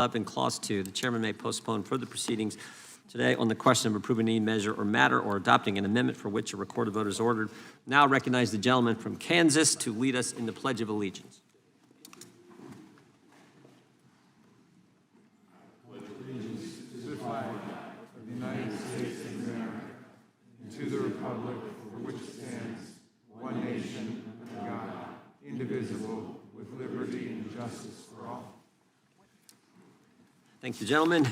Up in Clause 2, the chairman may postpone further proceedings today on the question of approving any measure or matter or adopting an amendment for which a recorded vote is ordered. Now recognize the gentleman from Kansas to lead us in the Pledge of Allegiance. Pledge allegiance to the flag of the United States of America and to the republic for which it stands, one nation, under God, indivisible, with liberty and justice for all. Thank you, gentlemen.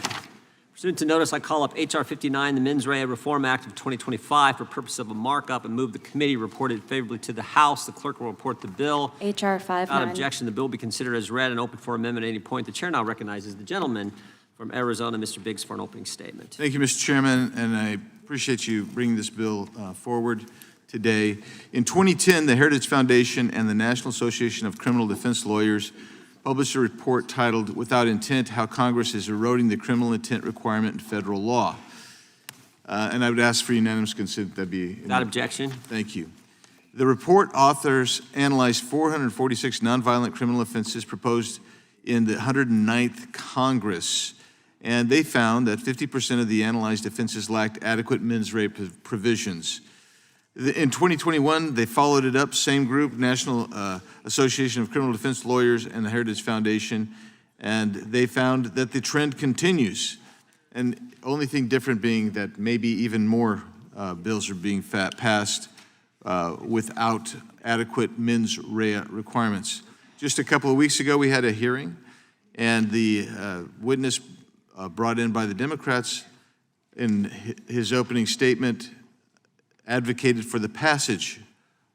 Pursuant to notice, I call up H.R. 59, the Mens Rea Reform Act of 2025, for purpose of a markup and move the committee reported favorably to the House. The clerk will report the bill. H.R. 59. Without objection, the bill will be considered as read and open for amendment at any point. The chair now recognizes the gentleman from Arizona, Mr. Biggs, for an opening statement. Thank you, Mr. Chairman, and I appreciate you bringing this bill forward today. In 2010, the Heritage Foundation and the National Association of Criminal Defense Lawyers published a report titled, "Without Intent, How Congress is Eroding the Criminal Intent Requirement in Federal Law." And I would ask for unanimous consent. That'd be... Without objection. Thank you. The report authors analyzed 446 nonviolent criminal offenses proposed in the 109th Congress, and they found that 50% of the analyzed offenses lacked adequate mens rea provisions. In 2021, they followed it up, same group, National Association of Criminal Defense Lawyers and the Heritage Foundation, and they found that the trend continues. And only thing different being that maybe even more bills are being passed without adequate mens rea requirements. Just a couple of weeks ago, we had a hearing, and the witness brought in by the Democrats in his opening statement advocated for the passage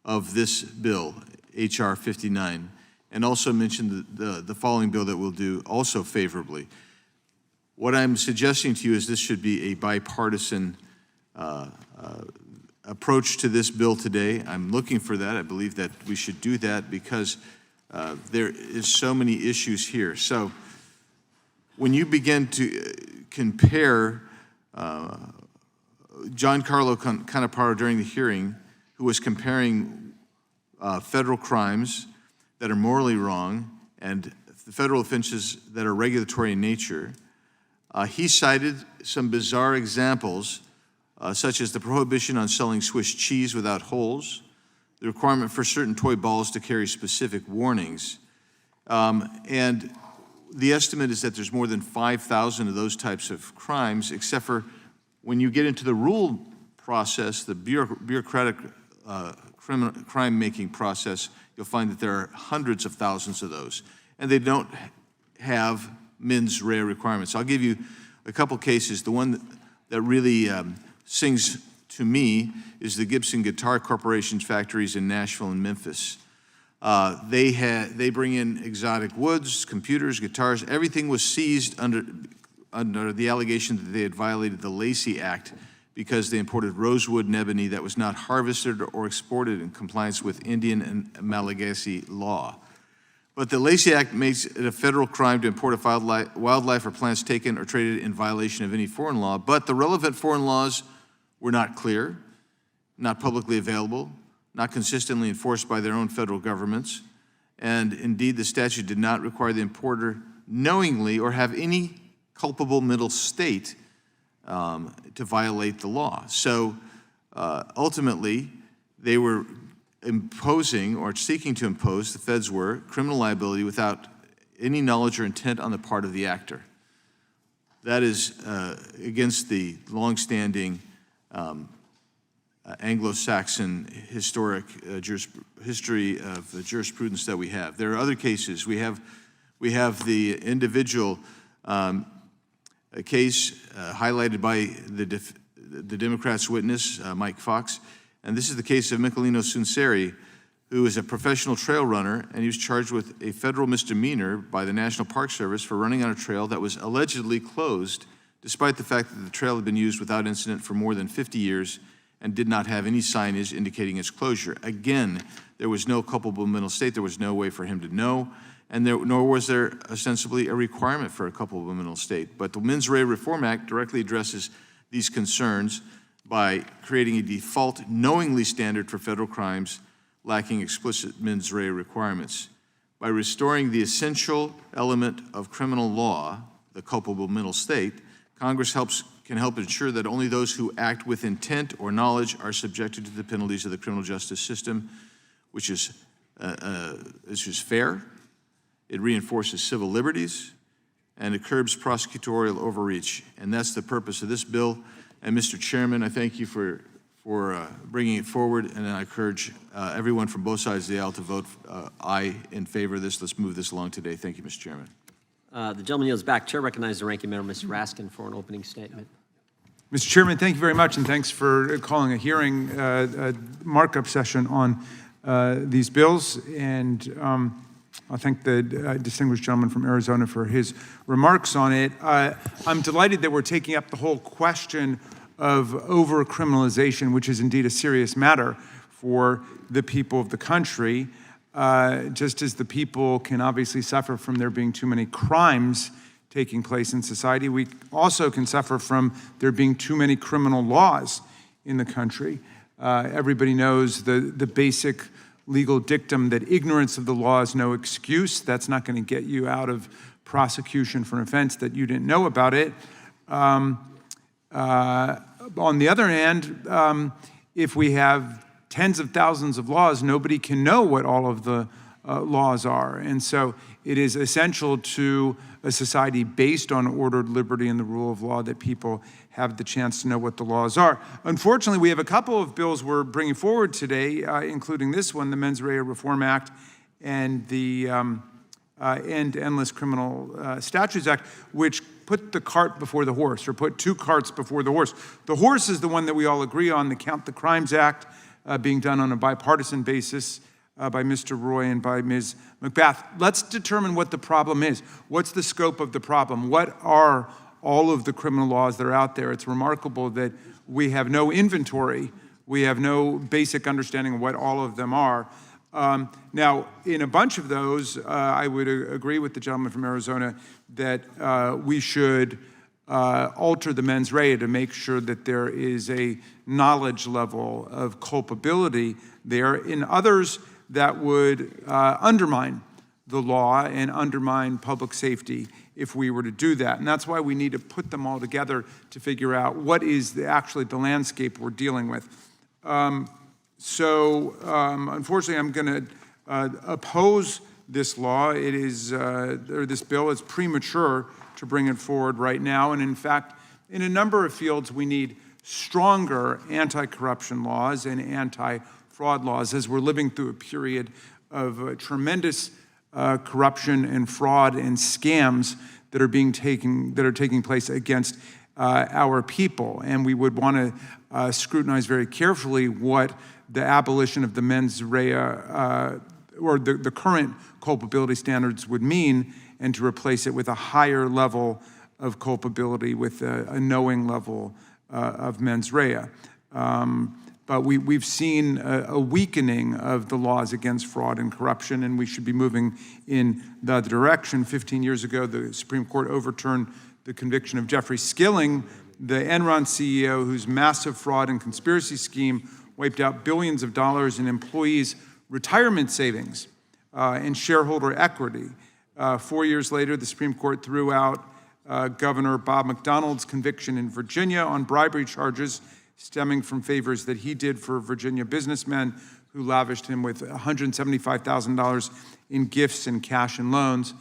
of this bill, H.R. 59, and also mentioned the following bill that we'll do also favorably. What I'm suggesting to you is this should be a bipartisan approach to this bill today. I'm looking for that. I believe that we should do that because there is so many issues here. So when you begin to compare John Carlo Canaparo during the hearing, who was comparing federal crimes that are morally wrong and the federal offenses that are regulatory in nature, he cited some bizarre examples, such as the prohibition on selling Swiss cheese without holes, the requirement for certain toy balls to carry specific warnings, and the estimate is that there's more than 5,000 of those types of crimes, except for when you get into the rule process, the bureaucratic crime-making process, you'll find that there are hundreds of thousands of those, and they don't have mens rea requirements. I'll give you a couple cases. The one that really sings to me is the Gibson Guitar Corporation's factories in Nashville and Memphis. They bring in exotic woods, computers, guitars. Everything was seized under the allegation that they had violated the Lacey Act because they imported rosewood and ebony that was not harvested or exported in compliance with Indian and Malagasy law. But the Lacey Act makes it a federal crime to import wildlife or plants taken or traded in violation of any foreign law, but the relevant foreign laws were not clear, not publicly available, not consistently enforced by their own federal governments, and indeed the statute did not require the importer knowingly or have any culpable mental state to violate the law. So ultimately, they were imposing or seeking to impose, the feds were, criminal liability without any knowledge or intent on the part of the actor. That is against the longstanding Anglo-Saxon historic history of the jurisprudence that we have. There are other cases. We have the individual a case highlighted by the Democrats' witness, Mike Fox, and this is the case of Michelino Sunseri, who is a professional trail runner, and he was charged with a federal misdemeanor by the National Park Service for running on a trail that was allegedly closed, despite the fact that the trail had been used without incident for more than 50 years and did not have any signage indicating its closure. Again, there was no culpable mental state. There was no way for him to know, and nor was there ostensibly a requirement for a culpable mental state. But the Mens Rea Reform Act directly addresses these concerns by creating a default knowingly standard for federal crimes lacking explicit mens rea requirements. By restoring the essential element of criminal law, the culpable mental state, Congress can help ensure that only those who act with intent or knowledge are subjected to the penalties of the criminal justice system, which is fair. It reinforces civil liberties, and it curbs prosecutorial overreach. And that's the purpose of this bill. And Mr. Chairman, I thank you for bringing it forward, and I encourage everyone from both sides of the aisle to vote aye in favor of this. Let's move this along today. Thank you, Mr. Chairman. The gentleman yields back. Chair recognizes the ranking member, Mr. Raskin, for an opening statement. Mr. Chairman, thank you very much, and thanks for calling a hearing, a markup session on these bills. And I thank the distinguished gentleman from Arizona for his remarks on it. I'm delighted that we're taking up the whole question of over-criminalization, which is indeed a serious matter for the people of the country. Just as the people can obviously suffer from there being too many crimes taking place in society, we also can suffer from there being too many criminal laws in the country. Everybody knows the basic legal dictum that ignorance of the law is no excuse. That's not going to get you out of prosecution for an offense that you didn't know about it. On the other hand, if we have tens of thousands of laws, nobody can know what all of the laws are. And so it is essential to a society based on ordered liberty and the rule of law that people have the chance to know what the laws are. Unfortunately, we have a couple of bills we're bringing forward today, including this one, the Mens Rea Reform Act and the End Endless Criminal Statutes Act, which put the cart before the horse, or put two carts before the horse. The horse is the one that we all agree on, the Count the Crimes Act, being done on a bipartisan basis by Mr. Roy and by Ms. McBath. Let's determine what the problem is. What's the scope of the problem? What are all of the criminal laws that are out there? It's remarkable that we have no inventory. We have no basic understanding of what all of them are. Now, in a bunch of those, I would agree with the gentleman from Arizona that we should alter the mens rea to make sure that there is a knowledge level of culpability there. In others, that would undermine the law and undermine public safety if we were to do that. And that's why we need to put them all together to figure out what is actually the landscape we're dealing with. Unfortunately, I'm going to oppose this law. It is, or this bill is premature to bring it forward right now. And in fact, in a number of fields, we need stronger anti-corruption laws and anti-fraud laws as we're living through a period of tremendous corruption and fraud and scams that are taking place against our people. And we would want to scrutinize very carefully what the abolition of the mens rea or the current culpability standards would mean, and to replace it with a higher level of culpability with a knowing level of mens rea. But we've seen a weakening of the laws against fraud and corruption, and we should be moving in the other direction. 15 years ago, the Supreme Court overturned the conviction of Jeffrey Skilling, the Enron CEO, whose massive fraud and conspiracy scheme wiped out billions of dollars in employees' retirement savings and shareholder equity. 4 years later, the Supreme Court threw out Governor Bob McDonnell's conviction in Virginia on bribery charges stemming from favors that he did for Virginia businessmen who lavished him with $175,000 in gifts and cash and loans.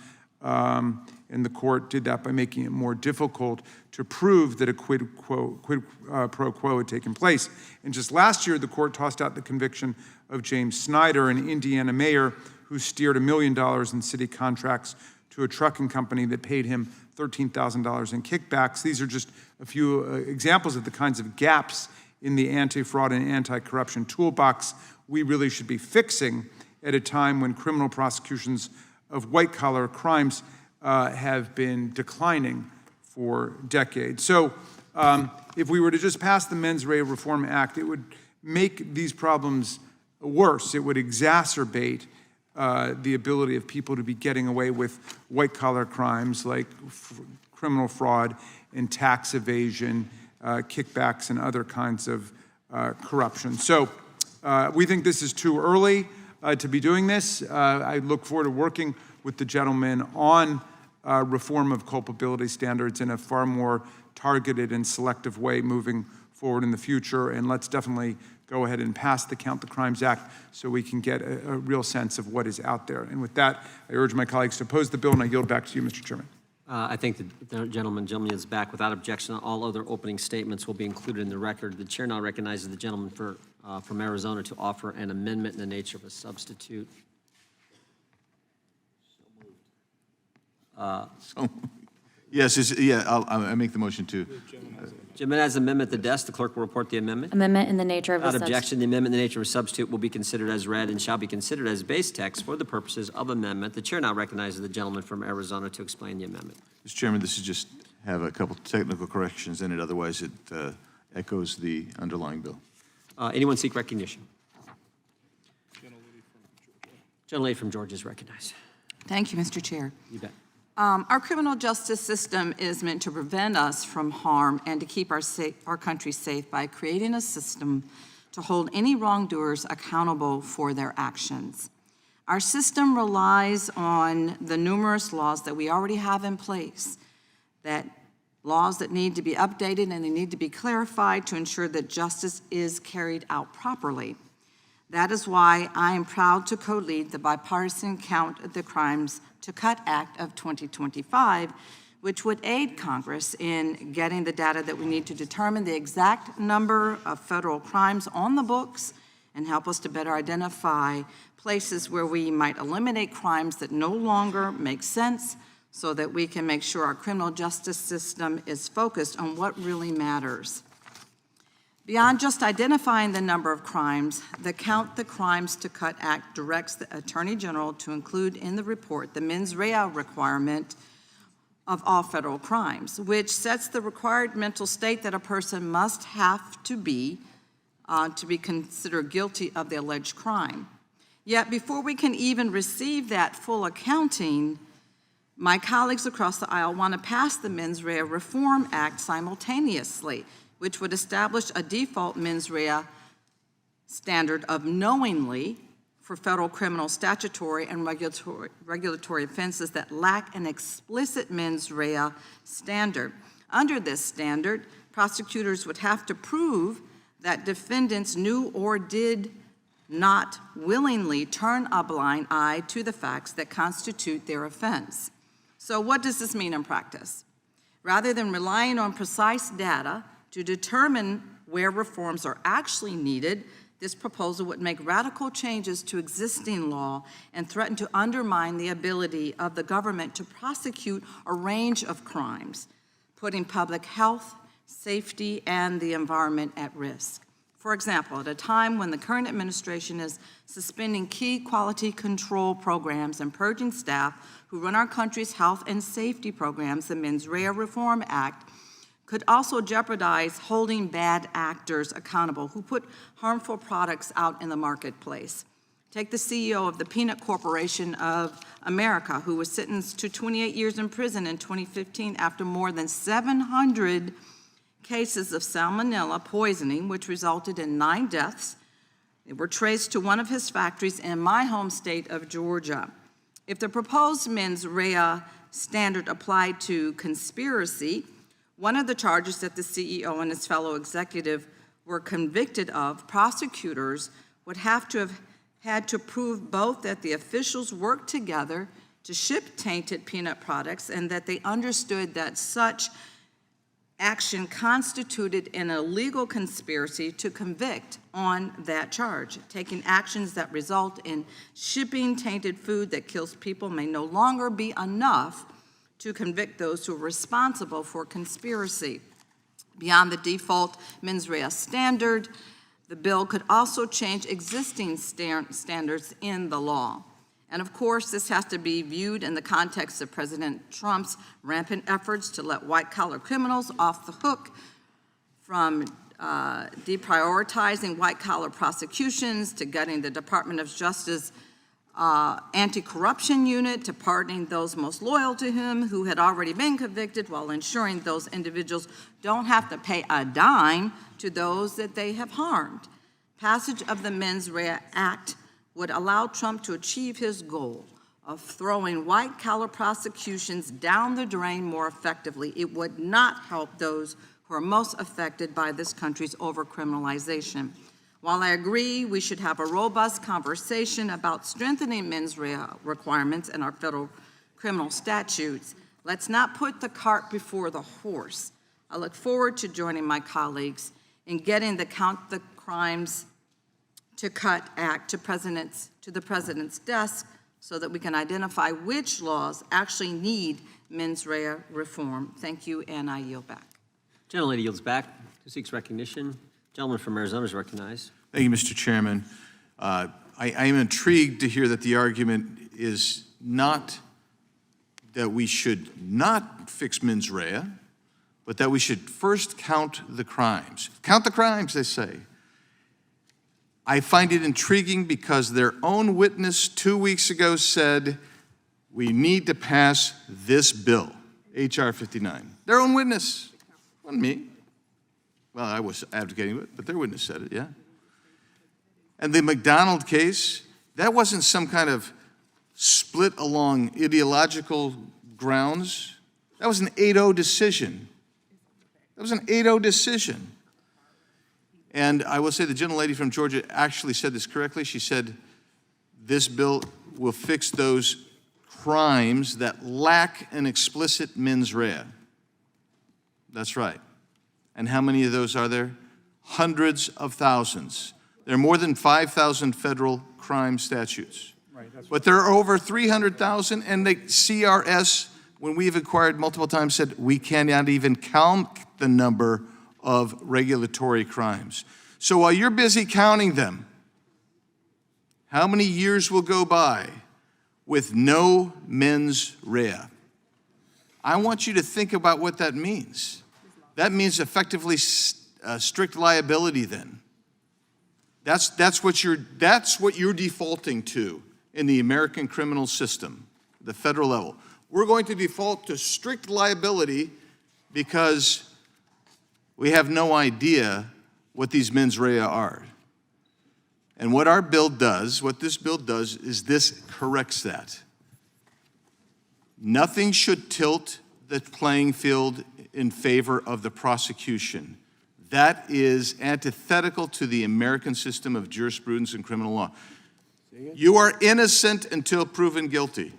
And the court did that by making it more difficult to prove that a quid pro quo had taken place. And just last year, the court tossed out the conviction of James Snyder, an Indiana mayor who steered $1 million in city contracts to a trucking company that paid him $13,000 in kickbacks. These are just a few examples of the kinds of gaps in the anti-fraud and anti-corruption toolbox we really should be fixing at a time when criminal prosecutions of white-collar crimes have been declining for decades. So if we were to just pass the Mens Rea Reform Act, it would make these problems worse. It would exacerbate the ability of people to be getting away with white-collar crimes like criminal fraud and tax evasion, kickbacks, and other kinds of corruption. So we think this is too early to be doing this. I look forward to working with the gentleman on reform of culpability standards in a far more targeted and selective way moving forward in the future. And let's definitely go ahead and pass the Count the Crimes Act so we can get a real sense of what is out there. And with that, I urge my colleagues to oppose the bill, and I yield back to you, Mr. Chairman. I think the gentleman is back. Without objection, all other opening statements will be included in the record. The chair now recognizes the gentleman from Arizona to offer an amendment in the nature of a substitute. Yes, I make the motion to. Jim has an amendment at the desk. The clerk will report the amendment. Amendment in the nature of a Without substitute. objection, the amendment in the nature of a substitute will be considered as read and shall be considered as base text for the purposes of amendment. The chair now recognizes the gentleman from Arizona to explain the amendment. Mr. Chairman, this is just have a couple technical corrections in it. Otherwise, it echoes the underlying bill. Anyone seek recognition? Gentlelady from Georgia is recognized. Thank you, Mr. Chair. You bet. Our criminal justice system is meant to prevent us from harm and to keep our country safe by creating a system to hold any wrongdoers accountable for their actions. Our system relies on the numerous laws that we already have in place, laws that need to be updated and they need to be clarified to ensure that justice is carried out properly. That is why I am proud to co-lead the Bipartisan Count the Crimes to Cut Act of 2025, which would aid Congress in getting the data that we need to determine the exact number of federal crimes on the books and help us to better identify places where we might eliminate crimes that no longer make sense so that we can make sure our criminal justice system is focused on what really matters. Beyond just identifying the number of crimes, the Count the Crimes to Cut Act directs the Attorney General to include in the report the mens rea requirement of all federal crimes, which sets the required mental state that a person must have to be considered guilty of the alleged crime. Yet before we can even receive that full accounting, my colleagues across the aisle want to pass the Mens Rea Reform Act simultaneously, which would establish a default mens rea standard of knowingly for federal criminal statutory and regulatory offenses that lack an explicit mens rea standard. Under this standard, prosecutors would have to prove that defendants knew or did not willingly turn a blind eye to the facts that constitute their offense. So what does this mean in practice? Rather than relying on precise data to determine where reforms are actually needed, this proposal would make radical changes to existing law and threaten to undermine the ability of the government to prosecute a range of crimes, putting public health, safety, and the environment at risk. For example, at a time when the current administration is suspending key quality control programs and purging staff who run our country's health and safety programs, the Mens Rea Reform Act could also jeopardize holding bad actors accountable who put harmful products out in the marketplace. Take the CEO of the Peanut Corporation of America, who was sentenced to 28 years in prison in 2015 after more than 700 cases of salmonella poisoning, which resulted in 9 deaths. They were traced to one of his factories in my home state of Georgia. If the proposed mens rea standard applied to conspiracy, one of the charges that the CEO and his fellow executive were convicted of, prosecutors would have to have had to prove both that the officials worked together to ship tainted peanut products and that they understood that such action constituted an illegal conspiracy to convict on that charge. Taking actions that result in shipping tainted food that kills people may no longer be enough to convict those who are responsible for conspiracy. Beyond the default mens rea standard, the bill could also change existing standards in the law. And of course, this has to be viewed in the context of President Trump's rampant efforts to let white-collar criminals off the hook, from deprioritizing white-collar prosecutions to gutting the Department of Justice anti-corruption unit, to pardoning those most loyal to him who had already been convicted, while ensuring those individuals don't have to pay a dime to those that they have harmed. Passage of the Mens Rea Act would allow Trump to achieve his goal of throwing white-collar prosecutions down the drain more effectively. It would not help those who are most affected by this country's overcriminalization. While I agree we should have a robust conversation about strengthening mens rea requirements in our federal criminal statutes, let's not put the cart before the horse. I look forward to joining my colleagues in getting the Count the Crimes to Cut Act to the President's desk so that we can identify which laws actually need mens rea reform. Thank you, and I yield back. Gentlelady yields back. Who seeks recognition? Gentleman from Arizona is recognized. Thank you, Mr. Chairman. I am intrigued to hear that the argument is not that we should not fix mens rea, but that we should first count the crimes. Count the crimes, they say. I find it intriguing because their own witness 2 weeks ago said, we need to pass this bill, H.R. 59. Their own witness, wasn't me. Well, I was advocating it, but their witness said it, yeah. And the McDonald case, that wasn't some kind of split along ideological grounds. That was an 8-0 decision. That was an 8-0 decision. And I will say the gentlelady from Georgia actually said this correctly. She said this bill will fix those crimes that lack an explicit mens rea. That's right. And how many of those are there? Hundreds of thousands. There are more than 5,000 federal crime statutes. Right, but there are over 300,000, and the CRS, when we've inquired multiple times, said we cannot even count the number of regulatory crimes. So while you're busy counting them, how many years will go by with no mens rea? I want you to think about what that means. That means effectively strict liability then. That's what you're defaulting to in the American criminal system, the federal level. We're going to default to strict liability because we have no idea what these mens rea are. And what our bill does, what this bill does, is this corrects that. Nothing should tilt the playing field in favor of the prosecution. That is antithetical to the American system of jurisprudence and criminal law. You are innocent until proven guilty.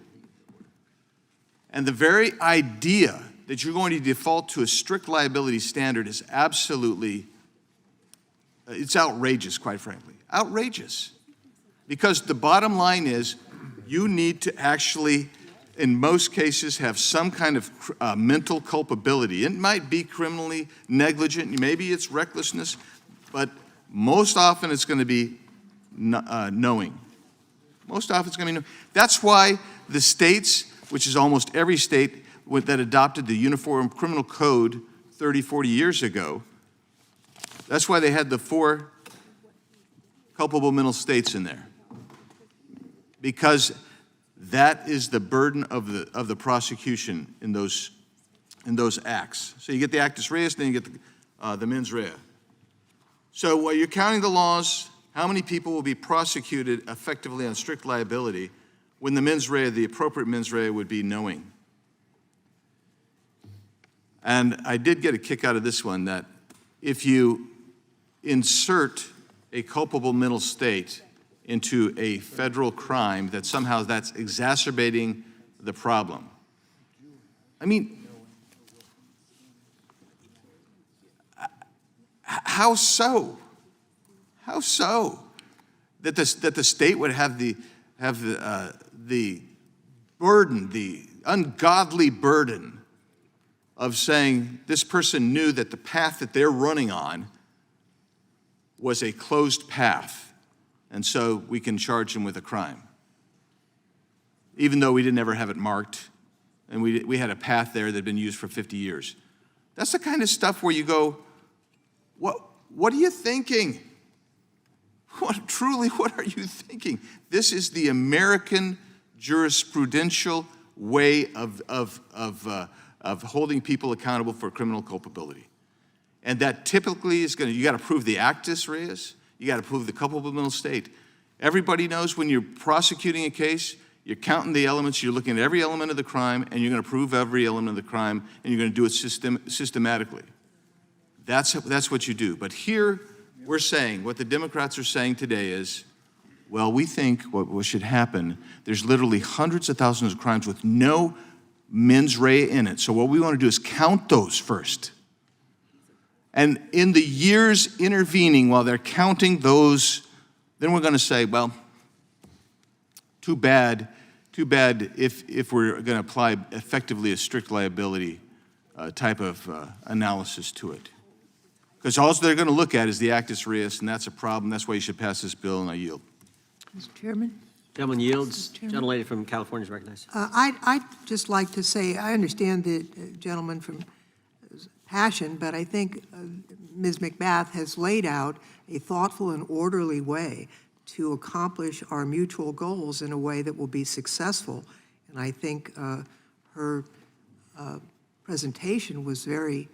And the very idea that you're going to default to a strict liability standard is absolutely, it's outrageous, quite frankly. Outrageous. Because the bottom line is you need to actually, in most cases, have some kind of mental culpability. It might be criminally negligent, maybe it's recklessness, but most often it's going to be knowing. Most often it's going to be knowing. That's why the states, which is almost every state that adopted the Uniform Criminal Code 30, 40 years ago, that's why they had the 4 culpable mental states in there. Because that is the burden of the prosecution in those acts. So you get the actus reus, then you get the mens rea. So while you're counting the laws, how many people will be prosecuted effectively on strict liability when the mens rea, the appropriate mens rea, would be knowing? And I did get a kick out of this one, that if you insert a culpable mental state into a federal crime, that somehow that's exacerbating the problem. I mean, how so? How so? That the state would have the burden, the ungodly burden of saying this person knew that the path that they're running on was a closed path, and so we can charge them with a crime. Even though we didn't ever have it marked, and we had a path there that had been used for 50 years. That's the kind of stuff where you go, what are you thinking? What are you thinking? This is the American jurisprudential way of holding people accountable for criminal culpability. And that typically is you got to prove the actus reus, you got to prove the culpable mental state. Everybody knows when you're prosecuting a case, You're counting the elements, you're looking at every element of the crime, and you're going to prove every element of the crime, and you're going to do it systematically. That's what you do. But here, we're saying, what the Democrats are saying today is, well, we think what should happen, there's literally hundreds of thousands of crimes with no mens rea in it. So what we want to do is count those first. And in the years intervening while they're counting those, then we're going to say, well, too bad if we're going to apply effectively a strict liability type of analysis to it. Because all they're going to look at is the actus reus, and that's a problem. That's why you should pass this bill, and I yield. Mr. Chairman? Gentleman yields. Chairman. Gentlelady from California is recognized. I'd just like to say, I understand the gentleman from passion, but I think Ms. McBath has laid out a thoughtful and orderly way to accomplish our mutual goals in a way that will be successful. And I think her presentation was very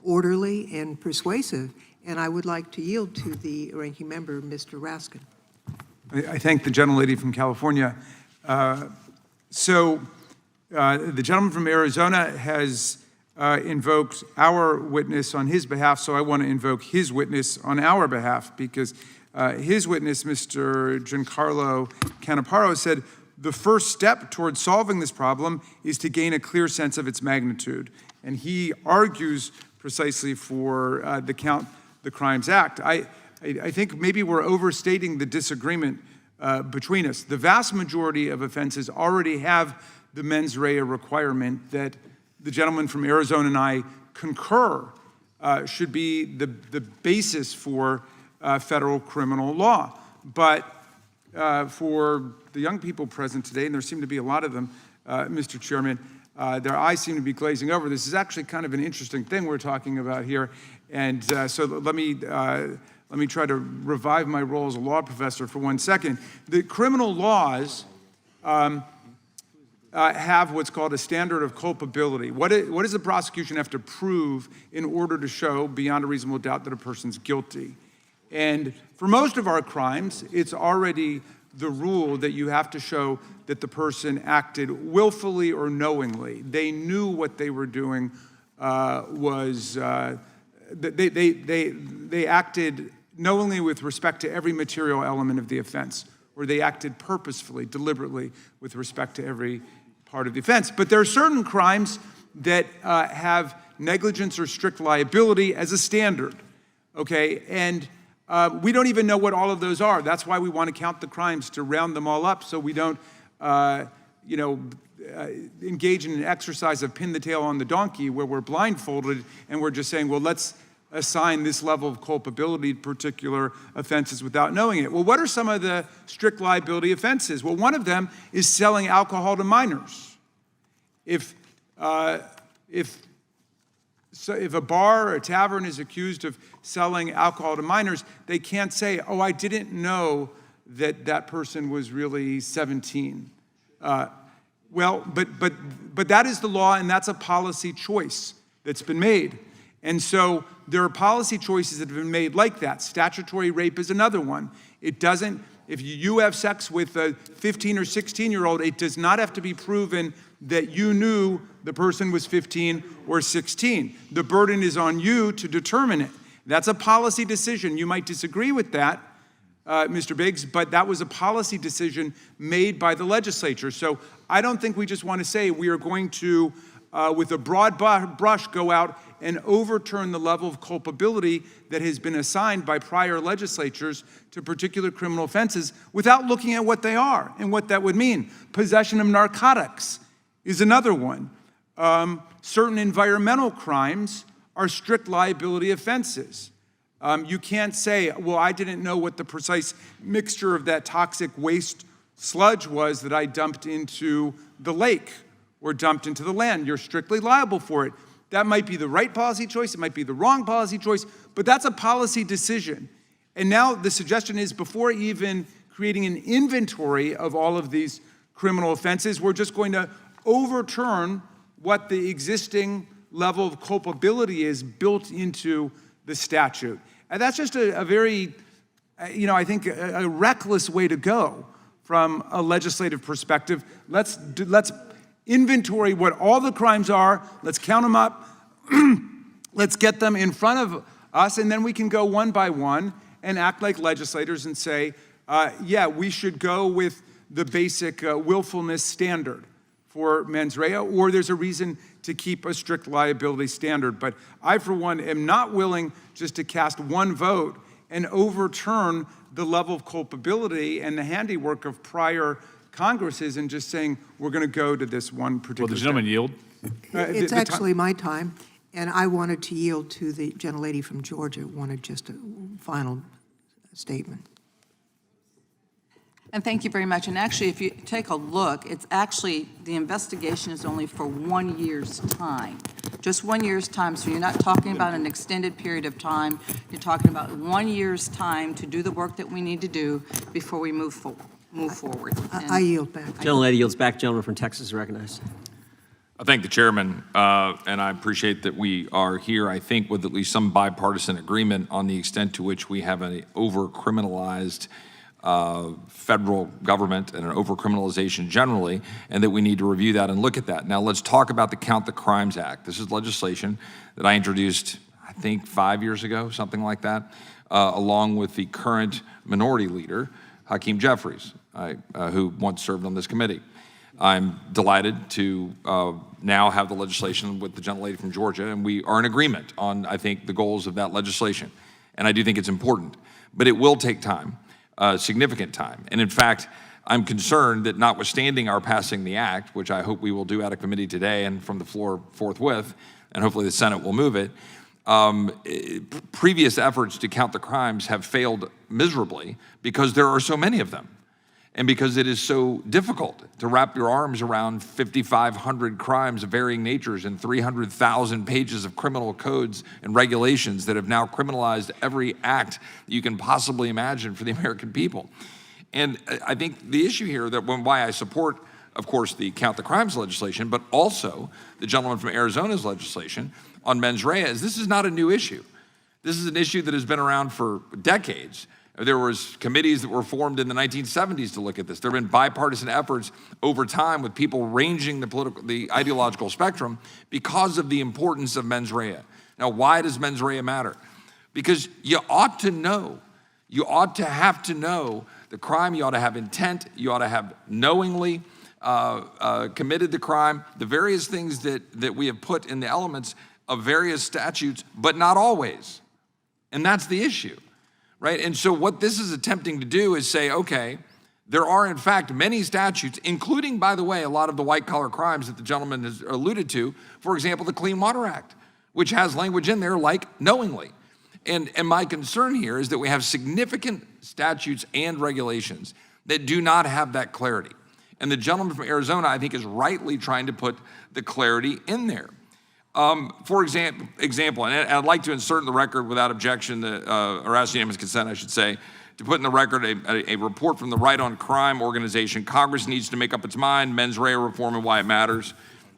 orderly and persuasive. And I would like to yield to the ranking member, Mr. Raskin. I thank the gentlelady from California. The gentleman from Arizona has invoked our witness on his behalf, so I want to invoke his witness on our behalf, because his witness, Mr. Giancarlo Canaparo, said the first step towards solving this problem is to gain a clear sense of its magnitude. And he argues precisely for the Count the Crimes Act. I think maybe we're overstating the disagreement between us. The vast majority of offenses already have the mens rea requirement that the gentleman from Arizona and I concur should be the basis for federal criminal law. But for the young people present today, and there seem to be a lot of them, Mr. Chairman, their eyes seem to be glazing over. This is actually kind of an interesting thing we're talking about here. And so let me try to revive my role as a law professor for 1 second. The criminal laws have what's called a standard of culpability. What does the prosecution have to prove in order to show beyond a reasonable doubt that a person's guilty? And for most of our crimes, it's already the rule that you have to show that the person acted willfully or knowingly. They knew what they were doing they acted knowingly with respect to every material element of the offense, or they acted purposefully, deliberately with respect to every part of the offense. But there are certain crimes that have negligence or strict liability as a standard, okay? And we don't even know what all of those are. That's why we want to count the crimes, to round them all up so we don't, engage in an exercise of pin the tail on the donkey where we're blindfolded and we're just saying, well, let's assign this level of culpability to particular offenses without knowing it. Well, what are some of the strict liability offenses? Well, one of them is selling alcohol to minors. If a bar or a tavern is accused of selling alcohol to minors, they can't say, oh, I didn't know that that person was really 17. But that is the law, and that's a policy choice that's been made. And so there are policy choices that have been made like that. Statutory rape is another one. It doesn't, if you have sex with a 15 or 16-year-old, it does not have to be proven that you knew the person was 15 or 16. The burden is on you to determine it. That's a policy decision. You might disagree with that, Mr. Biggs, but that was a policy decision made by the legislature. So I don't think we just want to say we are going to, with a broad brush, go out and overturn the level of culpability that has been assigned by prior legislatures to particular criminal offenses without looking at what they are and what that would mean. Possession of narcotics is another one. Certain environmental crimes are strict liability offenses. You can't say, well, I didn't know what the precise mixture of that toxic waste sludge was that I dumped into the lake or dumped into the land. You're strictly liable for it. That might be the right policy choice, it might be the wrong policy choice, but that's a policy decision. And now the suggestion is, before even creating an inventory of all of these criminal offenses, we're just going to overturn what the existing level of culpability is built into the statute. And that's just a very, I think, a reckless way to go from a legislative perspective. Let's inventory what all the crimes are. Let's count them up. Let's get them in front of us, and then we can go one by one and act like legislators and say, yeah, we should go with the basic willfulness standard for mens rea, or there's a reason to keep a strict liability standard. But I, for one, am not willing just to cast one vote and overturn the level of culpability and the handiwork of prior Congresses and just saying, we're going to go to this one particular. Will the gentleman yield? It's actually my time, and I wanted to yield to the gentlelady from Georgia, wanted just a final statement. And thank you very much. And actually, if you take a look, it's actually, the investigation is only for 1 year's time. Just 1 year's time. So you're not talking about an extended period of time. You're talking about 1 year's time to do the work that we need to do before we move forward. I yield back. Gentlelady yields back. Gentleman from Texas is recognized. I thank the chairman, and I appreciate that we are here, I think, with at least some bipartisan agreement on the extent to which we have an over-criminalized federal government and an over-criminalization generally, and that we need to review that and look at that. Now, let's talk about the Count the Crimes Act. This is legislation that I introduced, I think, 5 years ago, something like that, along with the current minority leader, Hakeem Jeffries, who once served on this committee. I'm delighted to now have the legislation with the gentlelady from Georgia, and we are in agreement on, I think, the goals of that legislation. And I do think it's important, but it will take time. Significant time. And in fact, I'm concerned that notwithstanding our passing the act, which I hope we will do out of committee today and from the floor forthwith, and hopefully the Senate will move it, previous efforts to count the crimes have failed miserably because there are so many of them. And because it is so difficult to wrap your arms around 5,500 crimes of varying natures and 300,000 pages of criminal codes and regulations that have now criminalized every act that you can possibly imagine for the American people. And I think the issue here, that why I support, of course, the Count the Crimes legislation, but also the gentleman from Arizona's legislation on mens rea, is this is not a new issue. This is an issue that has been around for decades. There was committees that were formed in the 1970s to look at this. There have been bipartisan efforts over time with people ranging the ideological spectrum because of the importance of mens rea. Now, why does mens rea matter? Because you ought to know, have to know the crime, you ought to have intent, you ought to have knowingly committed the crime, the various things that we have put in the elements of various statutes, but not always. And that's the issue. Right? And so what this is attempting to do is say, okay, there are in fact many statutes, including, by the way, a lot of the white collar crimes that the gentleman has alluded to. For example, the Clean Water Act, which has language in there like knowingly. And my concern here is that we have significant statutes and regulations that do not have that clarity. And the gentleman from Arizona, I think, is rightly trying to put the clarity in there. For example, and I'd like to insert in the record without objection, or ask unanimous consent, I should say, to put in the record a report from the Right on Crime organization. Congress needs to make up its mind, mens rea reform and why it matters.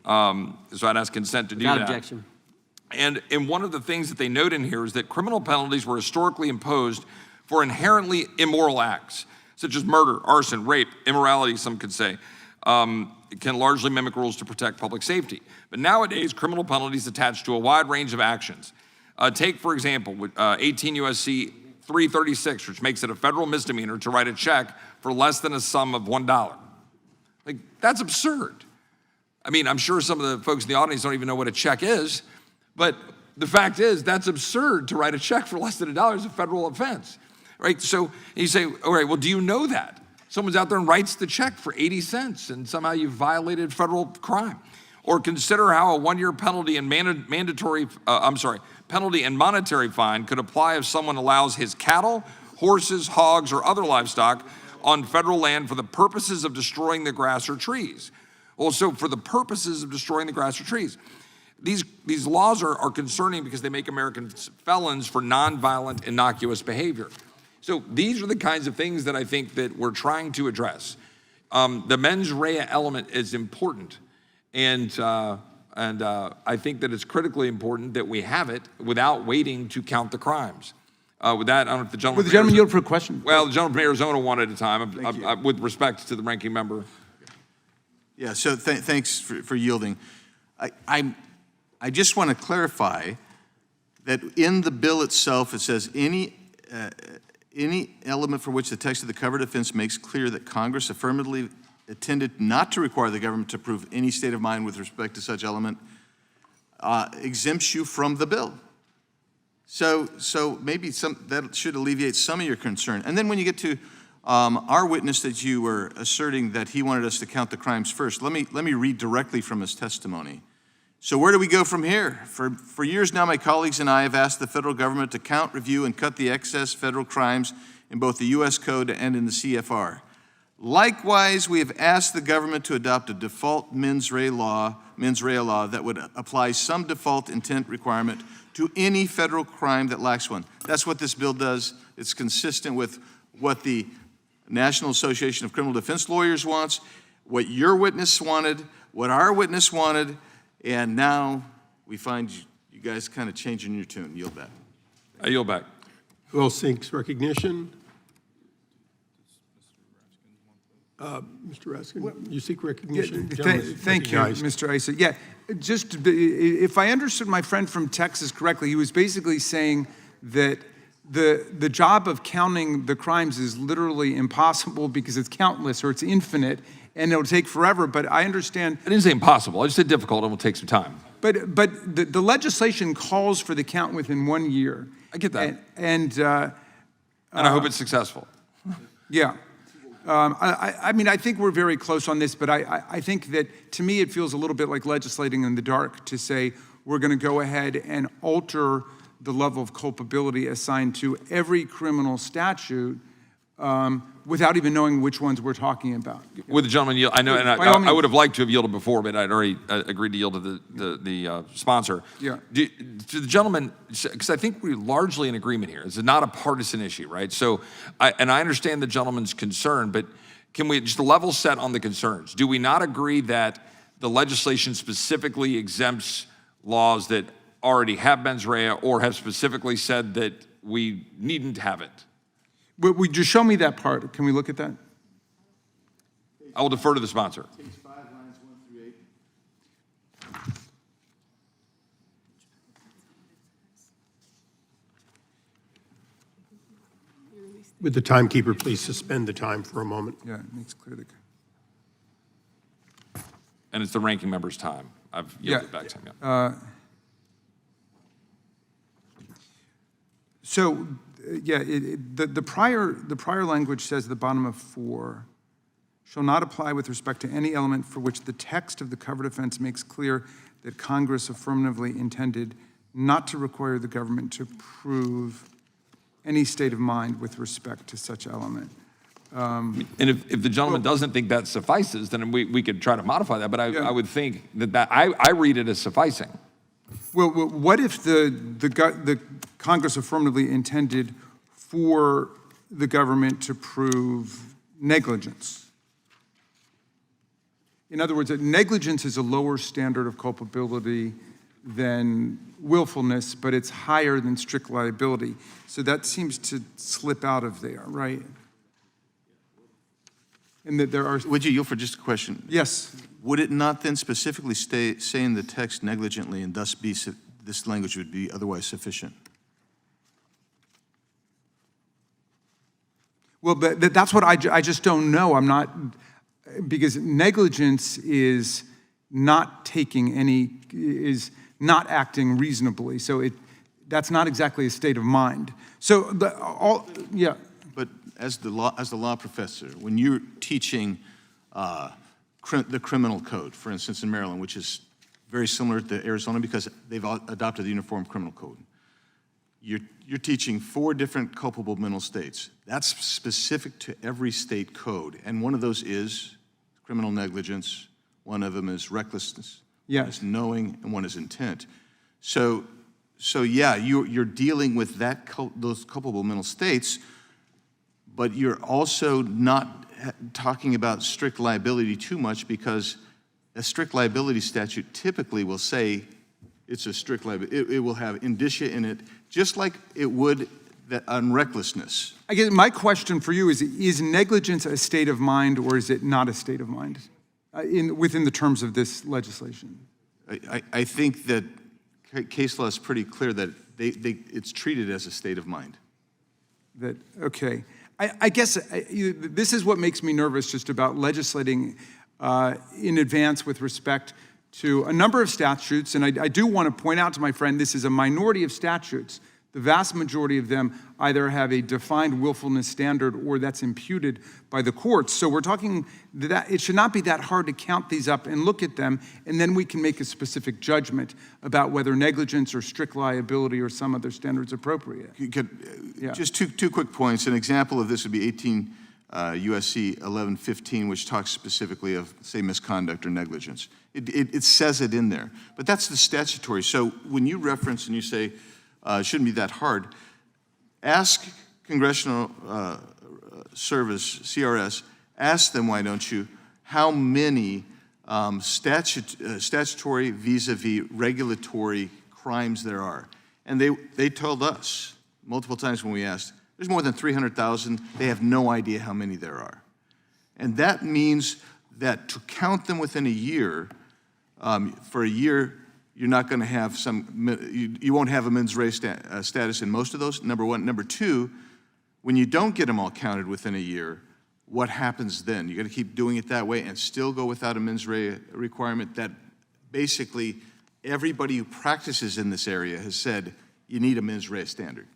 So I'd ask consent to do that. Without objection. And one of the things that they note in here is that criminal penalties were historically imposed for inherently immoral acts, such as murder, arson, rape, immorality, some could say. It can largely mimic rules to protect public safety. But nowadays, criminal penalties attach to a wide range of actions. Take, for example, 18 U.S.C. 336, which makes it a federal misdemeanor to write a check for less than a sum of $1. Like, that's absurd. I mean, I'm sure some of the folks in the audience don't even know what a check is, but the fact is that's absurd to write a check for less than $1 is a federal offense, right? So you say, all right, well, do you know that? Someone's out there and writes the check for 80 cents and somehow you've violated federal crime. Or consider how a 1-year penalty and penalty and monetary fine could apply if someone allows his cattle, horses, hogs, or other livestock on federal land for the purposes of destroying the grass or trees. Also, for the purposes of destroying the grass or trees. These laws are concerning because they make Americans felons for nonviolent, innocuous behavior. So these are the kinds of things that I think that we're trying to address. The mens rea element is important, and I think that it's critically important that we have it without waiting to count the crimes. With that, I don't know if the gentleman. Would the gentleman yield for a question? Well, the gentleman from Arizona one at a time, with respect to the ranking member. Yeah, so thanks for yielding. I just want to clarify that in the bill itself, it says any element for which the text of the covered offense makes clear that Congress affirmatively intended not to require the government to prove any state of mind with respect to such element exempts you from the bill. So maybe that should alleviate some of your concern. And then when you get to our witness that you were asserting that he wanted us to count the crimes first, let me read directly from his testimony. So where do we go from here? For years now, my colleagues and I have asked the federal government to count, review, and cut the excess federal crimes in both the U.S. Code and in the CFR. Likewise, we have asked the government to adopt a default mens rea law that would apply some default intent requirement to any federal crime that lacks one. That's what this bill does. It's consistent with what the National Association of Criminal Defense Lawyers wants, what your witness wanted, what our witness wanted, and now we find you guys kind of changing your tune. Yield back. I yield back. Who else seeks recognition? Mr. Raskin, you seek recognition? Thank you, Mr. Issa. Yeah, if I understood my friend from Texas correctly, he was basically saying that the job of counting the crimes is literally impossible because it's countless or it's infinite and it'll take forever. But I understand. I didn't say impossible. I just said difficult and will take some time. But the legislation calls for the count within 1 year. I get that. And I hope it's successful. Yeah. I mean, I think we're very close on this, but I think that, to me, it feels a little bit like legislating in the dark to say we're going to go ahead and alter the level of culpability assigned to every criminal statute without even knowing which ones we're talking about. With the gentleman yield, I know, and I would have liked to have yielded before, but I'd already agreed to yield to the sponsor. Yeah. To the gentleman, because I think we're largely in agreement here. This is not a partisan issue, right? So, I understand the gentleman's concern, but can we just level set on the concerns? Do we not agree that the legislation specifically exempts laws that already have mens rea or have specifically said that we needn't have it? Would you show me that part? Can we look at that? I will defer to the sponsor. Page 5, lines 1 through 8. Would the timekeeper please suspend the time for a moment? Yeah, it makes clear that. And it's the ranking member's time. I've yielded back to him. Yeah. So, the prior language says at the bottom of 4 shall not apply with respect to any element for which the text of the covered offense makes clear that Congress affirmatively intended not to require the government to prove any state of mind with respect to such element. And if the gentleman doesn't think that suffices, then we could try to modify that. But I would think that I read it as sufficing. Well, what if the Congress affirmatively intended for the government to prove negligence? In other words, negligence is a lower standard of culpability than willfulness, but it's higher than strict liability. So that seems to slip out of there, right? And that there are. Would you yield for just a question? Yes. Would it not then specifically say in the text negligently, and thus this language would be otherwise sufficient? Well, but that's what I just don't know. I'm not, because negligence is not is not acting reasonably. So that's not exactly a state of mind. So yeah. But as the law professor, when you're teaching the criminal code, for instance, in Maryland, which is very similar to Arizona because they've adopted the Uniform Criminal Code, you're teaching 4 different culpable mental states. That's specific to every state code, and one of those is criminal negligence. One of them is recklessness. Yes. One is knowing, and one is intent. So yeah, you're dealing with those culpable mental states, but you're also not talking about strict liability too much because a strict liability statute typically will say it's a strict liability. It will have indicia in it, just like it would on recklessness. I guess my question for you is negligence a state of mind or is it not a state of mind within the terms of this legislation? I think that case law is pretty clear that it's treated as a state of mind. Okay. I guess this is what makes me nervous just about legislating in advance with respect to a number of statutes, and I do want to point out to my friend, this is a minority of statutes. The vast majority of them either have a defined willfulness standard or that's imputed by the courts. So we're talking that it should not be that hard to count these up and look at them, and then we can make a specific judgment about whether negligence or strict liability or some other standard is appropriate. Just two quick points. An example of this would be 18 USC 1115, which talks specifically of, say, misconduct or negligence. It says it in there, but that's the statutory. So when you reference and you say, it shouldn't be that hard, ask Congressional Service, CRS, ask them, why don't you, how many statutory vis-a-vis regulatory crimes there are. And they told us multiple times when we asked, there's more than 300,000. They have no idea how many there are. And that means that to count them within a year, for a year, you're not going to have you won't have a mens rea status in most of those, number one. Number two, when you don't get them all counted within a year, what happens then? You're going to keep doing it that way and still go without a mens rea requirement that basically everybody who practices in this area has said you need a mens rea standard.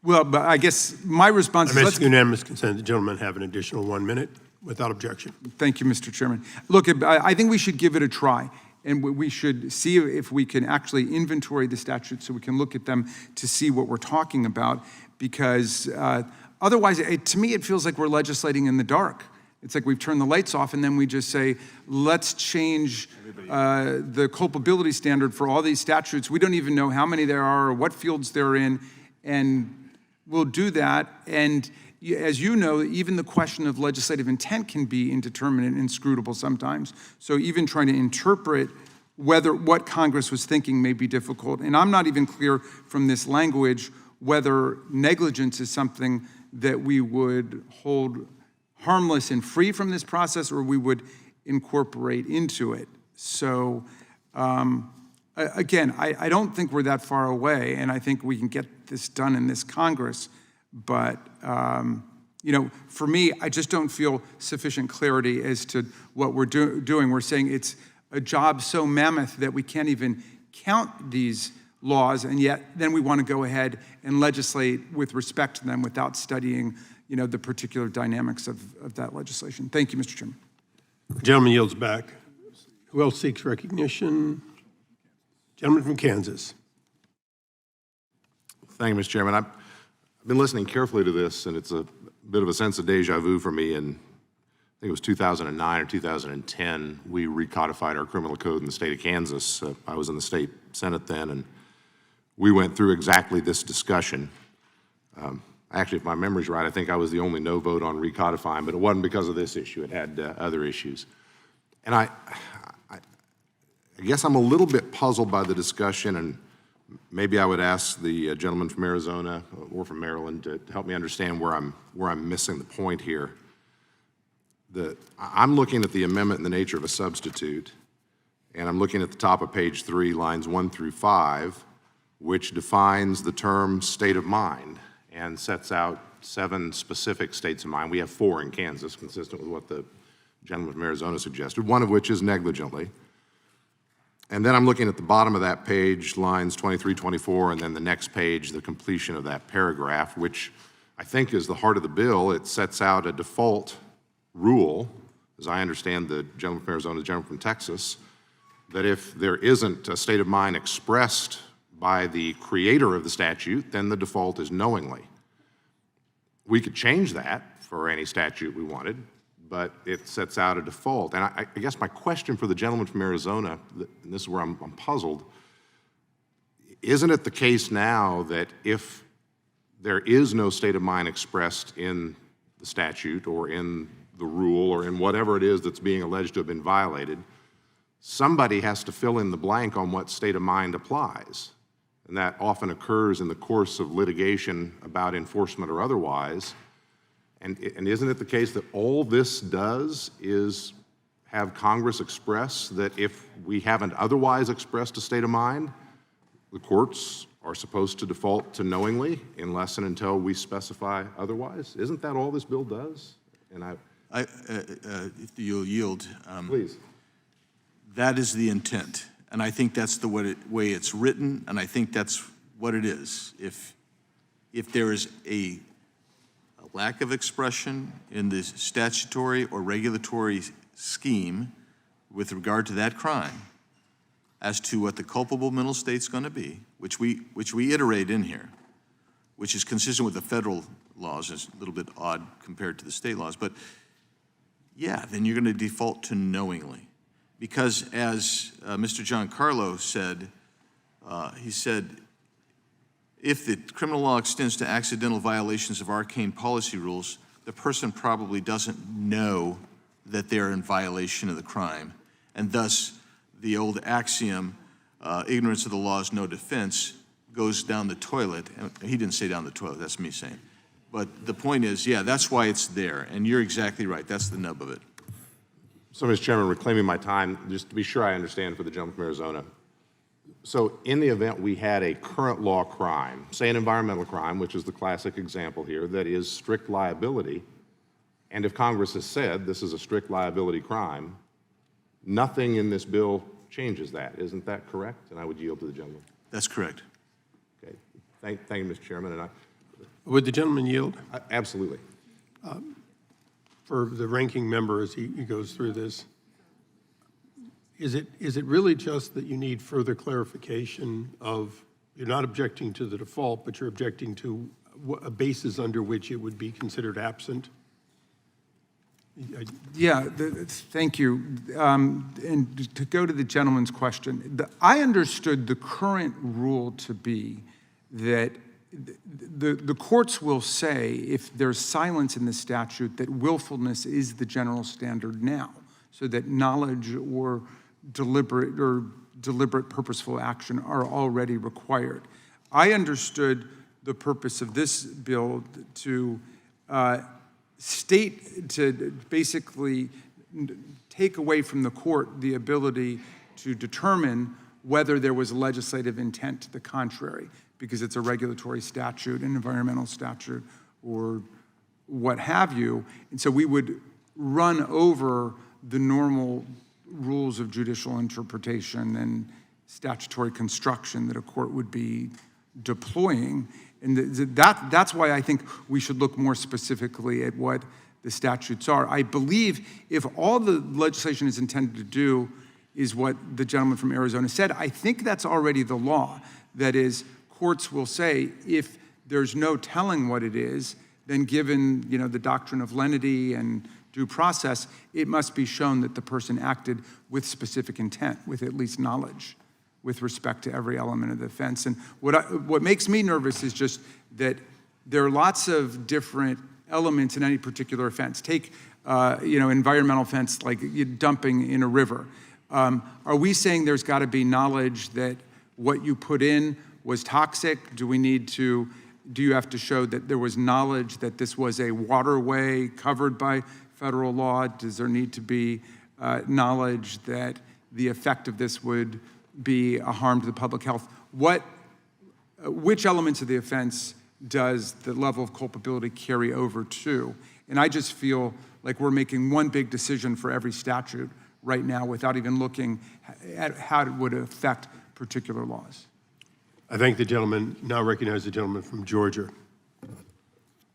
Well, but I guess my response I is... ask unanimous consent. The gentleman have an additional 1 minute without objection. Thank you, Mr. Chairman. Look, I think we should give it a try, and we should see if we can actually inventory the statutes so we can look at them to see what we're talking about, because otherwise, to me, it feels like we're legislating in the dark. It's like we've turned the lights off, and then we just say, let's change the culpability standard for all these statutes. We don't even know how many there are or what fields they're in, and we'll do that. And as you know, even the question of legislative intent can be indeterminate and inscrutable sometimes. So even trying to interpret what Congress was thinking may be difficult. And I'm not even clear from this language whether negligence is something that we would hold harmless and free from this process or we would incorporate into it. So again, I don't think we're that far away, and I think we can get this done in this Congress. But, you know, for me, I just don't feel sufficient clarity as to what we're doing. We're saying it's a job so mammoth that we can't even count these laws, and yet then we want to go ahead and legislate with respect to them without studying, you know, the particular dynamics of that legislation. Thank you, Mr. Chairman. The gentleman yields back. Who else seeks recognition? Gentleman from Kansas. Thank you, Mr. Chairman. I've been listening carefully to this, and it's a bit of a sense of deja vu for me. And I think it was 2009 or 2010, we recodified our criminal code in the state of Kansas. I was in the state Senate then, and we went through exactly this discussion. Actually, if my memory's right, I think I was the only no vote on recodifying, but it wasn't because of this issue. It had other issues. And I guess I'm a little bit puzzled by the discussion, and maybe I would ask the gentleman from Arizona or from Maryland to help me understand where I'm missing the point here. I'm looking at the amendment in the nature of a substitute, and I'm looking at the top of page 3, lines 1 through 5, which defines the term state of mind and sets out 7 specific states of mind. We have 4 in Kansas, consistent with what the gentleman from Arizona suggested, one of which is negligently. And then I'm looking at the bottom of that page, lines 23, 24, and then the next page, the completion of that paragraph, which I think is the heart of the bill. It sets out a default rule, as I understand the gentleman from Arizona, the gentleman from Texas, that if there isn't a state of mind expressed by the creator of the statute, then the default is knowingly. We could change that for any statute we wanted, but it sets out a default. And I guess my question for the gentleman from Arizona, and this is where I'm puzzled, isn't it the case now that if there is no state of mind expressed in the statute or in the rule or in whatever it is that's being alleged to have been violated, somebody has to fill in the blank on what state of mind applies? and that often occurs in the course of litigation about enforcement or otherwise. And isn't it the case that all this does is have Congress express that if we haven't otherwise expressed a state of mind, the courts are supposed to default to knowingly unless and until we specify otherwise? Isn't that all this bill does? And If you'll yield. please. That is the intent, and I think that's the way it's written, and I think that's what it is. If there is a lack of expression in the statutory or regulatory scheme with regard to that crime as to what the culpable mental state's going to be, which we iterate in here, which is consistent with the federal laws, is a little bit odd compared to the state laws, but yeah, then you're going to default to knowingly. Because as Mr. Giancarlo said, he said, if the criminal law extends to accidental violations of arcane policy rules, the person probably doesn't know that they're in violation of the crime. And thus, the old axiom, ignorance of the law is no defense, goes down the toilet. He didn't say down the toilet, that's me saying. But the point is, yeah, that's why it's there. And you're exactly right, that's the nub of it. So, Mr. Chairman, reclaiming my time, just to be sure I understand for the gentleman from Arizona. So in the event we had a current law crime, say an environmental crime, which is the classic example here, that is strict liability, and if Congress has said this is a strict liability crime, nothing in this bill changes that. Isn't that correct? And I would yield to the gentleman. That's correct. Okay. Thank you, Mr. Chairman. And Would the gentleman yield? absolutely. For the ranking member as he goes through this, is it really just that you need further clarification of, you're not objecting to the default, but you're objecting to a basis under which it would be considered absent? Yeah, thank you. And to go to the gentleman's question, I understood the current rule to be that the courts will say, if there's silence in the statute, that willfulness is the general standard now, so that knowledge or deliberate purposeful action are already required. I understood the purpose of this bill to to basically take away from the court the ability to determine whether there was legislative intent to the contrary, because it's a regulatory statute, an environmental statute, or what have you. And so we would run over the normal rules of judicial interpretation and statutory construction that a court would be deploying. And that's why I think we should look more specifically at what the statutes are. I believe if all the legislation is intended to do is what the gentleman from Arizona said, I think that's already the law. That is, courts will say, if there's no telling what it is, then given the doctrine of lenity and due process, it must be shown that the person acted with specific intent, with at least knowledge, with respect to every element of the offense. And what makes me nervous is just that there are lots of different elements in any particular offense. Take, environmental offense like dumping in a river. Are we saying there's got to be knowledge that what you put in was toxic? Do you have to show that there was knowledge that this was a waterway covered by federal law? Does there need to be knowledge that the effect of this would be a harm to the public health? Which elements of the offense does the level of culpability carry over to? And I just feel like we're making one big decision for every statute right now without even looking at how it would affect particular laws. I thank the gentleman. Now recognize the gentleman from Georgia.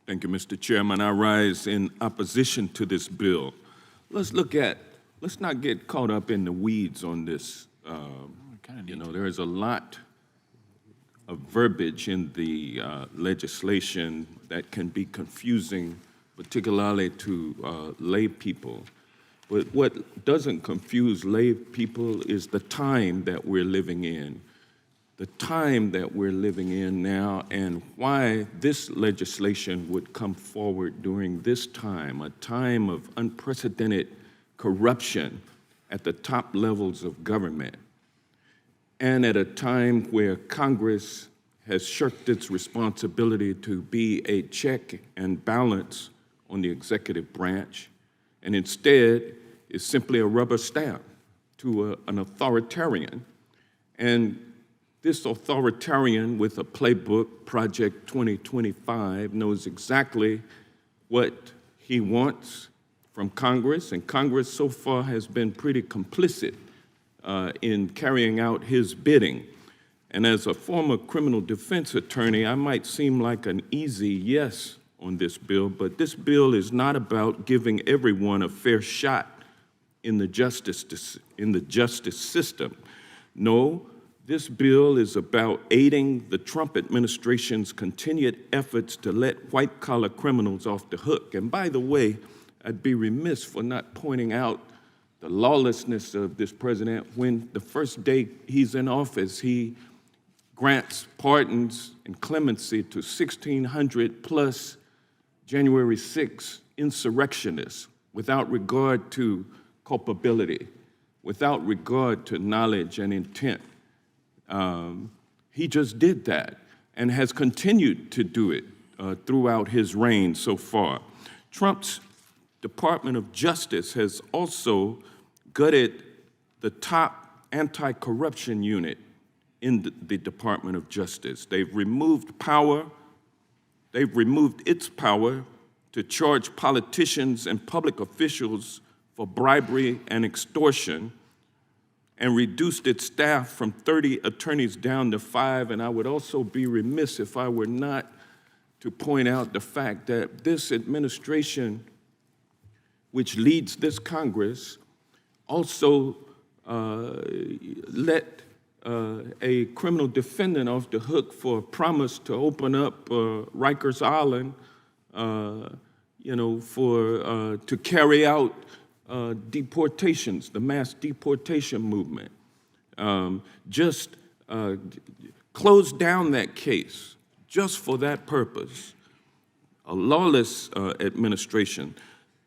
Thank you, Mr. Chairman. I rise in opposition to this bill. Let's not get caught up in the weeds on this. There is a lot of verbiage in the legislation that can be confusing, particularly to lay people. But what doesn't confuse lay people is the time that we're living in. The time that we're living in now, and why this legislation would come forward during this time, a time of unprecedented corruption at the top levels of government. and at a time where Congress has shirked its responsibility to be a check and balance on the executive branch, and instead is simply a rubber stamp to an authoritarian. And this authoritarian with a playbook, Project 2025, knows exactly what he wants from Congress, and Congress so far has been pretty complicit in carrying out his bidding. And as a former criminal defense attorney, I might seem like an easy yes on this bill, but this bill is not about giving everyone a fair shot in the justice system. No, this bill is about aiding the Trump administration's continued efforts to let white-collar criminals off the hook. And by the way, I'd be remiss for not pointing out the lawlessness of this president when the first day he's in office, he grants pardons and clemency to 1,600 plus January 6 insurrectionists without regard to culpability, without regard to knowledge and intent. He just did that and has continued to do it throughout his reign so far. Trump's Department of Justice has also gutted the top anti-corruption unit in the Department of Justice. They've removed its power to charge politicians and public officials for bribery and extortion, and reduced its staff from 30 attorneys down to 5. And I would also be remiss if I were not to point out the fact that this administration, which leads this Congress, also let a criminal defendant off the hook for a promise to open up Rikers Island, to carry out deportations, the mass deportation movement. Closed down that case just for that purpose. A lawless administration.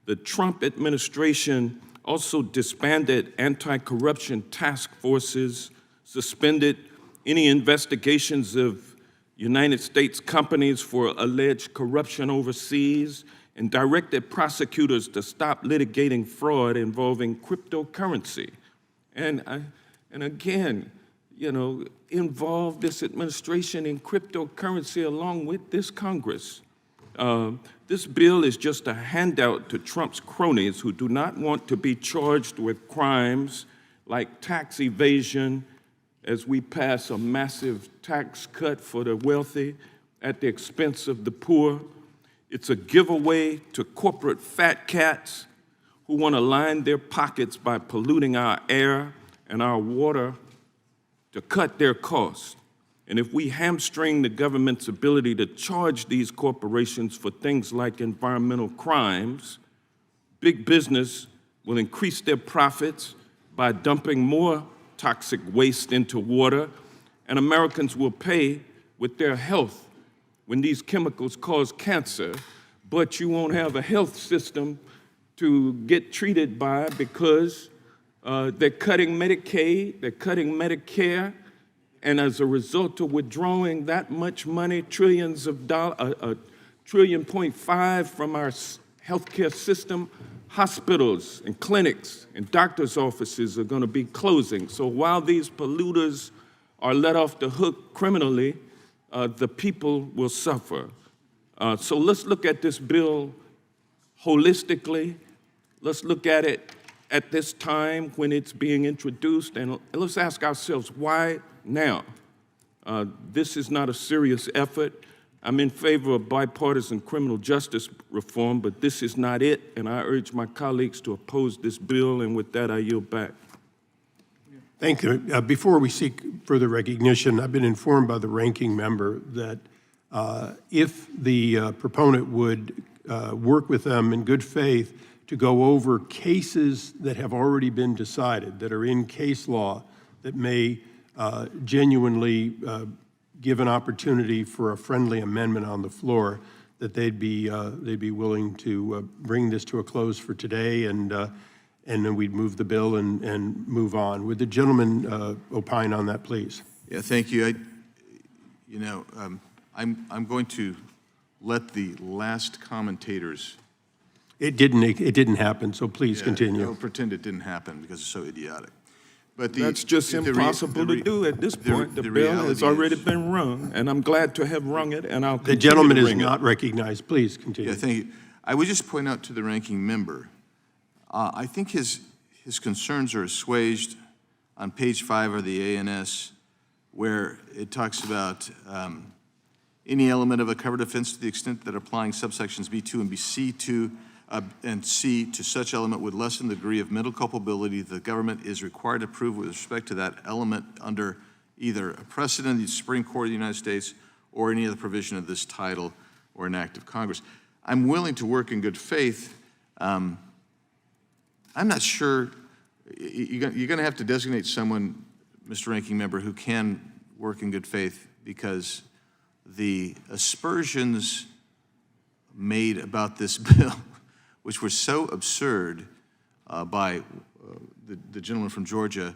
The Trump administration also disbanded anti-corruption task forces, suspended any investigations of United States companies for alleged corruption overseas, and directed prosecutors to stop litigating fraud involving cryptocurrency. And again, involve this administration in cryptocurrency along with this Congress. This bill is just a handout to Trump's cronies who do not want to be charged with crimes like tax evasion as we pass a massive tax cut for the wealthy at the expense of the poor. It's a giveaway to corporate fat cats who want to line their pockets by polluting our air and our water to cut their costs. And if we hamstring the government's ability to charge these corporations for things like environmental crimes, big business will increase their profits by dumping more toxic waste into water, and Americans will pay with their health when these chemicals cause cancer, but you won't have a health system to get treated by because they're cutting Medicaid, they're cutting Medicare, and as a result of withdrawing that much money, trillions of dollars, $1.5 trillion from our healthcare system, hospitals and clinics and doctors' offices are going to be closing. So while these polluters are let off the hook criminally, the people will suffer. So let's look at this bill holistically. Let's look at it at this time when it's being introduced, and let's ask ourselves, why now? This is not a serious effort. I'm in favor of bipartisan criminal justice reform, but this is not it, and I urge my colleagues to oppose this bill, and with that, I yield back. Thank you. Before we seek further recognition, I've been informed by the ranking member that if the proponent would work with them in good faith to go over cases that have already been decided, that are in case law, that may genuinely give an opportunity for a friendly amendment on the floor, that they'd be willing to bring this to a close for today and and then we'd move the bill and move on. Would the gentleman opine on that, please? Yeah, thank you. I'm going to let the last commentators. It didn't happen, so please Yeah, continue. I'll pretend it didn't happen because it's so idiotic. But That's just impossible to do at this point. The bell has already been rung, and I'm glad to have rung it, and I'll The continue gentleman to is ring it. not recognized. Please continue. Yeah, thank you. I would just point out to the ranking member, I think his concerns are assuaged on page 5 of the ANS, where it talks about any element of a covered offense to the extent that applying subsections B2 and BC2 and C to such element would lessen the degree of mental culpability the government is required to prove with respect to that element under either a precedent of the Supreme Court of the United States or any other provision of this title or an act of Congress. I'm willing to work in good faith. I'm not sure, you're going to have to designate someone, Mr. Ranking Member, who can work in good faith, because the aspersions made about this bill, which were so absurd by the gentleman from Georgia,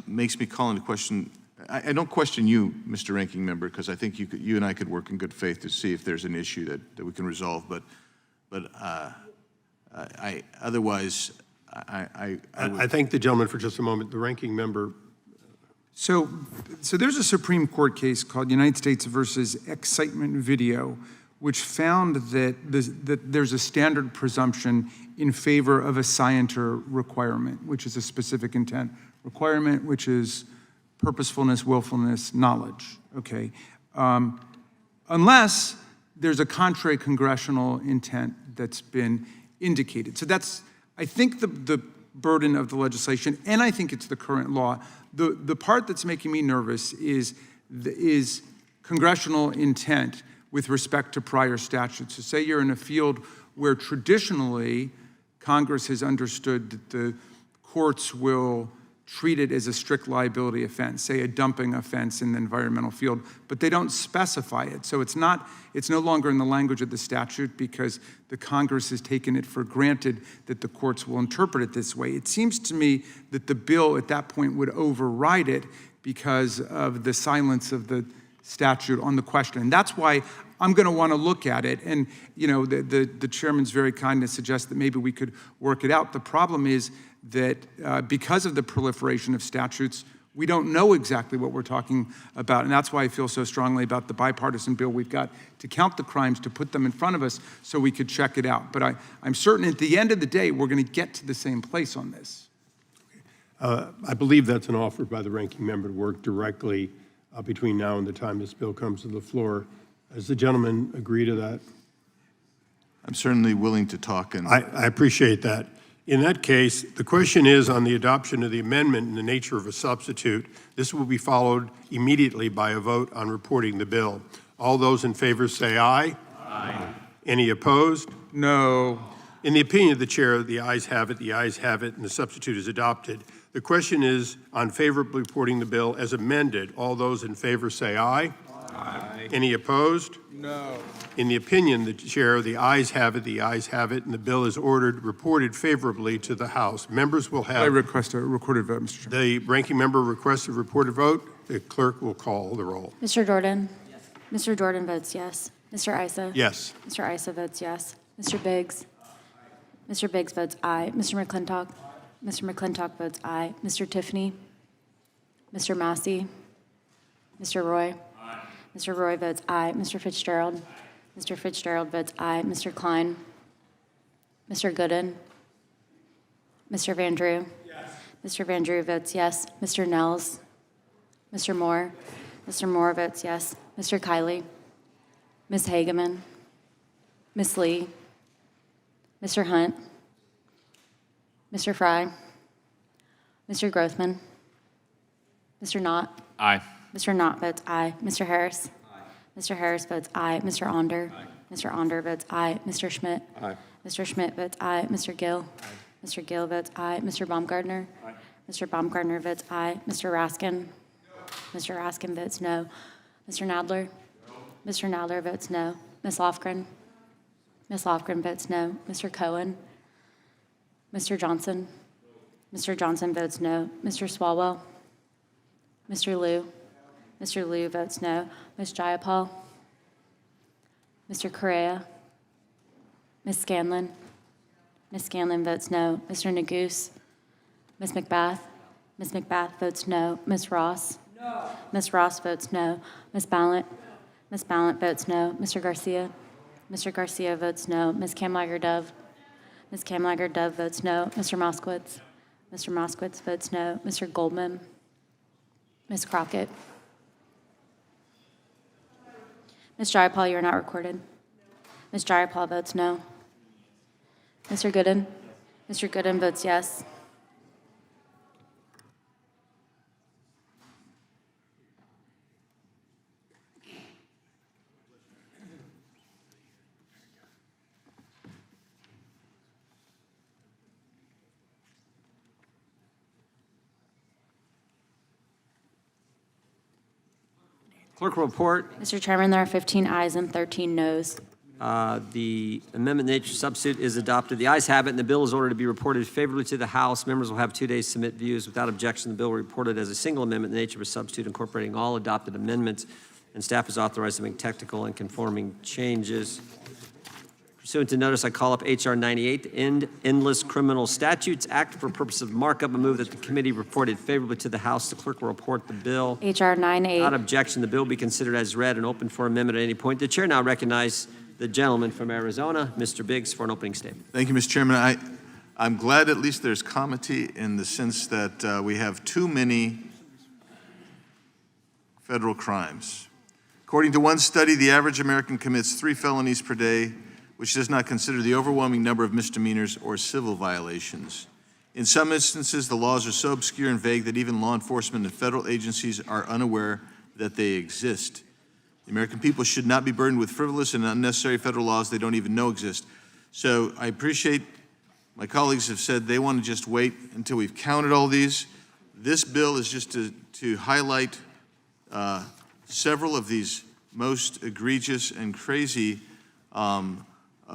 makes me call into question. I don't question you, Mr. Ranking Member, because I think you and I could work in good faith to see if there's an issue that we can resolve. But otherwise, I would. I thank the gentleman for just a moment. The ranking member. So there's a Supreme Court case called United States versus Excitement Video, which found that there's a standard presumption in favor of a scienter requirement, which is a specific intent requirement, which is purposefulness, willfulness, knowledge, okay? Unless there's a contrary congressional intent that's been indicated. So that's, I think, the burden of the legislation, and I think it's the current law. The part that's making me nervous is congressional intent with respect to prior statutes. So say you're in a field where traditionally Congress has understood that the courts will treat it as a strict liability offense, say a dumping offense in the environmental field, but they don't specify it. So it's no longer in the language of the statute because the Congress has taken it for granted that the courts will interpret it this way. It seems to me that the bill at that point would override it because of the silence of the statute on the question. And that's why I'm going to want to look at it. And, you know, the chairman's very kind to suggest that maybe we could work it out. The problem is that because of the proliferation of statutes, we don't know exactly what we're talking about. And that's why I feel so strongly about the bipartisan bill we've got to count the crimes, to put them in front of us so we could check it out. But I'm certain at the end of the day, we're going to get to the same place on this. I believe that's an offer by the ranking member to work directly between now and the time this bill comes to the floor. Does the gentleman agree to that? I'm certainly willing to talk. And I appreciate that. In that case, the question is on the adoption of the amendment in the nature of a substitute. This will be followed immediately by a vote on reporting the bill. All those in favor say aye. Aye. Any opposed? No. In the opinion of the chair, the ayes have it, and the substitute is adopted. The question is on favorably reporting the bill as amended. All those in favor say aye. Aye. Any opposed? No. In the opinion of the chair, the ayes have it, and the bill is reported favorably to the House. Members will have. I request a recorded vote, Mr. Chairman. The ranking member requests a reported vote. The clerk will call the roll. Mr. Jordan? Yes. Mr. Jordan votes yes. Mr. Issa? Yes. Mr. Issa votes yes. Mr. Biggs? Mr. Biggs votes aye. Mr. McClintock? Mr. McClintock votes aye. Mr. Tiffany? Mr. Massey? Mr. Roy? Aye. Mr. Roy votes aye. Mr. Fitzgerald? Mr. Fitzgerald votes aye. Mr. Klein? Mr. Gooden? Mr. Van Drew? Yes. Mr. Van Drew votes yes. Mr. Nels? Mr. Moore? Mr. Moore votes yes. Mr. Kiley? Ms. Hageman? Ms. Lee? Mr. Hunt? Mr. Fry? Mr. Grothman? Mr. Knott? Aye. Mr. Knott votes aye. Mr. Harris? Aye. Mr. Harris votes aye. Mr. Onder? Aye. Mr. Onder votes aye. Mr. Schmidt? Aye. Mr. Schmidt votes aye. Mr. Gill? Aye. Mr. Gill votes aye. Mr. Baumgartner? Aye. Mr. Baumgartner votes aye. Mr. Raskin? No. Mr. Raskin votes no. Mr. Nadler? No. Mr. Nadler votes no. Ms. Lofgren? Ms. Lofgren votes no. Mr. Cohen? Mr. Johnson? Mr. Johnson votes no. Mr. Swalwell? Mr. Liu? Mr. Liu votes no. Ms. Jayapal? Mr. Correa? Ms. Scanlon? Ms. Scanlon votes no. Mr. Neguse? Ms. McBath? Ms. McBath votes no. Ms. Ross? No. Ms. Ross votes no. Ms. Ballant? Ms. Ballant votes no. Mr. Garcia? Mr. Garcia votes no. Ms. Kamlager-Dove? Ms. Kamlager-Dove votes no. Mr. Moskowitz? Mr. Moskowitz votes no. Mr. Goldman? Ms. Crockett? Ms. Jayapal, you are not recorded. Ms. Jayapal votes no. Mr. Gooden? Mr. Gooden votes yes. Clerk will report. Mr. Chairman, there are 15 ayes and 13 noes. The amendment nature substitute is adopted. The ayes have it, and the bill is ordered to be reported favorably to the House. Members will have 2 days to submit views. Without objection, the bill will be reported as a single amendment in the nature of a substitute incorporating all adopted amendments, and staff is authorized to make technical and conforming changes. Pursuant to notice, I call up H.R. 98, the End Endless Criminal Statutes Act, for purpose of markup. I move that the committee reported favorably to the House. The clerk will report the bill. H.R. 98. Without objection, the bill be considered as read and open for amendment at any point. The chair now recognizes the gentleman from Arizona, Mr. Biggs, for an opening statement. Thank you, Mr. Chairman. I'm glad at least there's comity in the sense that we have too many federal crimes. According to one study, the average American commits 3 felonies per day, which does not consider the overwhelming number of misdemeanors or civil violations. In some instances, the laws are so obscure and vague that even law enforcement and federal agencies are unaware that they exist. The American people should not be burdened with frivolous and unnecessary federal laws they don't even know exist. So I appreciate my colleagues have said they want to just wait until we've counted all these. This bill is just to highlight several of these most egregious and crazy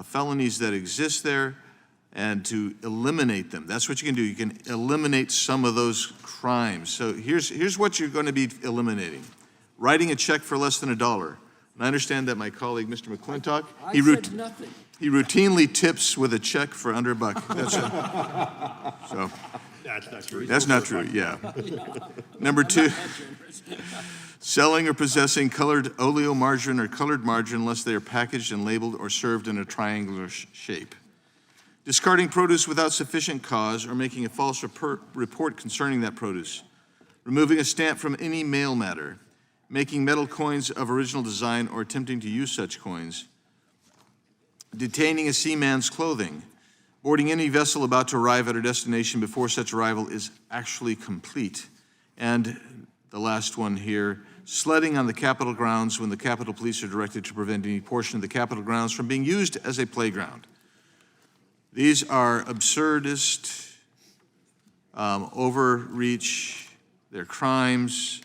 felonies that exist there and to eliminate them. That's what you can do. You can eliminate some of those crimes. So here's what you're going to be eliminating. Writing a check for less than $1. And I understand that my colleague, Mr. McClintock, he routinely tips with a check for under $1. So that's not true. That's not true, yeah. Number 2, selling or possessing colored oleomargarine or colored margarine unless they are packaged and labeled or served in a triangular shape. Discarding produce without sufficient cause or making a false report concerning that produce. Removing a stamp from any mail matter. Making metal coins of original design or attempting to use such coins. Detaining a seaman's clothing. Boarding any vessel about to arrive at her destination before such arrival is actually complete. And the last one here, sledding on the Capitol grounds when the Capitol Police are directed to prevent any portion of the Capitol grounds from being used as a playground. These are absurdist, overreach, they're crimes,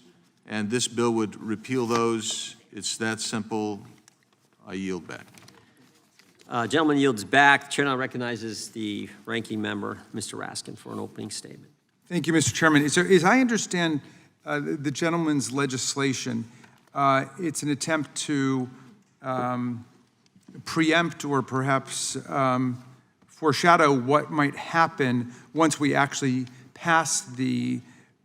and this bill would repeal those. It's that simple. I yield back. Gentleman yields back. The chair now recognizes the ranking member, Mr. Raskin, for an opening statement. Thank you, Mr. Chairman. So as I understand the gentleman's legislation, it's an attempt to preempt or perhaps foreshadow what might happen once we actually pass the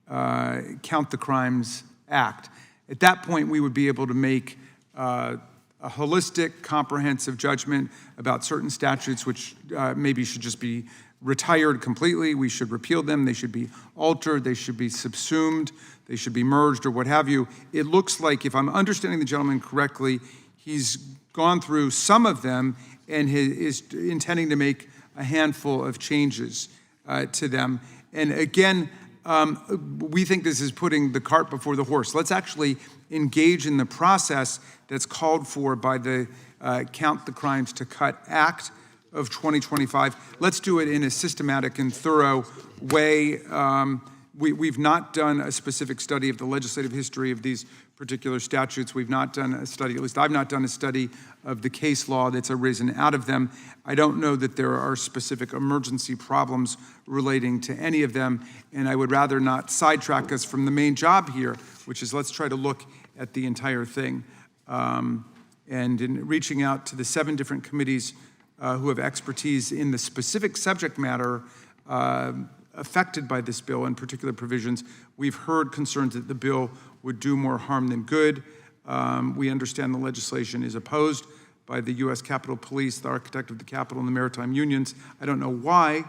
Count the Crimes Act. At that point, we would be able to make a holistic, comprehensive judgment about certain statutes which maybe should just be retired completely. We should repeal them. They should be altered. They should be subsumed. They should be merged or what have you. It looks like, if I'm understanding the gentleman correctly, he's gone through some of them and is intending to make a handful of changes to them. And again, we think this is putting the cart before the horse. Let's actually engage in the process that's called for by the Count the Crimes to Cut Act of 2025. Let's do it in a systematic and thorough way. We've not done a specific study of the legislative history of these particular statutes. We've not done a study, at least I've not done a study of the case law that's arisen out of them. I don't know that there are specific emergency problems relating to any of them, and I would rather not sidetrack us from the main job here, which is let's try to look at the entire thing. And in reaching out to the 7 different committees who have expertise in the specific subject matter affected by this bill and particular provisions, we've heard concerns that the bill would do more harm than good. We understand the legislation is opposed by the U.S. Capitol Police, the architect of the Capitol, and the maritime unions. I don't know why.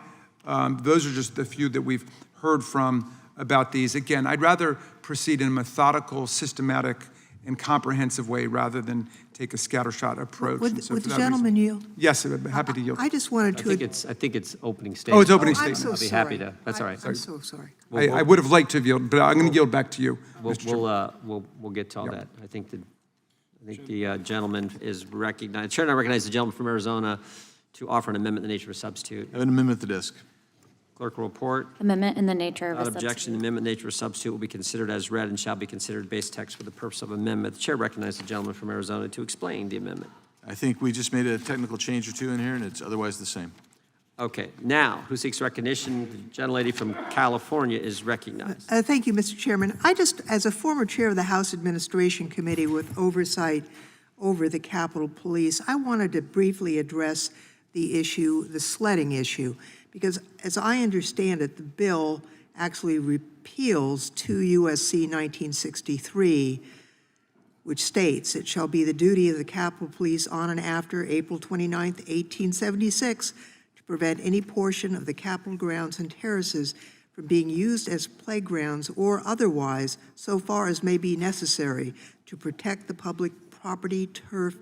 Those are just the few that we've heard from about these. Again, I'd rather proceed in a methodical, systematic, and comprehensive way rather than take a scattershot approach. Would And so would for the that reason- gentleman yield? Yes, I'm happy to yield. I just wanted to. I think it's opening statement. Oh, it's opening I'm statement. so I'll be sorry. happy to, that's all right. I'm so sorry. I would have liked to have yielded, but I'm going to yield back to you, Mr. Chairman. We'll get to all that. I think the gentleman is recognized. Chair, I recognize the gentleman from Arizona to offer an amendment in the nature of a substitute. I have an amendment at the desk. Clerk will report. Amendment in the nature of a Without objection, the substitute. amendment in the nature of a substitute will be considered as read and shall be considered base text for the purpose of amendment. The chair recognizes the gentleman from Arizona to explain the amendment. I think we just made a technical change or two in here, and it's otherwise the same. Okay, now, who seeks recognition? The gentlelady from California is recognized. Thank you, Mr. Chairman. I just, as a former chair of the House Administration Committee with oversight over the Capitol Police, I wanted to briefly address the issue, the sledding issue, because as I understand it, the bill actually repeals 2 U.S.C. 1963, which states, "It shall be the duty of the Capitol Police on and after April 29th, 1876, to prevent any portion of the Capitol grounds and terraces from being used as playgrounds or otherwise, so far as may be necessary, to protect the public property, turf,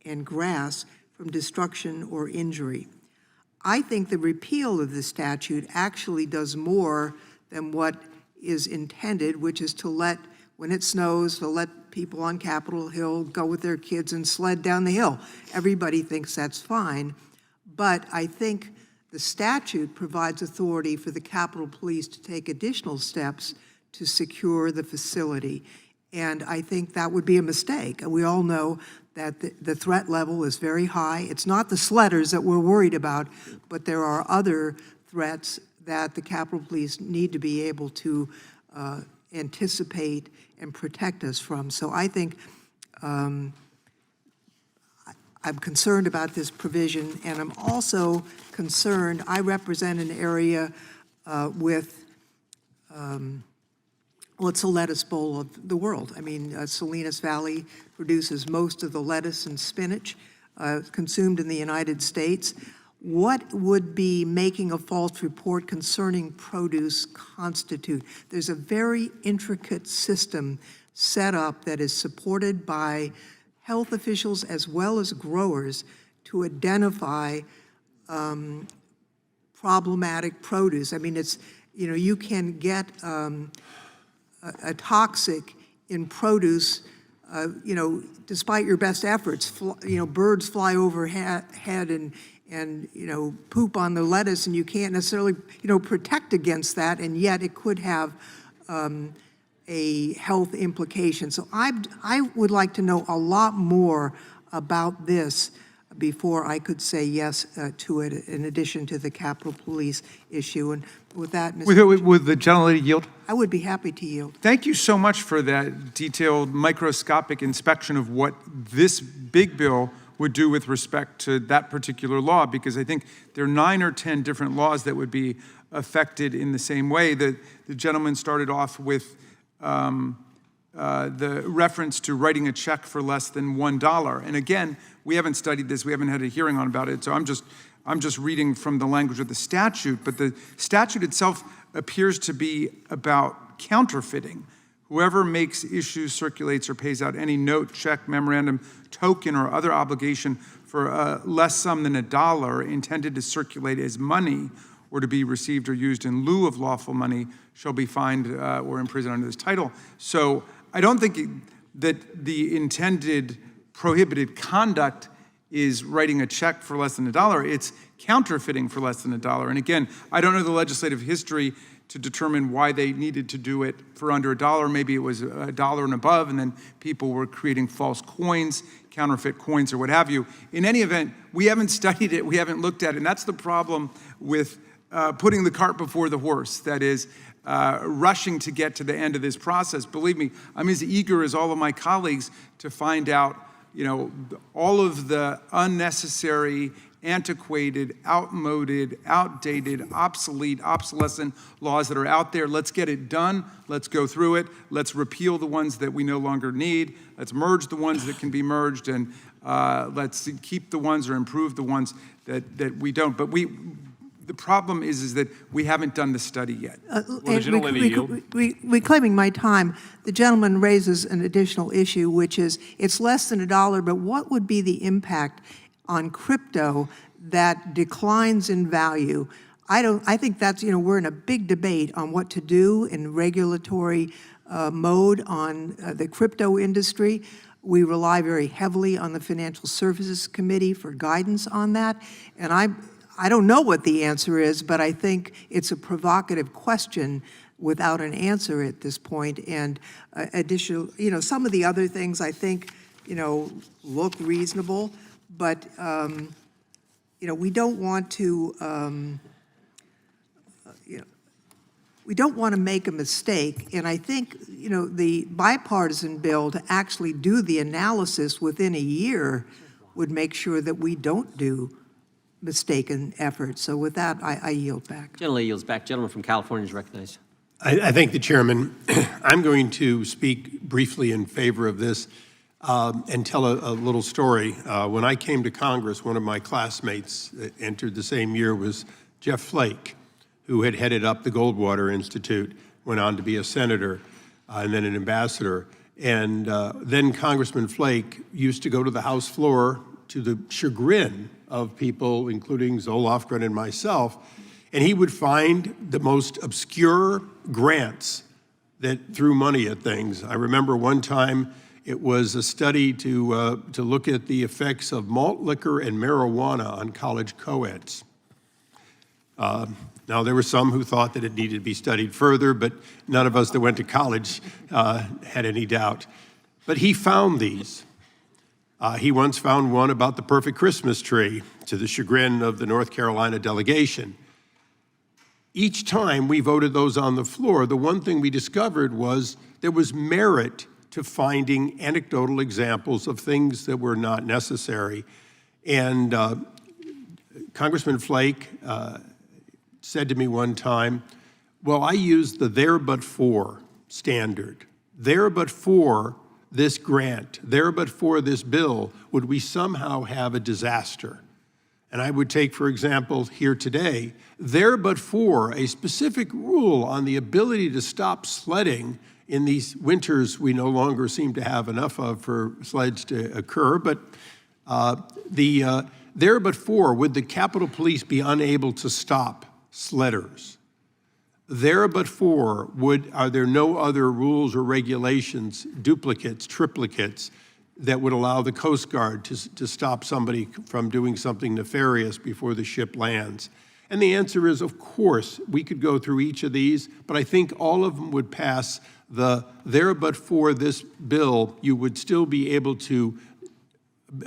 and grass from destruction or injury." I think the repeal of the statute actually does more than what is intended, which is to let, when it snows, to let people on Capitol Hill go with their kids and sled down the hill. Everybody thinks that's fine, but I think the statute provides authority for the Capitol Police to take additional steps to secure the facility. And I think that would be a mistake. We all know that the threat level is very high. It's not the sledders that we're worried about, but there are other threats that the Capitol Police need to be able to anticipate and protect us from. So I think I'm concerned about this provision, and I'm also concerned, I represent an area with well, it's the lettuce bowl of the world. I mean, Salinas Valley produces most of the lettuce and spinach consumed in the United States. What would be making a false report concerning produce constitute? There's a very intricate system set up that is supported by health officials as well as growers to identify problematic produce. I mean, it's, you know, you can get a toxic in produce, you know, despite your best efforts. You know, birds fly overhead and you know, poop on the lettuce, and you can't necessarily, you know, protect against that, and yet it could have a health implication. So I would like to know a lot more about this before I could say yes to it, in addition to the Capitol Police issue. And with that, Mr. Would the gentlelady yield? I would be happy to yield. Thank you so much for that detailed microscopic inspection of what this big bill would do with respect to that particular law, because I think there are 9 or 10 different laws that would be affected in the same way. The gentleman started off with the reference to writing a check for less than $1. And again, we haven't studied this, we haven't had a hearing on about it, so I'm just reading from the language of the statute, but the statute itself appears to be about counterfeiting. Whoever makes, issues, circulates, or pays out any note, check, memorandum, token, or other obligation for a less sum than $1 intended to circulate as money or to be received or used in lieu of lawful money shall be fined or imprisoned under this title. So I don't think that the intended prohibited conduct is writing a check for less than $1. It's counterfeiting for less than $1. And again, I don't know the legislative history to determine why they needed to do it for under $1. Maybe it was $1 and above, and then people were creating false coins, counterfeit coins, or what have you. In any event, we haven't studied it, we haven't looked at it, and that's the problem with putting the cart before the horse. That is, rushing to get to the end of this process. Believe me, I'm as eager as all of my colleagues to find out, all of the unnecessary, antiquated, outmoded, outdated, obsolete, obsolescent laws that are out there. Let's get it done. Let's go through it. Let's repeal the ones that we no longer need. Let's merge the ones that can be merged, and let's keep the ones or improve the ones that we don't. But the problem is that we haven't done the study yet. Reclaiming my time, the gentleman raises an additional issue, which is it's less than $1, but what would be the impact on crypto that declines in value? I think that's, we're in a big debate on what to do in regulatory mode on the crypto industry. We rely very heavily on the Financial Services Committee for guidance on that. And I don't know what the answer is, but I think it's a provocative question without an answer at this point. And additional, some of the other things I think, look reasonable, but, we don't want to, we don't want to make a mistake. And I think, the bipartisan bill to actually do the analysis within a year would make sure that we don't do mistaken efforts. So with that, I yield back. Gentleman yields back. Gentleman from California is recognized. I thank the chairman. I'm going to speak briefly in favor of this and tell a little story. When I came to Congress, one of my classmates that entered the same year was Jeff Flake, who had headed up the Goldwater Institute, went on to be a senator and then an ambassador. And then Congressman Flake used to go to the House floor to the chagrin of people, including Zoe Lofgren and myself, and he would find the most obscure grants that threw money at things. I remember one time it was a study to look at the effects of malt liquor and marijuana on college co-eds. Now, there were some who thought that it needed to be studied further, but none of us that went to college had any doubt. But he found these. He once found one about the perfect Christmas tree, to the chagrin of the North Carolina delegation. Each time we voted those on the floor, the one thing we discovered was there was merit to finding anecdotal examples of things that were not necessary. And Congressman Flake said to me one time, well, I used the there but for standard. There but for this grant, there but for this bill, would we somehow have a disaster? And I would take, for example, here today, there but for a specific rule on the ability to stop sledding in these winters we no longer seem to have enough of for sleds to occur, but there but for, would the Capitol Police be unable to stop sledders? There but for, are there no other rules or regulations, duplicates, triplicates, that would allow the Coast Guard to stop somebody from doing something nefarious before the ship lands? And the answer is, of course, we could go through each of these, but I think all of them would pass the there but for this bill. You would still be able to,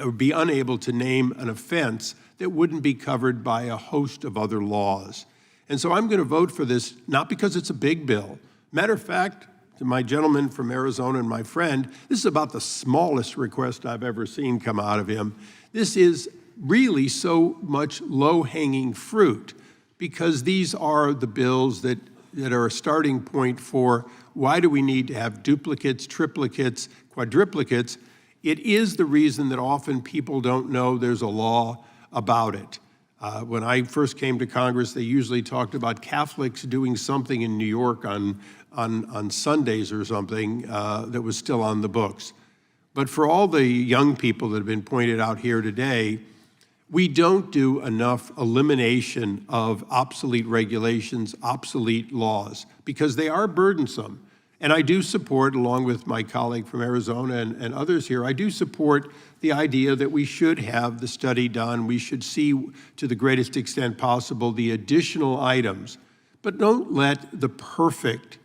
or be unable to name an offense that wouldn't be covered by a host of other laws. And so I'm going to vote for this, not because it's a big bill. Matter of fact, to my gentleman from Arizona and my friend, this is about the smallest request I've ever seen come out of him. This is really so much low-hanging fruit, because these are the bills that are a starting point for why do we need to have duplicates, triplicates, quadruplicates. It is the reason that often people don't know there's a law about it. When I first came to Congress, they usually talked about Catholics doing something in New York on Sundays or something that was still on the books. But for all the young people that have been pointed out here today, we don't do enough elimination of obsolete regulations, obsolete laws, because they are burdensome. And I do support, along with my colleague from Arizona and others here, I do support the idea that we should have the study done. We should see, to the greatest extent possible, the additional items. But don't let the perfect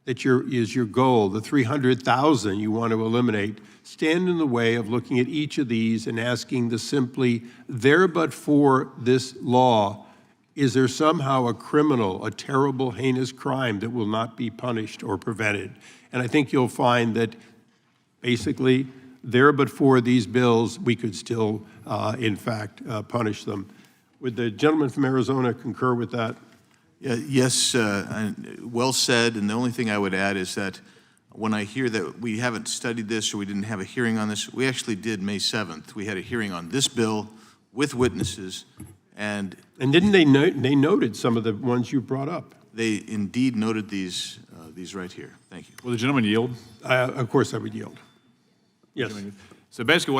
that is your goal, the 300,000 you want to eliminate, stand in the way of looking at each of these and asking the simply, there but for this law, is there somehow a criminal, a terrible, heinous crime that will not be punished or prevented? And I think you'll find that basically, there but for these bills, we could still, in fact, punish them. Would the gentleman from Arizona concur with that? Yes, well said, and the only thing I would add is that when I hear that we haven't studied this or we didn't have a hearing on this, we actually did May 7th. We had a hearing on this bill with witnesses, and didn't they noted some of the ones you brought up? they indeed noted these right here. Thank you. Will the gentleman yield? Of course I would yield. Yes. So basically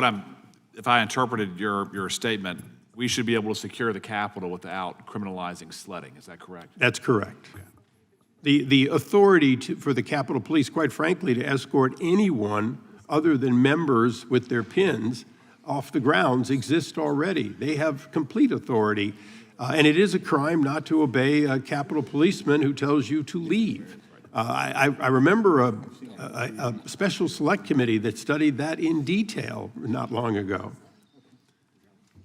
if I interpreted your statement, we should be able to secure the Capitol without criminalizing sledding. Is that correct? That's correct. The authority for the Capitol Police, quite frankly, to escort anyone other than members with their pins off the grounds exists already. They have complete authority. And it is a crime not to obey a Capitol policeman who tells you to leave. I remember a special select committee that studied that in detail not long ago.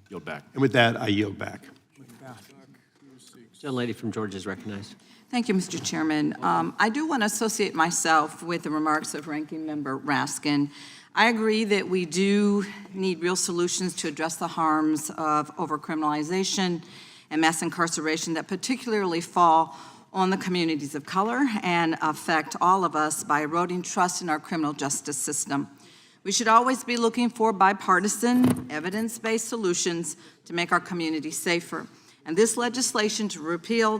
Yield back. And with that, I yield back. Gentlelady from Georgia is recognized. Thank you, Mr. Chairman. I do want to associate myself with the remarks of Ranking Member Raskin. I agree that we do need real solutions to address the harms of overcriminalization and mass incarceration that particularly fall on the communities of color and affect all of us by eroding trust in our criminal justice system. We should always be looking for bipartisan, evidence-based solutions to make our community safer. And this legislation to repeal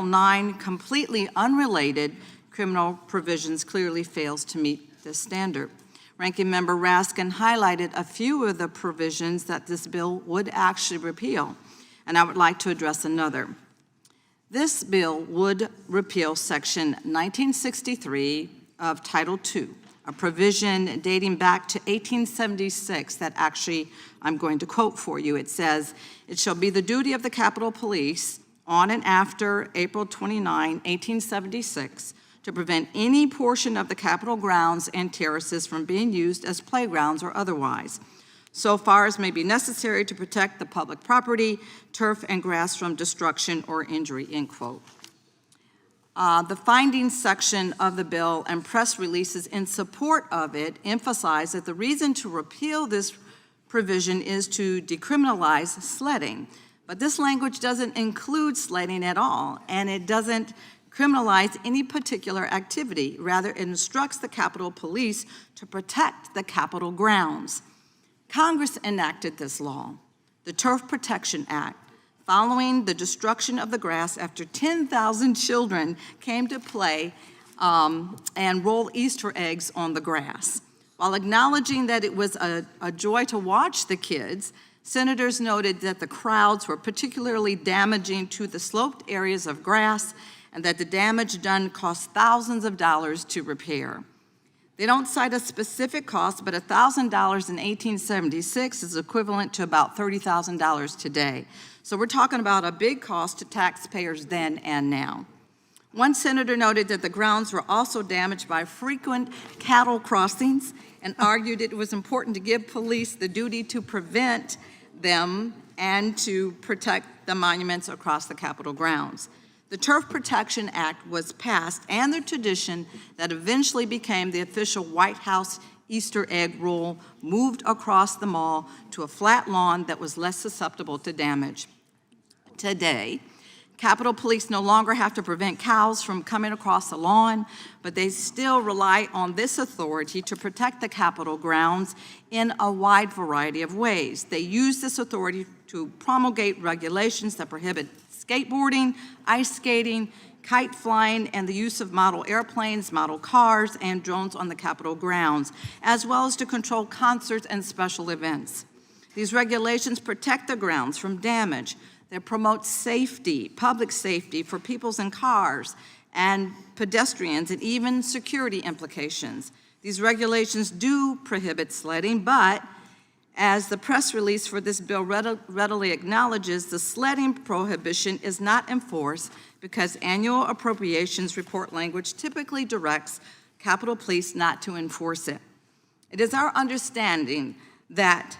9 completely unrelated criminal provisions clearly fails to meet this standard. Ranking Member Raskin highlighted a few of the provisions that this bill would actually repeal, and I would like to address another. This bill would repeal Section 1963 of Title II, a provision dating back to 1876 that actually I'm going to quote for you. It says, "It shall be the duty of the Capitol Police on and after April 29, 1876, to prevent any portion of the Capitol grounds and terraces from being used as playgrounds or otherwise, so far as may be necessary to protect the public property, turf, and grass from destruction or injury," end quote. The findings section of the bill and press releases in support of it emphasize that the reason to repeal this provision is to decriminalize sledding. But this language doesn't include sledding at all, and it doesn't criminalize any particular activity. Rather, it instructs the Capitol Police to protect the Capitol grounds. Congress enacted this law, the Turf Protection Act, following the destruction of the grass after 10,000 children came to play and roll Easter eggs on the grass. While acknowledging that it was a joy to watch the kids, senators noted that the crowds were particularly damaging to the sloped areas of grass and that the damage done cost thousands of dollars to repair. They don't cite a specific cost, but $1,000 in 1876 is equivalent to about $30,000 today. So we're talking about a big cost to taxpayers then and now. One senator noted that the grounds were also damaged by frequent cattle crossings and argued it was important to give police the duty to prevent them and to protect the monuments across the Capitol grounds. The Turf Protection Act was passed, and the tradition that eventually became the official White House Easter egg roll moved across the mall to a flat lawn that was less susceptible to damage. Today, Capitol Police no longer have to prevent cows from coming across the lawn, but they still rely on this authority to protect the Capitol grounds in a wide variety of ways. They use this authority to promulgate regulations that prohibit skateboarding, ice skating, kite flying, and the use of model airplanes, model cars, and drones on the Capitol grounds, as well as to control concerts and special events. These regulations protect the grounds from damage. They promote safety, public safety for people in cars and pedestrians, and even security implications. These regulations do prohibit sledding, but As the press release for this bill readily acknowledges, the sledding prohibition is not enforced because annual appropriations report language typically directs Capitol Police not to enforce it. It is our understanding that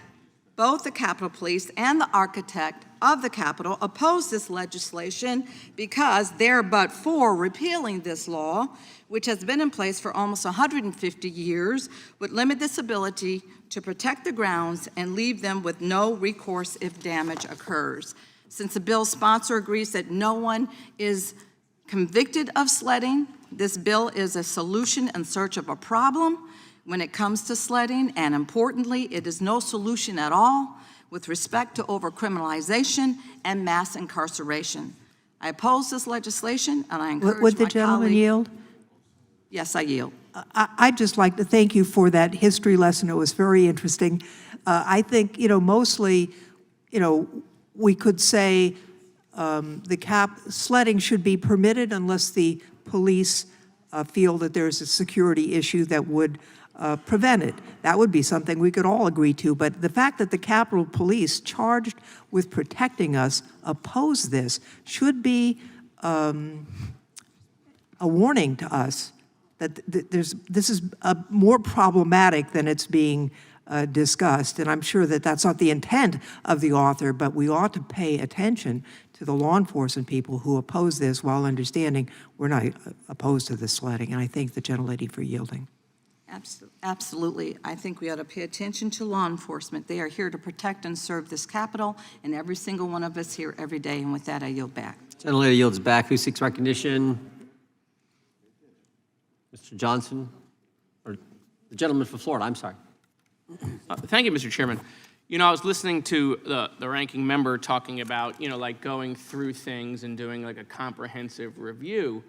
both the Capitol Police and the architect of the Capitol oppose this legislation because they're but for repealing this law, which has been in place for almost 150 years, would limit this ability to protect the grounds and leave them with no recourse if damage occurs. Since the bill's sponsor agrees that no one is convicted of sledding, this bill is a solution in search of a problem when it comes to sledding, and importantly, it is no solution at all with respect to overcriminalization and mass incarceration. I oppose this legislation, and I encourage Would the my gentleman colleague- yield? Yes, I yield. I'd just like to thank you for that history lesson. It was very interesting. I think, mostly, we could say sledding should be permitted unless the police feel that there's a security issue that would prevent it. That would be something we could all agree to. But the fact that the Capitol Police, charged with protecting us, oppose this should be a warning to us that this is more problematic than it's being discussed. And I'm sure that that's not the intent of the author, but we ought to pay attention to the law enforcement people who oppose this while understanding we're not opposed to the sledding. And I thank the gentlelady for yielding. Absolutely. I think we ought to pay attention to law enforcement. They are here to protect and serve this Capitol, and every single one of us here every day. And with that, I yield back. Gentlelady yields back. Who seeks recognition? Mr. Johnson? Or the gentleman from Florida, I'm sorry. Thank you, Mr. Chairman. I was listening to the ranking member talking about, like going through things and doing like a comprehensive review.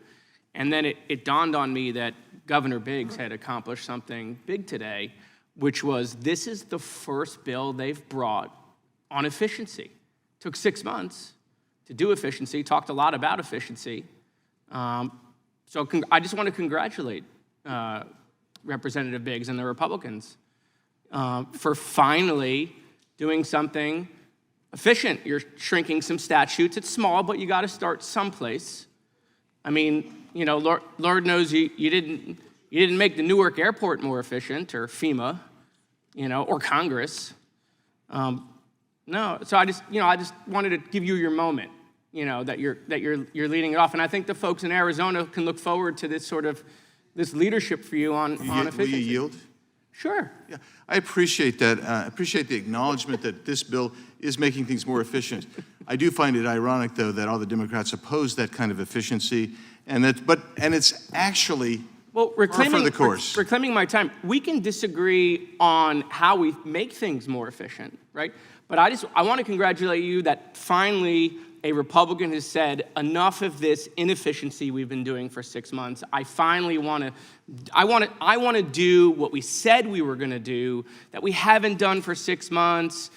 And then it dawned on me that Governor Biggs had accomplished something big today, which was this is the first bill they've brought on efficiency. Took 6 months to do efficiency, talked a lot about efficiency. So I just want to congratulate Representative Biggs and the Republicans for finally doing something efficient. You're shrinking some statutes. It's small, but you got to start someplace. I mean, Lord knows you didn't make the Newark airport more efficient, or FEMA, or Congress. No, so I just wanted to give you your moment, that you're leading it off, and I think the folks in Arizona can look forward to this leadership for you on efficiency. Will you yield? Sure. Yeah, I appreciate that. I appreciate the acknowledgement that this bill is making things more efficient. I do find it ironic, though, that all the Democrats oppose that kind of efficiency, and it's actually for the course. Reclaiming my time, we can disagree on how we make things more efficient, right? But I want to congratulate you that finally a Republican has said enough of this inefficiency we've been doing for 6 months. I finally want to do what we said we were going to do that we haven't done for 6 months.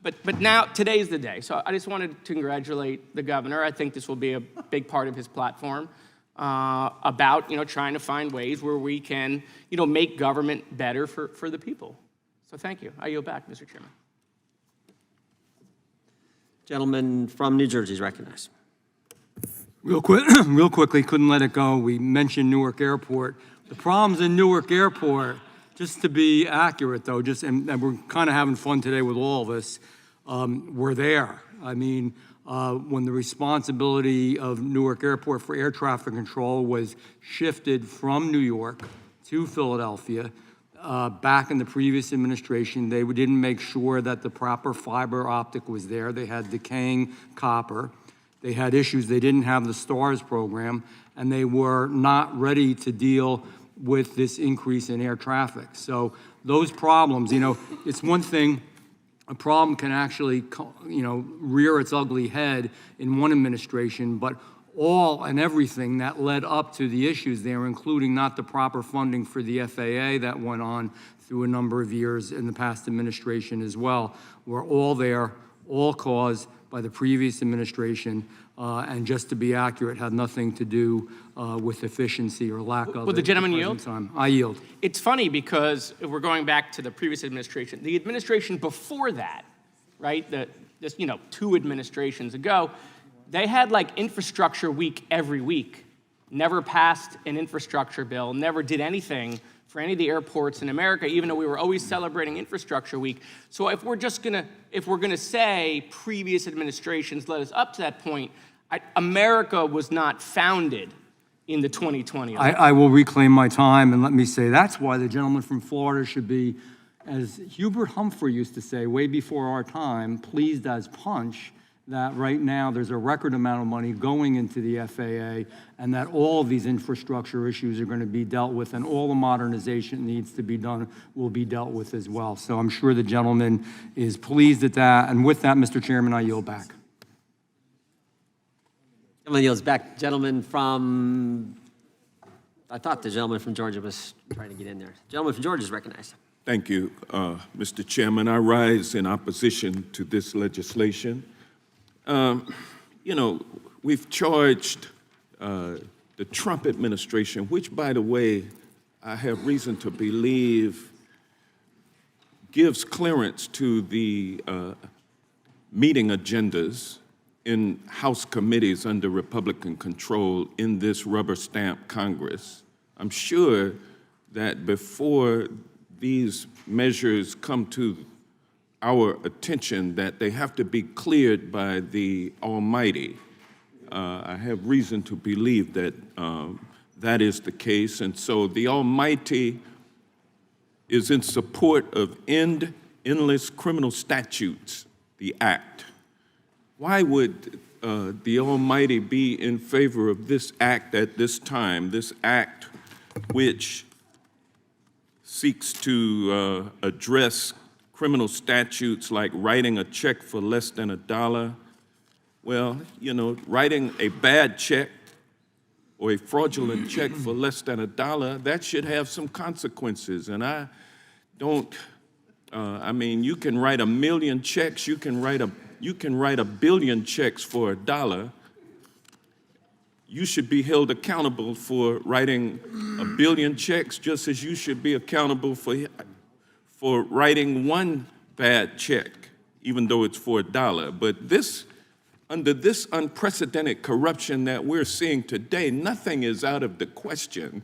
But now today's the day. So I just wanted to congratulate the governor. I think this will be a big part of his platform about trying to find ways where we can make government better for the people. So thank you. I yield back, Mr. Chairman. Gentleman from New Jersey is recognized. Real quickly, couldn't let it go. We mentioned Newark Airport. The problems in Newark Airport, just to be accurate though, and we're kind of having fun today with all of us, were there. I mean, when the responsibility of Newark Airport for air traffic control was shifted from New York to Philadelphia, back in the previous administration, they didn't make sure that the proper fiber optic was there. They had decaying copper. They had issues. They didn't have the STARS program, and they were not ready to deal with this increase in air traffic. So those problems, it's one thing, a problem can actually, rear its ugly head in one administration, but all and everything that led up to the issues there, including not the proper funding for the FAA that went on through a number of years in the past administration as well, were all there, all caused by the previous administration, and just to be accurate, had nothing to do with efficiency or lack of it. Would the gentleman yield? Time. I yield. It's funny because if we're going back to the previous administration, the administration before that, right, this 2 administrations ago, they had like infrastructure week every week, never passed an infrastructure bill, never did anything for any of the airports in America, even though we were always celebrating infrastructure week. So if we're gonna say previous administrations led us up to that point, America was not founded in the 2020 election. I will reclaim my time, and let me say that's why the gentleman from Florida should be, as Hubert Humphrey used to say way before our time, pleased as punch that right now there's a record amount of money going into the FAA and that all of these infrastructure issues are going to be dealt with and all the modernization needs to be done will be dealt with as well. So I'm sure the gentleman is pleased at that. And with that, Mr. Chairman, I yield back. Gentleman yields back. Gentleman from, I thought the gentleman from Georgia was trying to get in there. Gentleman from Georgia is recognized. Thank you, Mr. Chairman. I rise in opposition to this legislation. We've charged the Trump administration, which, by the way, I have reason to believe gives clearance to the meeting agendas in House committees under Republican control in this rubber stamp Congress. I'm sure that before these measures come to our attention, that they have to be cleared by the Almighty. I have reason to believe that that is the case, and so the Almighty is in support of endless criminal statutes, the act. Why would the Almighty be in favor of this act at this time, this act which seeks to address criminal statutes like writing a check for less than $1? Well, writing a bad check or a fraudulent check for less than $1, that should have some consequences. And I don't, you can write 1 million checks, you can write 1 billion checks for $1. You should be held accountable for writing 1 billion checks, just as you should be accountable for writing 1 bad check, even though it's for $1. But under this unprecedented corruption that we're seeing today, nothing is out of the question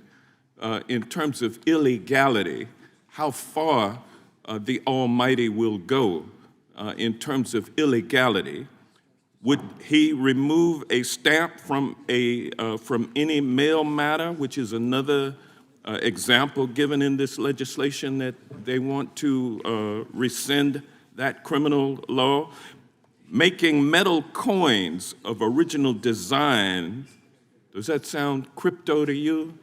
in terms of illegality, how far the Almighty will go in terms of illegality. Would he remove a stamp from any mail matter, which is another example given in this legislation that they want to rescind that criminal law? Making metal coins of original design, does that sound crypto to you?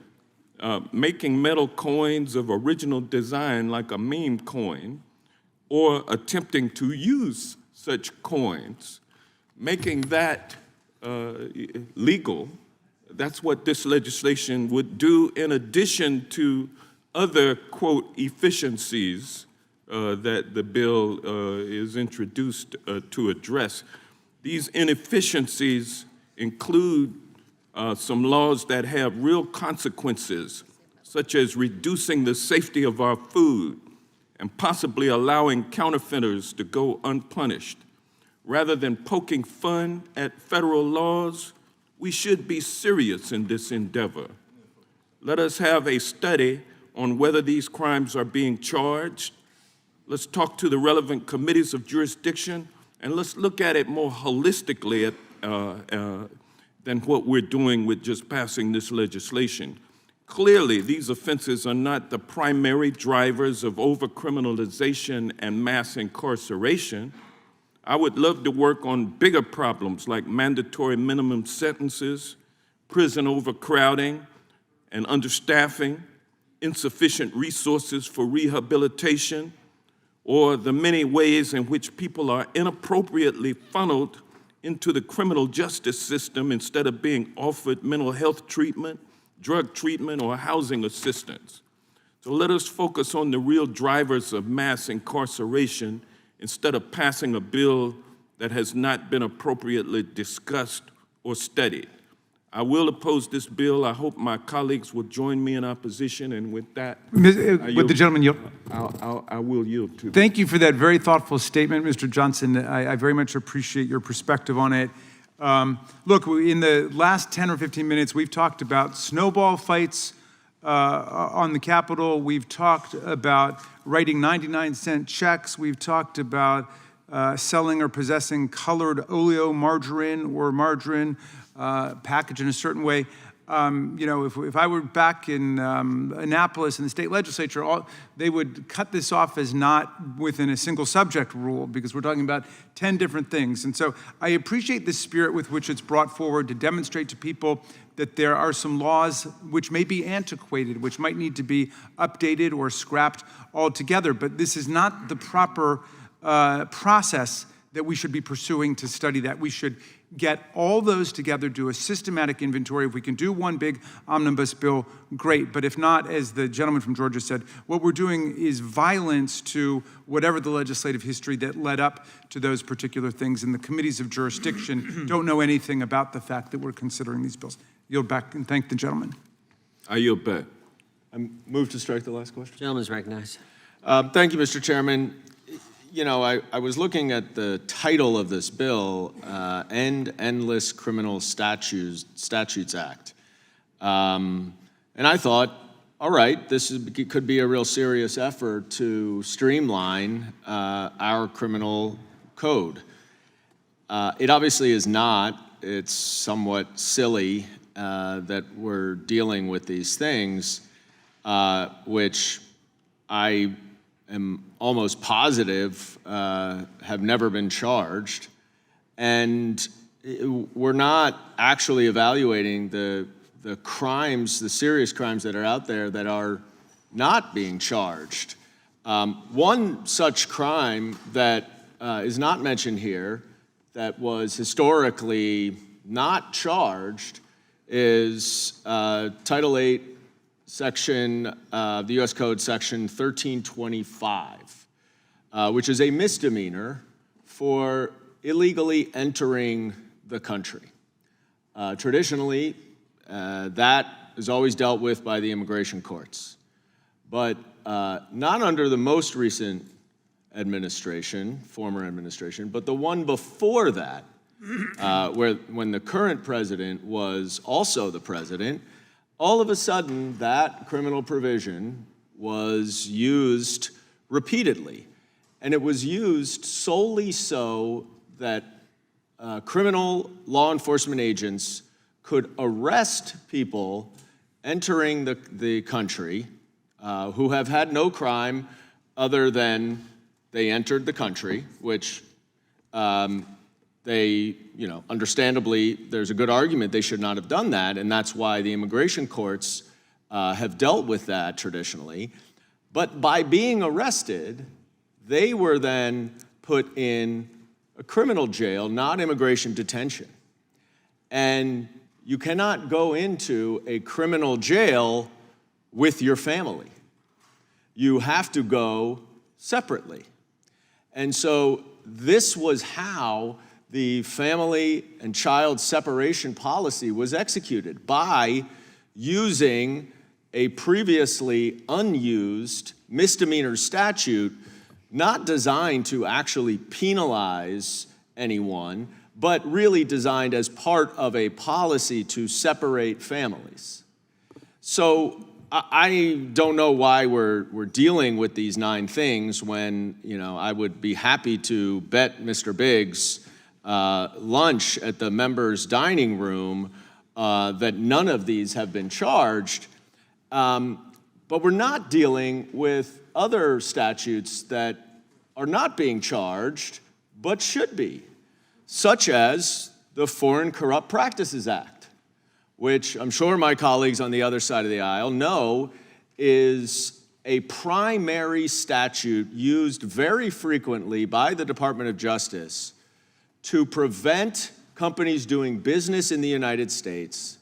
Making metal coins of original design like a meme coin, or attempting to use such coins, making that legal. That's what this legislation would do, in addition to other, quote, efficiencies that the bill is introduced to address. These inefficiencies include some laws that have real consequences, such as reducing the safety of our food and possibly allowing counterfeiters to go unpunished. Rather than poking fun at federal laws, we should be serious in this endeavor. Let us have a study on whether these crimes are being charged. Let's talk to the relevant committees of jurisdiction, and let's look at it more holistically than what we're doing with just passing this legislation. Clearly, these offenses are not the primary drivers of overcriminalization and mass incarceration. I would love to work on bigger problems like mandatory minimum sentences, prison overcrowding and understaffing, insufficient resources for rehabilitation, or the many ways in which people are inappropriately funneled into the criminal justice system instead of being offered mental health treatment, drug treatment, or housing assistance. So let us focus on the real drivers of mass incarceration instead of passing a bill that has not been appropriately discussed or studied. I will oppose this bill. I hope my colleagues will join me in opposition, and with that, Would the gentleman yield? I will yield to. Thank you for that very thoughtful statement, Mr. Johnson. I very much appreciate your perspective on it. Look, in the last 10 or 15 minutes, we've talked about snowball fights on the Capitol. We've talked about writing 99-cent checks. We've talked about selling or possessing colored oleomargarine or margarine packaged in a certain way. If I were back in Annapolis in the state legislature, they would cut this off as not within a single subject rule, because we're talking about 10 different things. And so I appreciate the spirit with which it's brought forward to demonstrate to people that there are some laws which may be antiquated, which might need to be updated or scrapped altogether. But this is not the proper process that we should be pursuing to study that. We should get all those together, do a systematic inventory. If we can do one big omnibus bill, great. But if not, as the gentleman from Georgia said, what we're doing is violence to whatever the legislative history that led up to those particular things. And the committees of jurisdiction don't know anything about the fact that we're considering these bills. Yield back and thank the gentleman. I yield back. I move to strike the last question. Gentleman's recognized. Thank you, Mr. Chairman. I was looking at the title of this bill, End Endless Criminal Statutes Act. And I thought, all right, could be a real serious effort to streamline our criminal code. It obviously is not. It's somewhat silly that we're dealing with these things, which I am almost positive have never been charged. And we're not actually evaluating the crimes, the serious crimes that are out there that are not being charged. One such crime that is not mentioned here, that was historically not charged, is Title 8, Section, the U.S. Code, Section 1325, which is a misdemeanor for illegally entering the country. Traditionally, that is always dealt with by the immigration courts, but not under the most recent administration, former administration, but the one before that, when the current president was also the president. All of a sudden, that criminal provision was used repeatedly, and it was used solely so that criminal law enforcement agents could arrest people entering the country who have had no crime other than they entered the country, which they, understandably, there's a good argument they should not have done that, and that's why the immigration courts have dealt with that traditionally. But by being arrested, they were then put in a criminal jail, not immigration detention. And you cannot go into a criminal jail with your family. You have to go separately. And so this was how the family and child separation policy was executed, by using a previously unused misdemeanor statute, not designed to actually penalize anyone, but really designed as part of a policy to separate families. So I don't know why we're dealing with these 9 things when, I would be happy to bet Mr. Biggs lunch at the members' dining room that none of these have been charged. But we're not dealing with other statutes that are not being charged but should be, such as the Foreign Corrupt Practices Act, which I'm sure my colleagues on the other side of the aisle know is a primary statute used very frequently by the Department of Justice to prevent companies doing business in the United States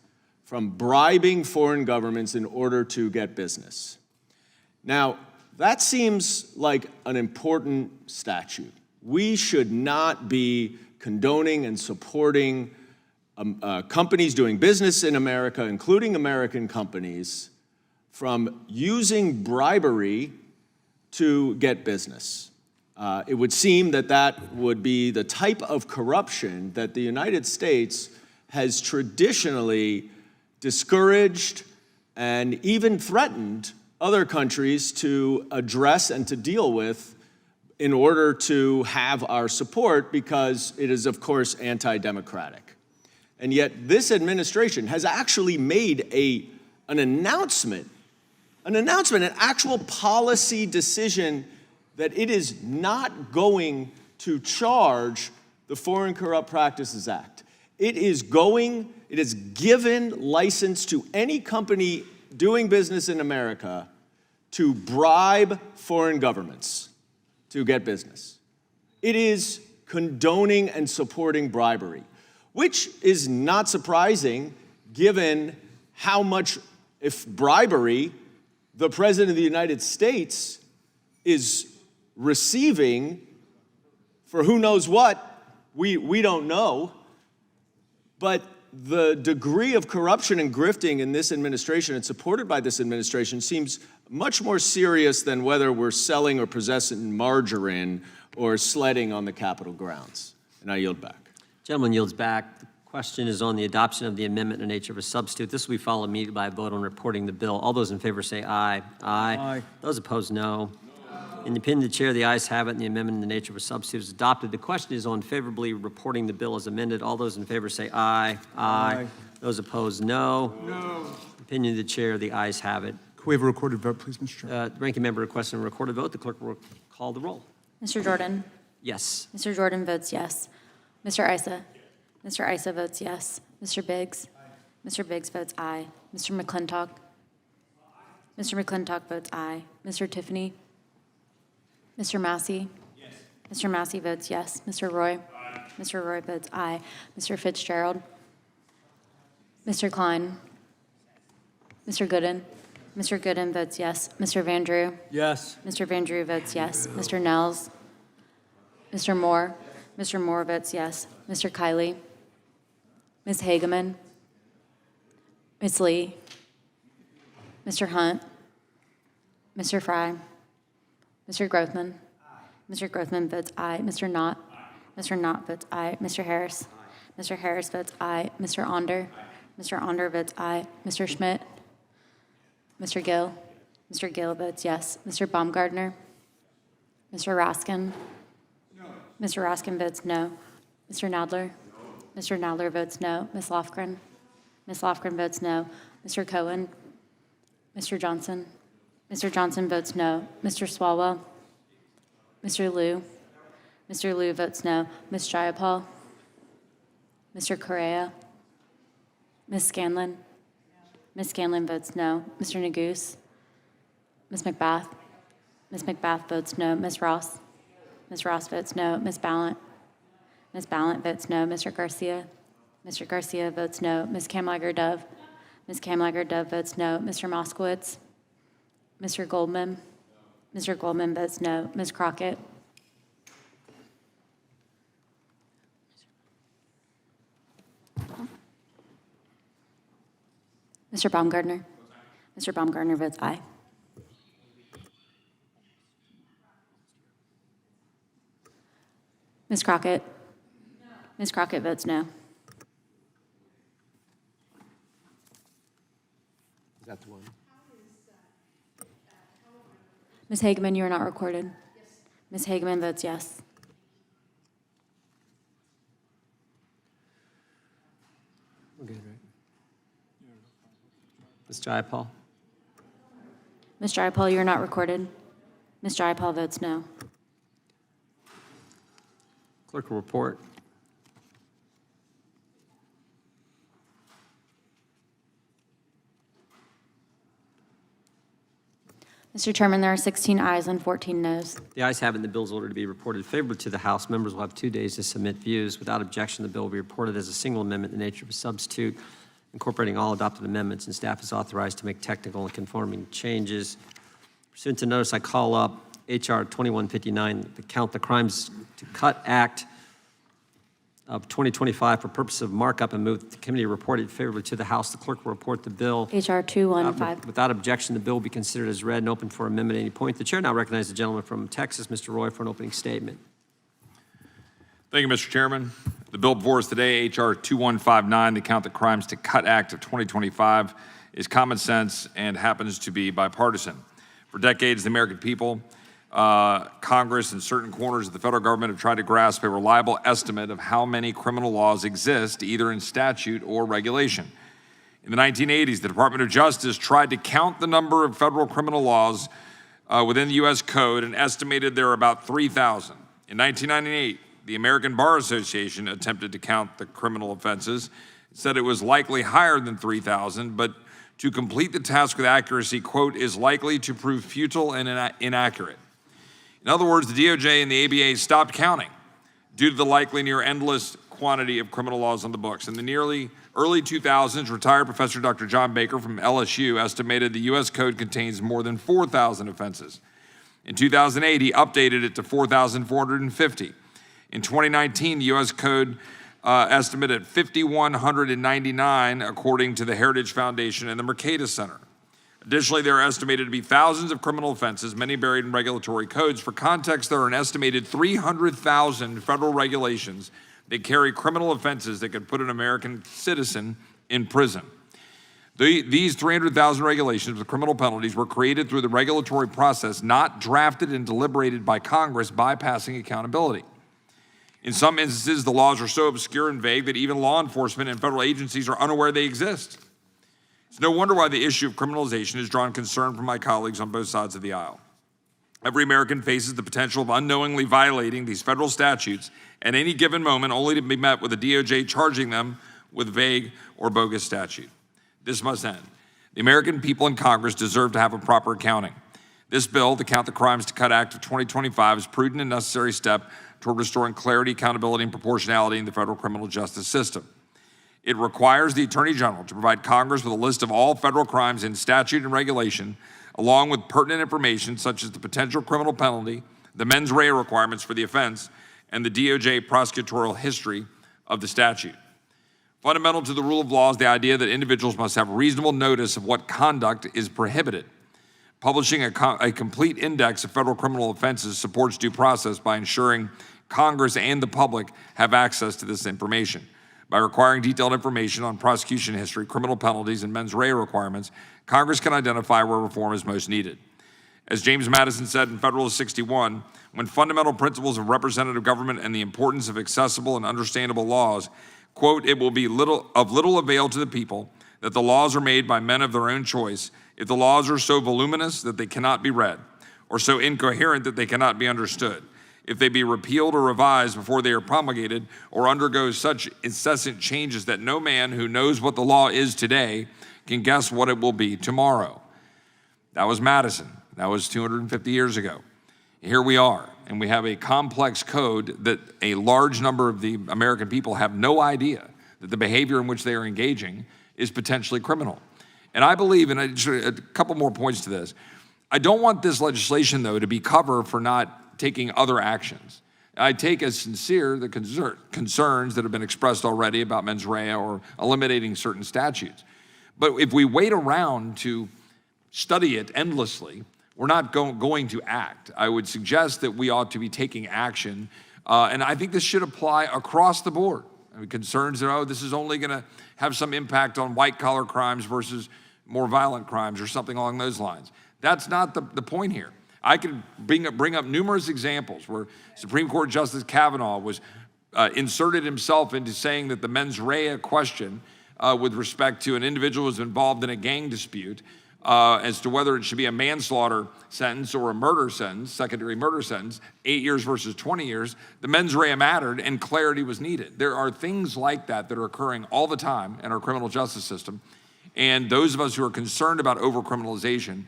from bribing foreign governments in order to get business. Now, that seems like an important statute, we should not be condoning and supporting companies doing business in America, including American companies, from using bribery to get business. It would seem that that would be the type of corruption that the United States has traditionally discouraged and even threatened other countries to address and to deal with in order to have our support, because it is, of course, anti-democratic. And yet this administration has actually made an announcement, an actual policy decision that it is not going to charge the Foreign Corrupt Practices Act. It has given license to any company doing business in America to bribe foreign governments to get business. It is condoning and supporting bribery, which is not surprising given how much, if bribery, the President of the United States is receiving for who knows what, we don't know. But the degree of corruption and grifting in this administration and supported by this administration seems much more serious than whether we're selling or possessing margarine or sledding on the Capitol grounds. And I yield back. Gentleman yields back. The question is on the adoption of the amendment in the nature of a substitute. This will be followed immediately by a vote on reporting the bill. All those in favor say aye. Aye. Aye. Those opposed, no. In the opinion of the chair, the ayes have it, and the amendment in the nature of a substitute is adopted. The question is on favorably reporting the bill as amended. All those in favor say aye. Aye. Those opposed, no. No. Opinion of the chair, the ayes have it. Could we have a recorded vote, please, Mr. Chair? The ranking member requesting a recorded vote. The clerk will call the roll. Mr. Jordan? Yes. Mr. Jordan votes yes. Mr. Issa? Mr. Issa votes yes. Mr. Biggs? Mr. Biggs votes aye. Mr. McClintock? Mr. McClintock votes aye. Mr. Tiffany? Mr. Massey? Yes. Mr. Massey votes yes. Mr. Roy? Aye. Mr. Roy votes aye. Mr. Fitzgerald? Mr. Klein? Mr. Gooden? Mr. Gooden votes yes. Mr. Van Drew? Yes. Mr. Van Drew votes yes. Mr. Nels? Mr. Moore? Mr. Moore votes yes. Mr. Kiley? Ms. Hageman? Ms. Lee? Mr. Hunt? Mr. Fry? Mr. Grothman? Mr. Grothman votes aye. Mr. Knott? Mr. Knott votes aye. Mr. Harris? Mr. Harris votes aye. Mr. Onder? Mr. Onder votes aye. Mr. Schmidt? Mr. Gill? Mr. Gill votes yes. Mr. Baumgartner? Mr. Raskin? No. Mr. Raskin votes no. Mr. Nadler? No. Mr. Nadler votes no. Ms. Lofgren? Ms. Lofgren votes no. Mr. Cohen? Mr. Johnson? Mr. Johnson votes no. Mr. Swalwell? Mr. Liu? Mr. Liu votes no. Ms. Jayapal? Mr. Correa? Ms. Scanlon? Ms. Scanlon votes no. Mr. Neguse? Ms. McBath? Ms. McBath votes no. Ms. Ross? Ms. Ross votes no. Ms. Ballant? Ms. Ballant votes no. Mr. Garcia? Mr. Garcia votes no. Ms. Kamlager-Dove? Ms. Kamlager-Dove votes no. Mr. Moskowitz? Mr. Goldman? Mr. Goldman votes no. Ms. Crockett? Mr. Baumgartner? Mr. Baumgartner votes aye. Ms. Crockett? Ms. Crockett votes no. Is that the one? Ms. Hageman, you are not recorded. Yes. Ms. Hageman votes yes. We're good, right? Ms. Jayapal? Ms. Jayapal, you are not recorded. Ms. Jayapal votes no. Clerk will report. Mr. Chairman, there are 16 ayes and 14 noes. The ayes have it, and the bill is ordered to be reported favorably to the House. Members will have 2 days to submit views. Without objection, the bill will be reported as a single amendment in the nature of a substitute, incorporating all adopted amendments, and staff is authorized to make technical and conforming changes. Pursuant to notice, I call up H.R. 2159, the Count the Crimes to Cut Act of 2025 for purpose of markup, and move that the committee report it favorably to the House. The clerk will report the bill. H.R. 215. Without objection, the bill will be considered as read and open for amendment at any point. The chair now recognizes the gentleman from Texas, Mr. Roy, for an opening statement. Thank you, Mr. Chairman. The bill before us today, H.R. 2159, the Count the Crimes to Cut Act of 2025, is common sense and happens to be bipartisan. For decades, the American people, Congress, and certain corners of the federal government have tried to grasp a reliable estimate of how many criminal laws exist, either in statute or regulation. In the 1980s, the Department of Justice tried to count the number of federal criminal laws within the U.S. Code and estimated there were about 3,000. In 1998, the American Bar Association attempted to count the criminal offenses. It said it was likely higher than 3,000, but to complete the task with accuracy, quote, is likely to prove futile and inaccurate. In other words, the DOJ and the ABA stopped counting due to the likely near endless quantity of criminal laws on the books. In the nearly early 2000s, retired Professor Dr. John Baker from LSU estimated the U.S. Code contains more than 4,000 offenses. In 2008, he updated it to 4,450. In 2019, the U.S. Code estimated 5,199, according to the Heritage Foundation and the Mercatus Center. Additionally, there are estimated to be thousands of criminal offenses, many buried in regulatory codes. For context, there are an estimated 300,000 federal regulations that carry criminal offenses that could put an American citizen in prison. These 300,000 regulations with criminal penalties were created through the regulatory process, not drafted and deliberated by Congress, bypassing accountability. In some instances, the laws are so obscure and vague that even law enforcement and federal agencies are unaware they exist. It's no wonder why the issue of criminalization has drawn concern from my colleagues on both sides of the aisle. Every American faces the potential of unknowingly violating these federal statutes at any given moment, only to be met with the DOJ charging them with vague or bogus statute. This must end. The American people in Congress deserve to have a proper accounting. This bill, the Count the Crimes to Cut Act of 2025, is a prudent and necessary step toward restoring clarity, accountability, and proportionality in the federal criminal justice system. It requires the Attorney General to provide Congress with a list of all federal crimes in statute and regulation, along with pertinent information such as the potential criminal penalty, the mens rea requirements for the offense, and the DOJ prosecutorial history of the statute. Fundamental to the rule of law is the idea that individuals must have reasonable notice of what conduct is prohibited. Publishing a complete index of federal criminal offenses supports due process by ensuring Congress and the public have access to this information. By requiring detailed information on prosecution history, criminal penalties, and mens rea requirements, Congress can identify where reform is most needed. As James Madison said in Federalist 61, when fundamental principles of representative government and the importance of accessible and understandable laws, quote, it will be of little avail to the people that the laws are made by men of their own choice if the laws are so voluminous that they cannot be read, or so incoherent that they cannot be understood, if they be repealed or revised before they are promulgated, or undergo such incessant changes that no man who knows what the law is today can guess what it will be tomorrow. That was Madison. That was 250 years ago. Here we are, and we have a complex code that a large number of the American people have no idea that the behavior in which they are engaging is potentially criminal. And I believe, and a couple more points to this, I don't want this legislation, though, to be cover for not taking other actions. I take as sincere the concerns that have been expressed already about mens rea or eliminating certain statutes. But if we wait around to study it endlessly, we're not going to act. I would suggest that we ought to be taking action, and I think this should apply across the board. I mean, concerns that, oh, this is only going to have some impact on white-collar crimes versus more violent crimes or something along those lines. That's not the point here. I could bring up numerous examples where Supreme Court Justice Kavanaugh was inserted himself into saying that the mens rea question with respect to an individual who was involved in a gang dispute as to whether it should be a manslaughter sentence or a murder sentence, secondary murder sentence, 8 years versus 20 years, the mens rea mattered and clarity was needed. There are things like that that are occurring all the time in our criminal justice system, and those of us who are concerned about over-criminalization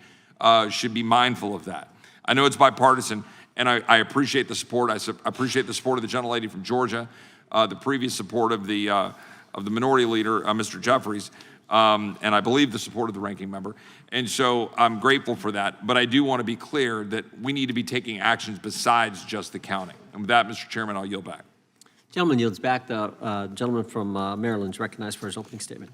should be mindful of that. I know it's bipartisan, and I appreciate the support. I appreciate the support of the gentlelady from Georgia, the previous support of the minority leader, Mr. Jeffries. and I believe the support of the ranking member. And so I'm grateful for that. But I do want to be clear that we need to be taking actions besides just the counting. And with that, Mr. Chairman, I'll yield back. Gentleman yields back. The gentleman from Maryland is recognized for his opening statement.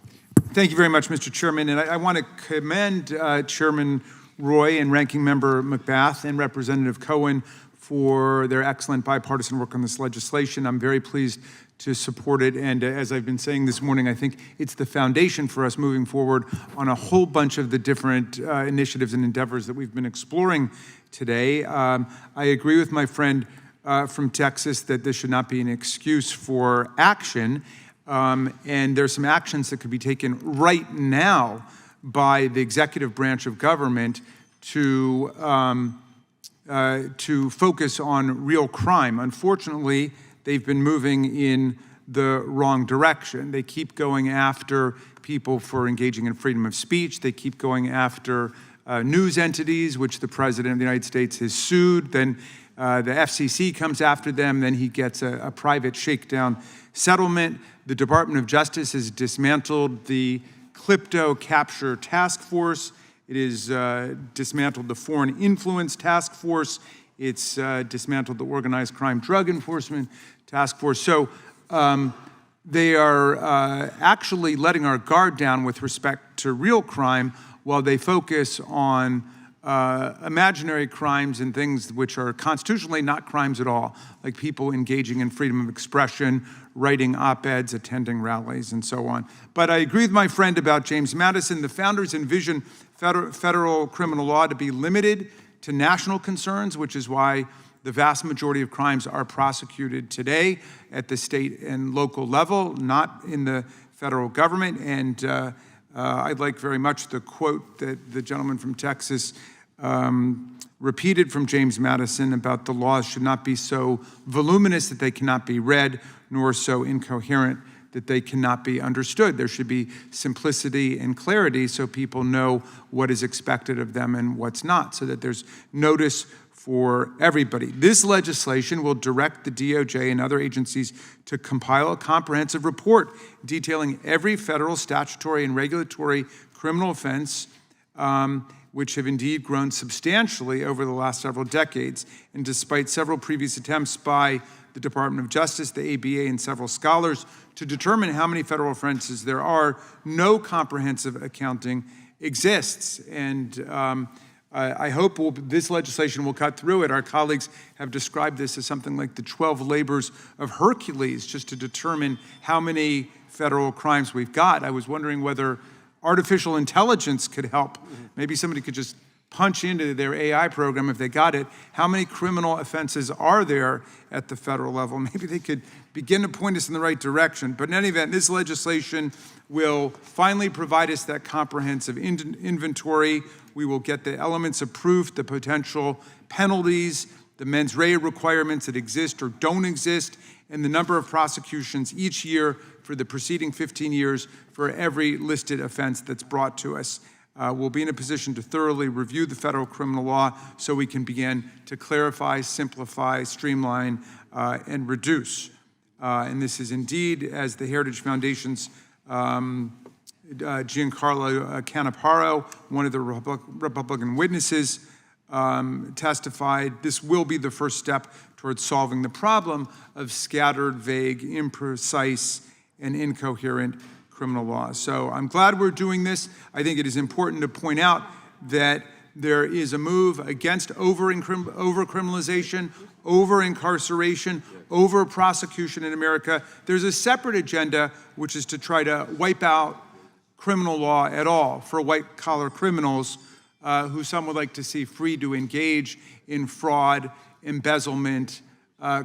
Thank you very much, Mr. Chairman. And I want to commend Chairman Roy and Ranking Member McBath and Representative Cohen for their excellent bipartisan work on this legislation. I'm very pleased to support it. And as I've been saying this morning, I think it's the foundation for us moving forward on a whole bunch of the different initiatives and endeavors that we've been exploring today. I agree with my friend from Texas that this should not be an excuse for action. And there's some actions that could be taken right now by the executive branch of government to focus on real crime. Unfortunately, they've been moving in the wrong direction. They keep going after people for engaging in freedom of speech. They keep going after news entities, which the President of the United States has sued. Then the FCC comes after them. Then he gets a private shakedown settlement. The Department of Justice has dismantled the Crypto Capture Task Force. It is dismantled the Foreign Influence Task Force. It's dismantled the Organized Crime Drug Enforcement Task Force. So they are actually letting our guard down with respect to real crime while they focus on imaginary crimes and things which are constitutionally not crimes at all, like people engaging in freedom of expression, writing op-eds, attending rallies, and so on. But I agree with my friend about James Madison. The founders envisioned federal criminal law to be limited to national concerns, which is why the vast majority of crimes are prosecuted today at the state and local level, not in the federal government. And I'd like very much the quote that the gentleman from Texas repeated from James Madison about the laws should not be so voluminous that they cannot be read, nor so incoherent that they cannot be understood. There should be simplicity and clarity so people know what is expected of them and what's not, so that there's notice for everybody. This legislation will direct the DOJ and other agencies to compile a comprehensive report detailing every federal statutory and regulatory criminal offense, which have indeed grown substantially over the last several decades. And despite several previous attempts by the Department of Justice, the ABA, and several scholars to determine how many federal offenses there are, no comprehensive accounting exists. And I hope this legislation will cut through it. Our colleagues have described this as something like the 12 labors of Hercules, just to determine how many federal crimes we've got. I was wondering whether artificial intelligence could help. Maybe somebody could just punch into their AI program, if they got it, how many criminal offenses are there at the federal level? Maybe they could begin to point us in the right direction. But in any event, this legislation will finally provide us that comprehensive inventory. We will get the elements of proof, the potential penalties, the mens rea requirements that exist or don't exist, and the number of prosecutions each year for the preceding 15 years for every listed offense that's brought to us. We'll be in a position to thoroughly review the federal criminal law so we can begin to clarify, simplify, streamline, and reduce. And this is indeed, as the Heritage Foundation's Giancarlo Canaparo, one of the Republican witnesses, testified, this will be the first step towards solving the problem of scattered, vague, imprecise, and incoherent criminal laws. So I'm glad we're doing this. I think it is important to point out that there is a move against over-criminalization, over-incarceration, over-prosecution in America. There's a separate agenda, which is to try to wipe out criminal law at all for white-collar criminals who some would like to see free to engage in fraud, embezzlement,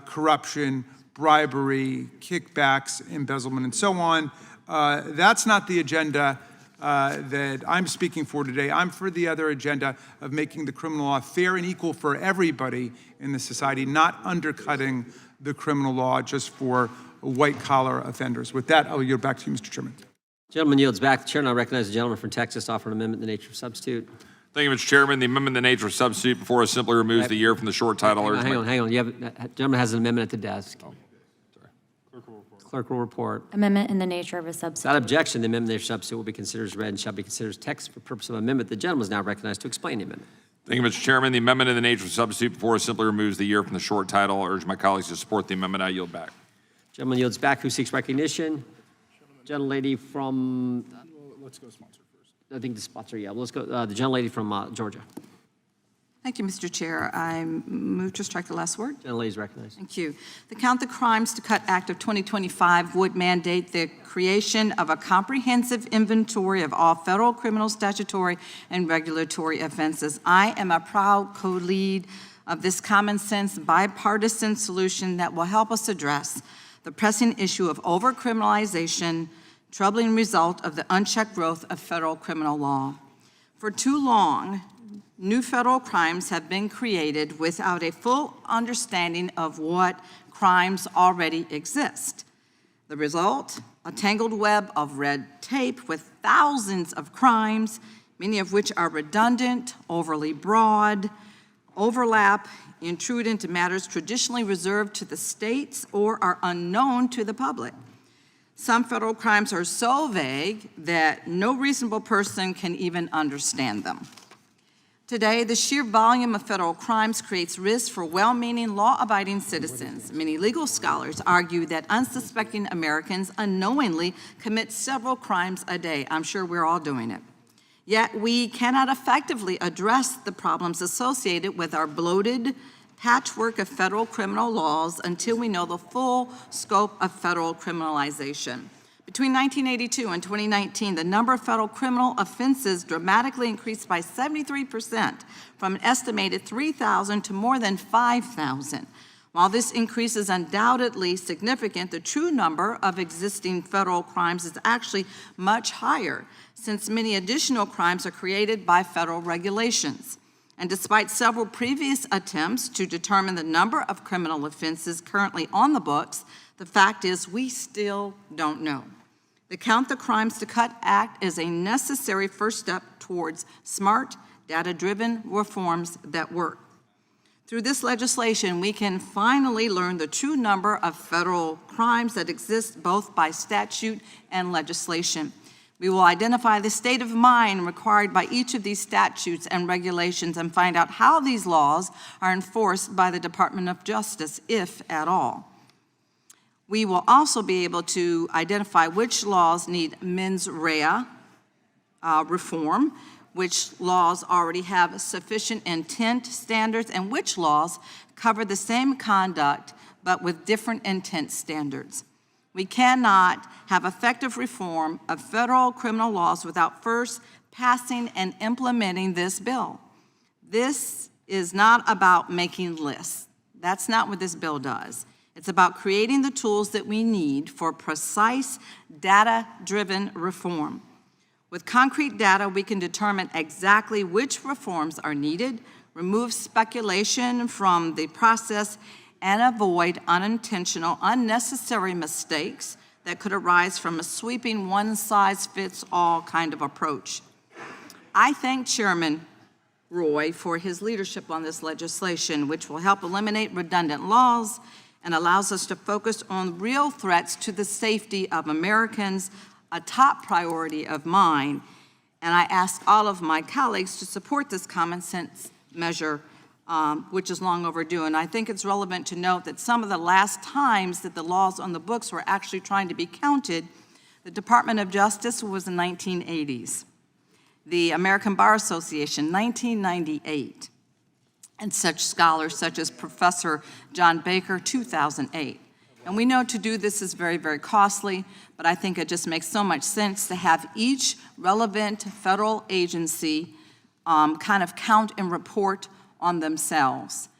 corruption, bribery, kickbacks, embezzlement, and so on. That's not the agenda that I'm speaking for today. I'm for the other agenda of making the criminal law fair and equal for everybody in the society, not undercutting the criminal law just for white-collar offenders. With that, I'll yield back to you, Mr. Chairman. Gentleman yields back. The chair now recognizes the gentleman from Texas to offer an amendment in the nature of substitute. Thank you, Mr. Chairman. The amendment in the nature of substitute before us simply removes the year from the short title. Hang on. The gentleman has an amendment at the desk. Oh, sorry. Clerk will report. Amendment in the nature of a substitute. Without objection, the amendment there's substitute will be considered as read and shall be considered as text for purpose of amendment. The gentleman is now recognized to explain the amendment. Thank you, Mr. Chairman. The amendment in the nature of substitute before us simply removes the year from the short title. I urge my colleagues to support the amendment. I yield back. Gentleman yields back. Who seeks recognition? Gentlelady from, Let's go sponsor first. I think the sponsor, yeah. Let's go, the gentlelady from Georgia. Thank you, Mr. Chair. I move to strike the last word. Gentlelady is recognized. Thank you. The Count the Crimes to Cut Act of 2025 would mandate the creation of a comprehensive inventory of all federal criminal, statutory, and regulatory offenses. I am a proud co-lead of this common sense bipartisan solution that will help us address the pressing issue of overcriminalization, troubling result of the unchecked growth of federal criminal law. For too long, new federal crimes have been created without a full understanding of what crimes already exist. The result, a tangled web of red tape with thousands of crimes, many of which are redundant, overly broad, overlap, intrude into matters traditionally reserved to the states or are unknown to the public. Some federal crimes are so vague that no reasonable person can even understand them. Today, the sheer volume of federal crimes creates risks for well-meaning, law-abiding citizens. Many legal scholars argue that unsuspecting Americans unknowingly commit several crimes a day. I'm sure we're all doing it. Yet we cannot effectively address the problems associated with our bloated patchwork of federal criminal laws until we know the full scope of federal criminalization. Between 1982 and 2019, the number of federal criminal offenses dramatically increased by 73%, from an estimated 3,000 to more than 5,000. While this increase is undoubtedly significant, the true number of existing federal crimes is actually much higher, since many additional crimes are created by federal regulations. And despite several previous attempts to determine the number of criminal offenses currently on the books, the fact is we still don't know. The Count the Crimes to Cut Act is a necessary first step towards smart, data-driven reforms that work. Through this legislation, we can finally learn the true number of federal crimes that exist both by statute and legislation. We will identify the state of mind required by each of these statutes and regulations and find out how these laws are enforced by the Department of Justice, if at all. We will also be able to identify which laws need mens rea reform, which laws already have sufficient intent standards, and which laws cover the same conduct but with different intent standards. We cannot have effective reform of federal criminal laws without first passing and implementing this bill. This is not about making lists. That's not what this bill does. It's about creating the tools that we need for precise, data-driven reform. With concrete data, we can determine exactly which reforms are needed, remove speculation from the process, and avoid unintentional, unnecessary mistakes that could arise from a sweeping one-size-fits-all kind of approach. I thank Chairman Roy for his leadership on this legislation, which will help eliminate redundant laws and allows us to focus on real threats to the safety of Americans, a top priority of mine. And I ask all of my colleagues to support this common sense measure, which is long overdue. And I think it's relevant to note that some of the last times that the laws on the books were actually trying to be counted, the Department of Justice was in the 1980s. The American Bar Association, 1998. And such scholars such as Professor John Baker, 2008. And we know to do this is very, very costly, but I think it just makes so much sense to have each relevant federal agency kind of count and report on themselves.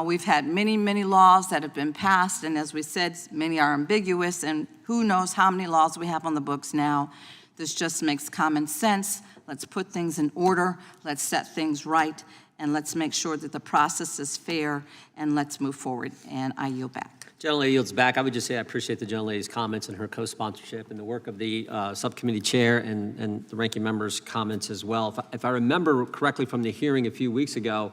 We've had many, many laws that have been passed, and as we said, many are ambiguous, and who knows how many laws we have on the books now. This just makes common sense. Let's put things in order. Let's set things right. And let's make sure that the process is fair, and let's move forward. And I yield back. Gentlelady yields back. I would just say I appreciate the gentlelady's comments and her co-sponsorship and the work of the subcommittee chair and the ranking member's comments as well. If I remember correctly from the hearing a few weeks ago,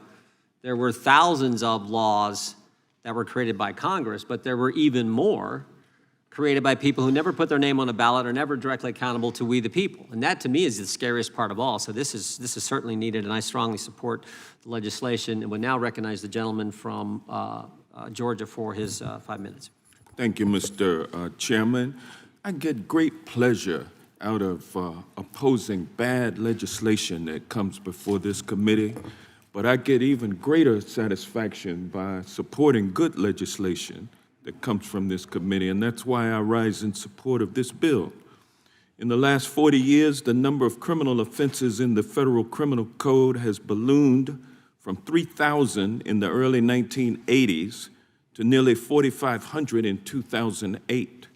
there were thousands of laws that were created by Congress, but there were even more created by people who never put their name on a ballot or never directly accountable to we the people. And that, to me, is the scariest part of all. So this is certainly needed, and I strongly support the legislation, and would now recognize the gentleman from Georgia for his 5 minutes. Thank you, Mr. Chairman. I get great pleasure out of opposing bad legislation that comes before this committee, but I get even greater satisfaction by supporting good legislation that comes from this committee, and that's why I rise in support of this bill. In the last 40 years, the number of criminal offenses in the Federal Criminal Code has ballooned from 3,000 in the early 1980s to nearly 4,500 in 2008.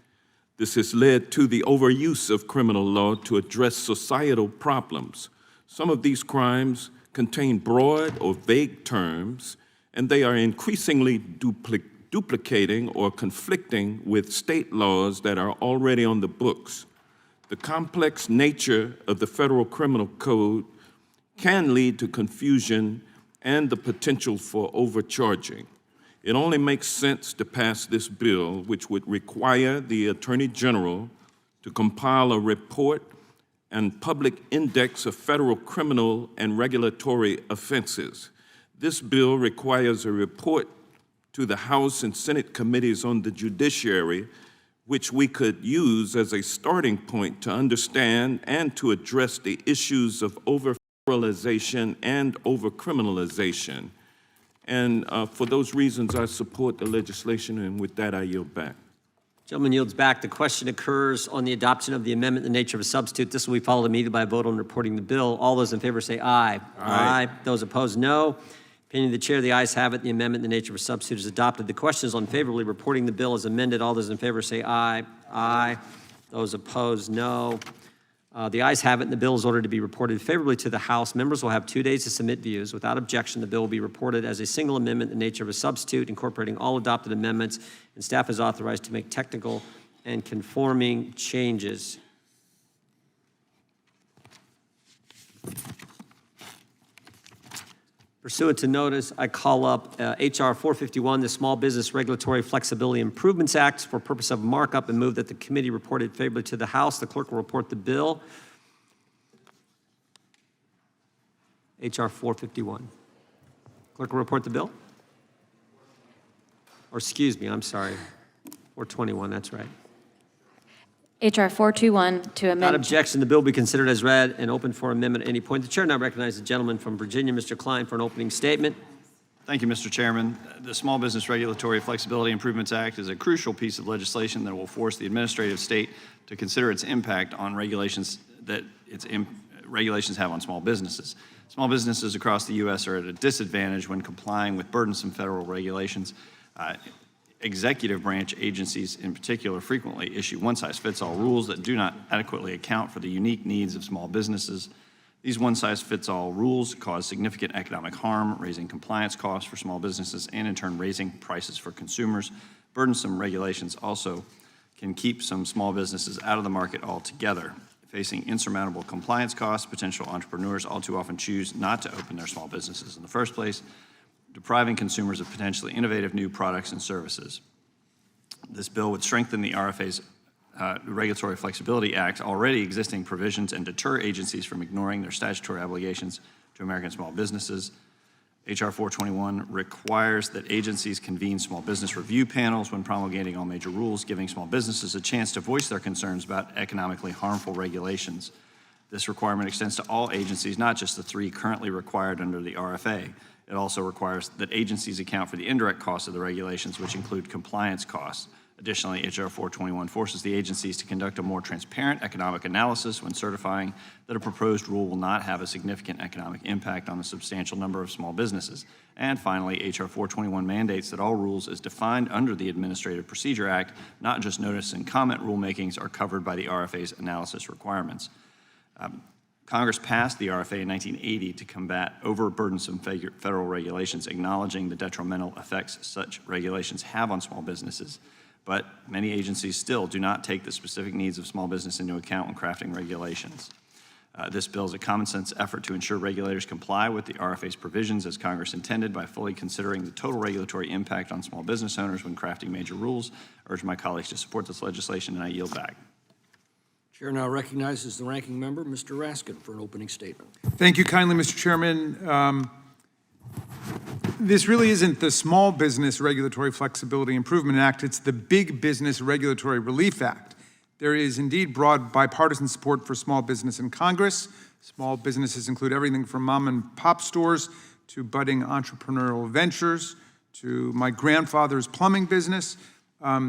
This has led to the overuse of criminal law to address societal problems. Some of these crimes contain broad or vague terms, and they are increasingly duplicating or conflicting with state laws that are already on the books. The complex nature of the Federal Criminal Code can lead to confusion and the potential for overcharging. It only makes sense to pass this bill, which would require the Attorney General to compile a report and public index of federal criminal and regulatory offenses. This bill requires a report to the House and Senate committees on the judiciary, which we could use as a starting point to understand and to address the issues of over-federalization and over-criminalization. And for those reasons, I support the legislation, and with that, I yield back. Gentleman yields back. The question occurs on the adoption of the amendment in the nature of a substitute. This will be followed immediately by a vote on reporting the bill. All those in favor say aye. Aye. Those opposed, no. Opinion of the chair, the ayes have it. The amendment in the nature of a substitute is adopted. The question is on favorably reporting the bill as amended. All those in favor say aye. Aye. Those opposed, no. The ayes have it, and the bill is ordered to be reported favorably to the House. Members will have 2 days to submit views. Without objection, the bill will be reported as a single amendment in the nature of a substitute, incorporating all adopted amendments, and staff is authorized to make technical and conforming changes. Pursuant to notice, I call up H.R. 451, the Small Business Regulatory Flexibility Improvements Act, for purpose of markup, and move that the committee report it favorably to the House. The clerk will report the bill. H.R. 451. Clerk will report the bill? Or excuse me, I'm sorry. 421, that's right. H.R. 421 to amend. Without objection, the bill will be considered as read and open for amendment at any point. The chair now recognizes the gentleman from Virginia, Mr. Klein, for an opening statement. Thank you, Mr. Chairman. The Small Business Regulatory Flexibility Improvements Act is a crucial piece of legislation that will force the administrative state to consider its impact on regulations that regulations have on small businesses. Small businesses across the U.S. are at a disadvantage when complying with burdensome federal regulations. Executive branch agencies in particular frequently issue one-size-fits-all rules that do not adequately account for the unique needs of small businesses. These one-size-fits-all rules cause significant economic harm, raising compliance costs for small businesses and in turn raising prices for consumers. Burdensome regulations also can keep some small businesses out of the market altogether. Facing insurmountable compliance costs, potential entrepreneurs all too often choose not to open their small businesses in the first place, depriving consumers of potentially innovative new products and services. This bill would strengthen the RFA's Regulatory Flexibility Act already existing provisions and deter agencies from ignoring their statutory obligations to American small businesses. H.R. 421 requires that agencies convene small business review panels when promulgating all major rules, giving small businesses a chance to voice their concerns about economically harmful regulations. This requirement extends to all agencies, not just the 3 currently required under the RFA. It also requires that agencies account for the indirect costs of the regulations, which include compliance costs. Additionally, H.R. 421 forces the agencies to conduct a more transparent economic analysis when certifying that a proposed rule will not have a significant economic impact on a substantial number of small businesses. And finally, H.R. 421 mandates that all rules as defined under the Administrative Procedure Act, not just notice and comment rulemakings, are covered by the RFA's analysis requirements. Congress passed the RFA in 1980 to combat overburdensome federal regulations, acknowledging the detrimental effects such regulations have on small businesses. But many agencies still do not take the specific needs of small business into account when crafting regulations. This bill is a common sense effort to ensure regulators comply with the RFA's provisions as Congress intended by fully considering the total regulatory impact on small business owners when crafting major rules. I urge my colleagues to support this legislation, and I yield back. Chair now recognizes the ranking member, Mr. Raskin, for an opening statement. Thank you kindly, Mr. Chairman. This really isn't the Small Business Regulatory Flexibility Improvement Act, it's the Big Business Regulatory Relief Act. There is indeed broad bipartisan support for small business in Congress. Small businesses include everything from mom and pop stores to budding entrepreneurial ventures to my grandfather's plumbing business.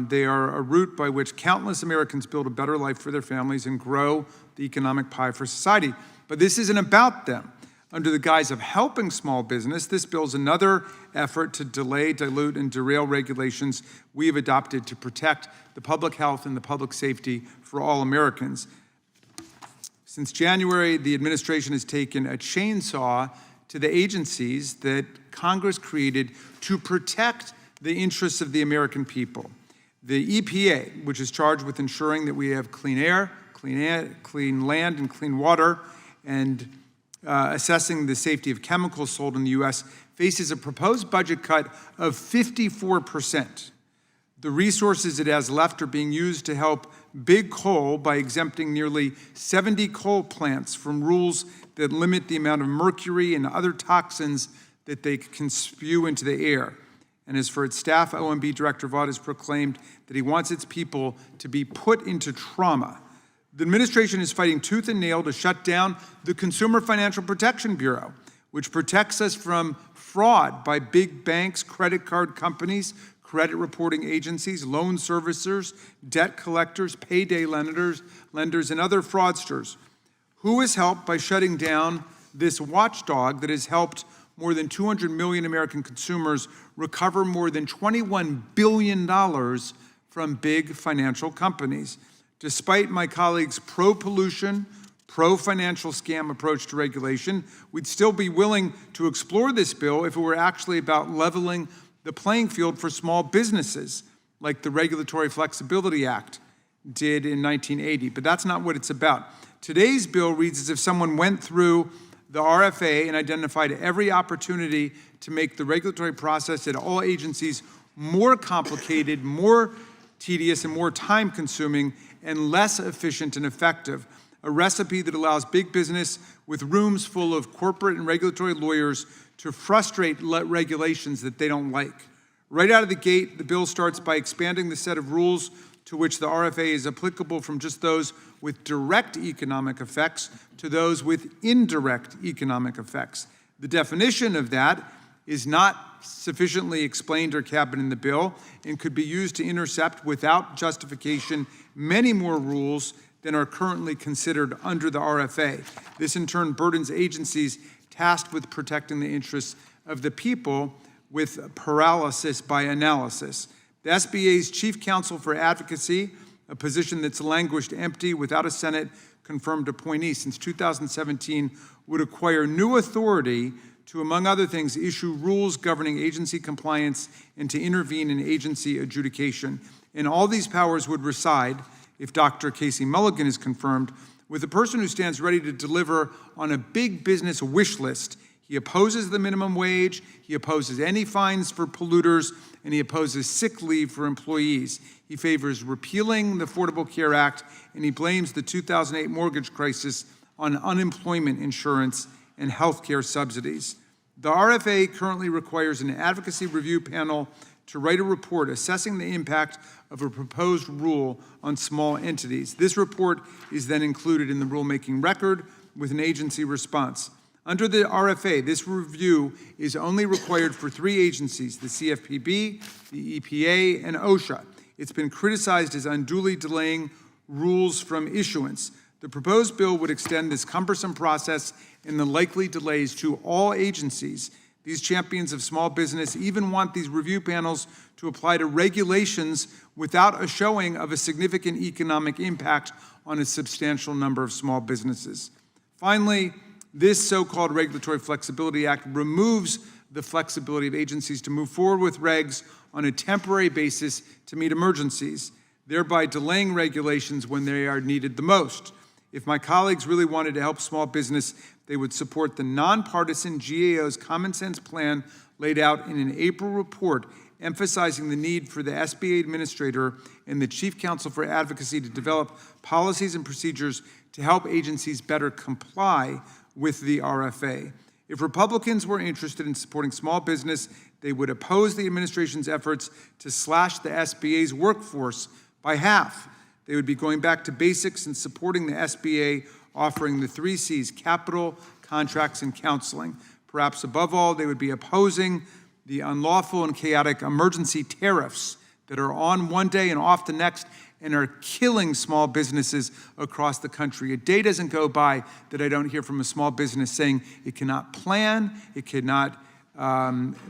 They are a route by which countless Americans build a better life for their families and grow the economic pie for society. But this isn't about them. Under the guise of helping small business, this bill is another effort to delay, dilute, and derail regulations we have adopted to protect the public health and the public safety for all Americans. Since January, the administration has taken a chainsaw to the agencies that Congress created to protect the interests of the American people. The EPA, which is charged with ensuring that we have clean air, clean land, and clean water, and assessing the safety of chemicals sold in the U.S., faces a proposed budget cut of 54%. The resources it has left are being used to help big coal by exempting nearly 70 coal plants from rules that limit the amount of mercury and other toxins that they can spew into the air. And as for its staff, OMB Director Vaught has proclaimed that he wants its people to be put into trauma. The administration is fighting tooth and nail to shut down the Consumer Financial Protection Bureau, which protects us from fraud by big banks, credit card companies, credit reporting agencies, loan servicers, debt collectors, payday lenders, and other fraudsters. Who is helped by shutting down this watchdog that has helped more than 200 million American consumers recover more than $21 billion from big financial companies? Despite my colleagues' pro-pollution, pro-financial scam approach to regulation, we'd still be willing to explore this bill if it were actually about leveling the playing field for small businesses, like the Regulatory Flexibility Act did in 1980. But that's not what it's about. Today's bill reads as if someone went through the RFA and identified every opportunity to make the regulatory process at all agencies more complicated, more tedious, and more time-consuming, and less efficient and effective, a recipe that allows big business with rooms full of corporate and regulatory lawyers to frustrate regulations that they don't like. Right out of the gate, the bill starts by expanding the set of rules to which the RFA is applicable from just those with direct economic effects to those with indirect economic effects. The definition of that is not sufficiently explained or cabined in the bill and could be used to intercept without justification many more rules than are currently considered under the RFA. This in turn burdens agencies tasked with protecting the interests of the people with paralysis by analysis. The SBA's Chief Counsel for Advocacy, a position that's languished empty without a Senate-confirmed appointee since 2017, would acquire new authority to, among other things, issue rules governing agency compliance and to intervene in agency adjudication. And all these powers would reside, if Dr. Casey Mulligan is confirmed, with a person who stands ready to deliver on a big business wish list. He opposes the minimum wage, he opposes any fines for polluters, and he opposes sick leave for employees. He favors repealing the Affordable Care Act, and he blames the 2008 mortgage crisis on unemployment insurance and health care subsidies. The RFA currently requires an advocacy review panel to write a report assessing the impact of a proposed rule on small entities. This report is then included in the rulemaking record with an agency response. Under the RFA, this review is only required for 3 agencies, the CFPB, the EPA, and OSHA. It's been criticized as unduly delaying rules from issuance. The proposed bill would extend this cumbersome process and the likely delays to all agencies. These champions of small business even want these review panels to apply to regulations without a showing of a significant economic impact on a substantial number of small businesses. Finally, this so-called Regulatory Flexibility Act removes the flexibility of agencies to move forward with regs on a temporary basis to meet emergencies, thereby delaying regulations when they are needed the most. If my colleagues really wanted to help small business, they would support the nonpartisan GAO's common sense plan laid out in an April report emphasizing the need for the SBA administrator and the chief counsel for advocacy to develop policies and procedures to help agencies better comply with the RFA. If Republicans were interested in supporting small business, they would oppose the administration's efforts to slash the SBA's workforce by half. They would be going back to basics and supporting the SBA, offering the 3 C's: capital, contracts, and counseling. Perhaps above all, they would be opposing the unlawful and chaotic emergency tariffs that are on one day and off the next and are killing small businesses across the country. A day doesn't go by that I don't hear from a small business saying it cannot plan, it cannot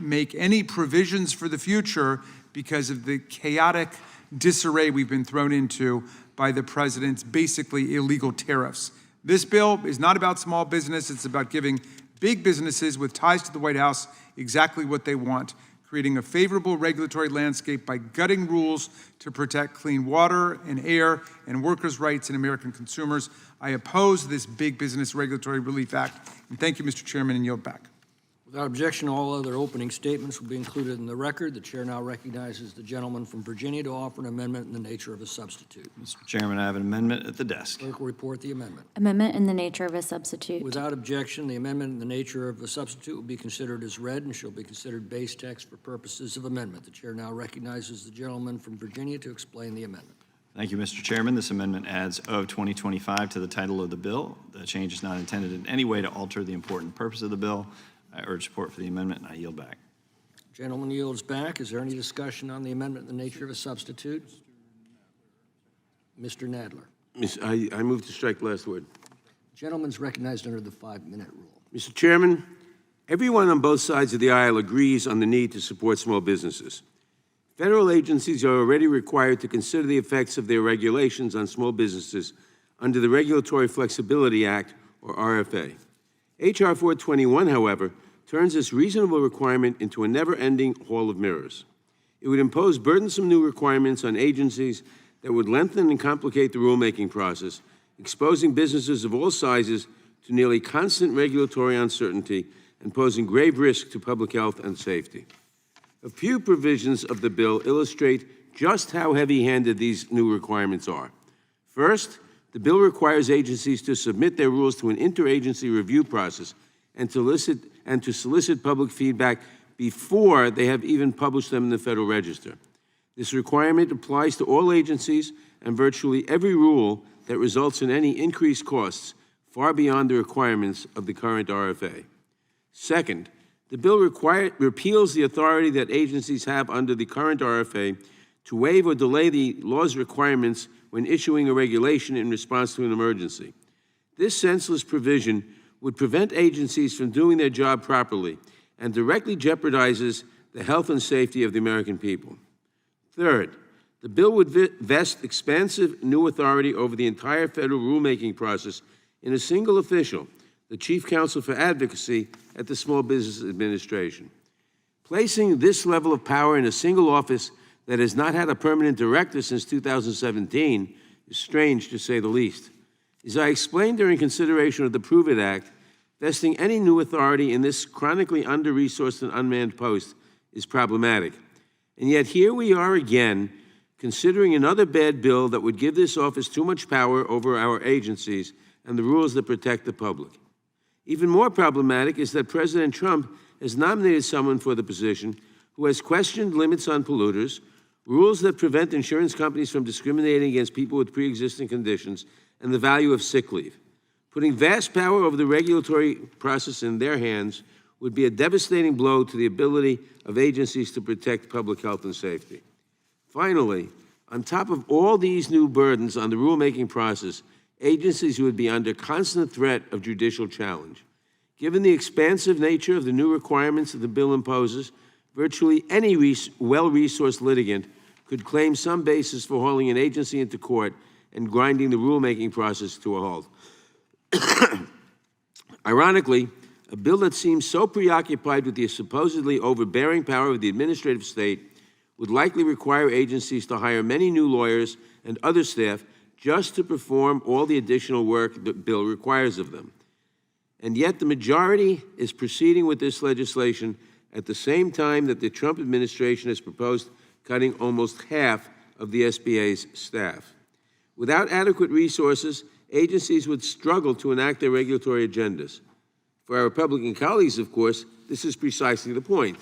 make any provisions for the future because of the chaotic disarray we've been thrown into by the president's basically illegal tariffs. This bill is not about small business, it's about giving big businesses with ties to the White House exactly what they want, creating a favorable regulatory landscape by gutting rules to protect clean water and air and workers' rights and American consumers. I oppose this Big Business Regulatory Relief Act. And thank you, Mr. Chairman, and yield back. Without objection, all other opening statements will be included in the record. The chair now recognizes the gentleman from Virginia to offer an amendment in the nature of a substitute. Mr. Chairman, I have an amendment at the desk. Clerk will report the amendment. Amendment in the nature of a substitute. Without objection, the amendment in the nature of a substitute will be considered as read and shall be considered base text for purposes of amendment. The chair now recognizes the gentleman from Virginia to explain the amendment. Thank you, Mr. Chairman. This amendment adds "of 2025" to the title of the bill. The change is not intended in any way to alter the important purpose of the bill. I urge support for the amendment, and I yield back. Gentleman yields back. Is there any discussion on the amendment in the nature of a substitute? Mr. Nadler. I move to strike the last word. Gentleman's recognized under the 5-minute rule. Mr. Chairman, everyone on both sides of the aisle agrees on the need to support small businesses. Federal agencies are already required to consider the effects of their regulations on small businesses under the Regulatory Flexibility Act, or RFA. H.R. 421, however, turns this reasonable requirement into a never-ending hall of mirrors. It would impose burdensome new requirements on agencies that would lengthen and complicate the rulemaking process, exposing businesses of all sizes to nearly constant regulatory uncertainty and posing grave risk to public health and safety. A few provisions of the bill illustrate just how heavy-handed these new requirements are. First, the bill requires agencies to submit their rules to an interagency review process and to solicit public feedback before they have even published them in the Federal Register. This requirement applies to all agencies and virtually every rule that results in any increased costs far beyond the requirements of the current RFA. Second, the bill repeals the authority that agencies have under the current RFA to waive or delay the law's requirements when issuing a regulation in response to an emergency. This senseless provision would prevent agencies from doing their job properly and directly jeopardizes the health and safety of the American people. Third, the bill would vest expansive new authority over the entire federal rulemaking process in a single official, the Chief Counsel for Advocacy at the Small Business Administration. Placing this level of power in a single office that has not had a permanent director since 2017 is strange, to say the least. As I explained during consideration of the Prove It Act, vesting any new authority in this chronically under-resourced and unmanned post is problematic. And yet here we are again, considering another bad bill that would give this office too much power over our agencies and the rules that protect the public. Even more problematic is that President Trump has nominated someone for the position who has questioned limits on polluters, rules that prevent insurance companies from discriminating against people with pre-existing conditions, and the value of sick leave. Putting vast power over the regulatory process in their hands would be a devastating blow to the ability of agencies to protect public health and safety. Finally, on top of all these new burdens on the rulemaking process, agencies would be under constant threat of judicial challenge. Given the expansive nature of the new requirements that the bill imposes, virtually any well-resourced litigant could claim some basis for hauling an agency into court and grinding the rulemaking process to a halt. Ironically, a bill that seems so preoccupied with the supposedly overbearing power of the administrative state would likely require agencies to hire many new lawyers and other staff just to perform all the additional work the bill requires of them. And yet the majority is proceeding with this legislation at the same time that the Trump administration has proposed cutting almost half of the SBA's staff. Without adequate resources, agencies would struggle to enact their regulatory agendas. For our Republican colleagues, of course, this is precisely the point.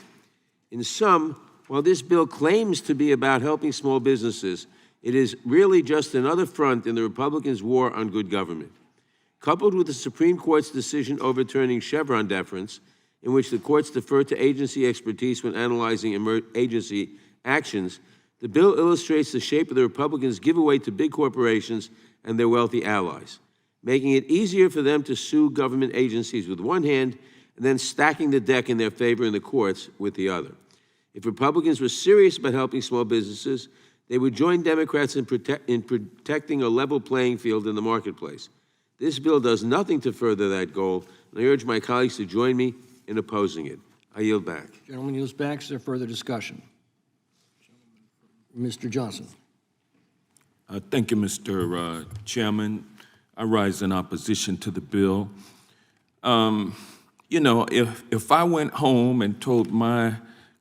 In sum, while this bill claims to be about helping small businesses, it is really just another front in the Republicans' war on good government. Coupled with the Supreme Court's decision overturning Chevron deference, in which the courts defer to agency expertise when analyzing agency actions, the bill illustrates the shape of the Republicans' giveaway to big corporations and their wealthy allies, making it easier for them to sue government agencies with one hand and then stacking the deck in their favor in the courts with the other. If Republicans were serious about helping small businesses, they would join Democrats in protecting a level playing field in the marketplace. This bill does nothing to further that goal, and I urge my colleagues to join me in opposing it. I yield back. Gentleman yields back. Is there further discussion? Mr. Johnson. Thank you, Mr. Chairman. I rise in opposition to the bill. You know, if I went home and told my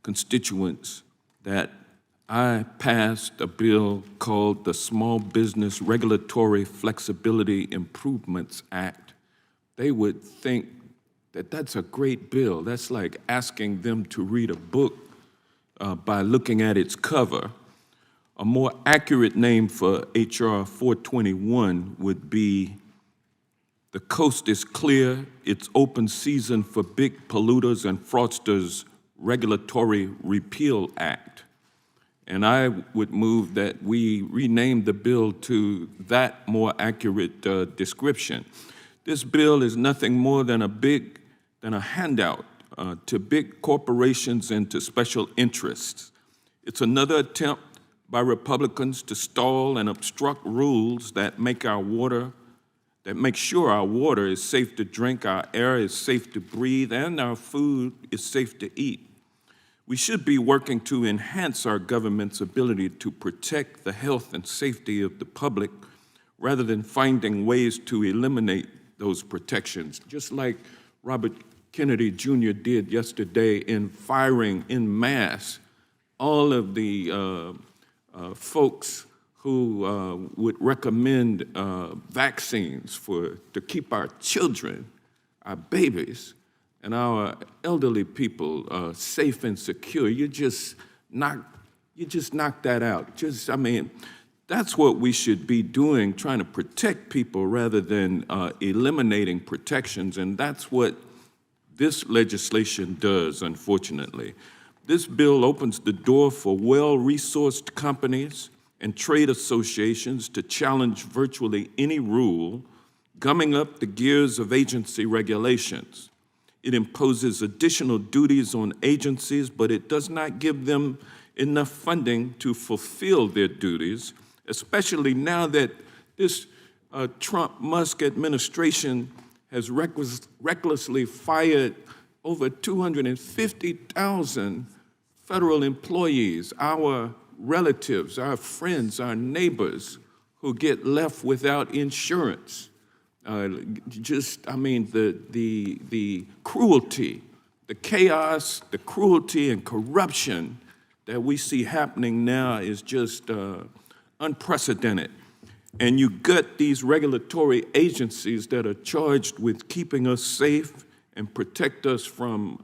constituents that I passed a bill called the Small Business Regulatory Flexibility Improvements Act, they would think that that's a great bill. That's like asking them to read a book by looking at its cover. A more accurate name for H.R. 421 would be "The Coast is Clear, It's Open Season for Big Polluters and Fraudsters Regulatory Repeal Act." And I would move that we rename the bill to that more accurate description. This bill is nothing more than a handout to big corporations and to special interests. It's another attempt by Republicans to stall and obstruct rules that make sure our water is safe to drink, our air is safe to breathe, and our food is safe to eat. We should be working to enhance our government's ability to protect the health and safety of the public rather than finding ways to eliminate those protections, just like Robert Kennedy Jr. did yesterday in firing en masse all of the folks who would recommend vaccines to keep our children, our babies, and our elderly people safe and secure. You just knock that out. That's what we should be doing, trying to protect people rather than eliminating protections, and that's what this legislation does, unfortunately. This bill opens the door for well-resourced companies and trade associations to challenge virtually any rule, gumming up the gears of agency regulations. It imposes additional duties on agencies, but it does not give them enough funding to fulfill their duties, especially now that this Trump-Musk administration has recklessly fired over 250,000 federal employees, our relatives, our friends, our neighbors, who get left without insurance. The cruelty, the chaos, the cruelty and corruption that we see happening now is just unprecedented. And you gut these regulatory agencies that are charged with keeping us safe and protecting us from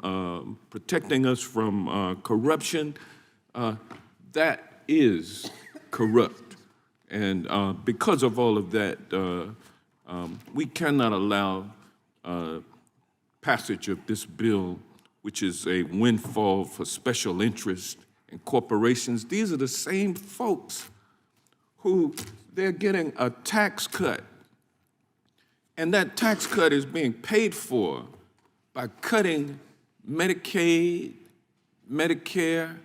corruption. That is corrupt. And because of all of that, we cannot allow passage of this bill, which is a windfall for special interests and corporations. These are the same folks who they're getting a tax cut. And that tax cut is being paid for by cutting Medicaid, Medicare,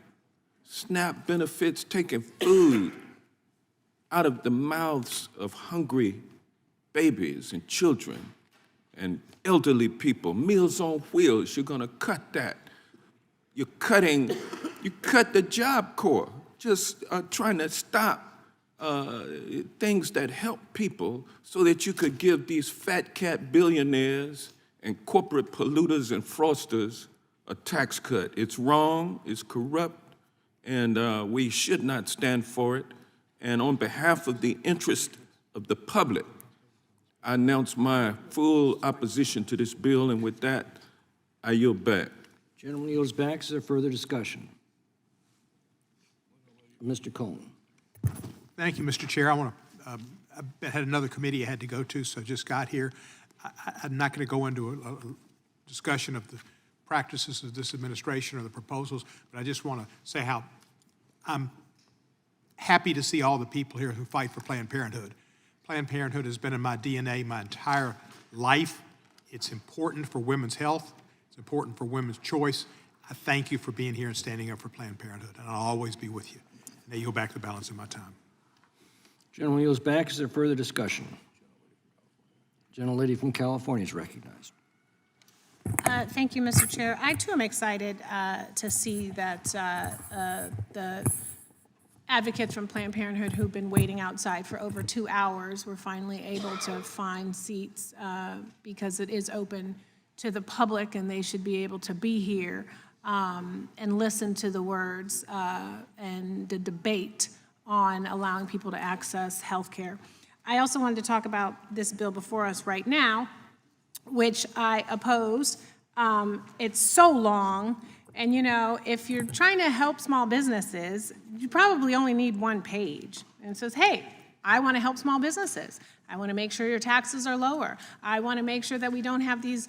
SNAP benefits, taking food out of the mouths of hungry babies and children and elderly people. Meals on Wheels, you're gonna cut that. You cut the Job Corps, just trying to stop things that help people so that you could give these fat cat billionaires and corporate polluters and fraudsters a tax cut. It's wrong, it's corrupt, and we should not stand for it. And on behalf of the interest of the public, I announce my full opposition to this bill, and with that, I yield back. Gentleman yields back. Is there further discussion? Mr. Cohn. Thank you, Mr. Chair. I had another committee I had to go to, so I just got here. I'm not going to go into a discussion of the practices of this administration or the proposals, but I just want to say how I'm happy to see all the people here who fight for Planned Parenthood. Planned Parenthood has been in my DNA my entire life. It's important for women's health. It's important for women's choice. I thank you for being here and standing up for Planned Parenthood, and I'll always be with you. Now you go back to the balance of my time. Gentleman yields back. Is there further discussion? Gentlelady from California is recognized. Thank you, Mr. Chair. I, too, am excited to see that the advocates from Planned Parenthood who've been waiting outside for over 2 hours were finally able to find seats because it is open to the public and they should be able to be here and listen to the words and the debate on allowing people to access health care. I also wanted to talk about this bill before us right now, which I oppose. It's so long, and you know, if you're trying to help small businesses, you probably only need 1 page. And it says, hey, I want to help small businesses. I want to make sure your taxes are lower. I want to make sure that we don't have these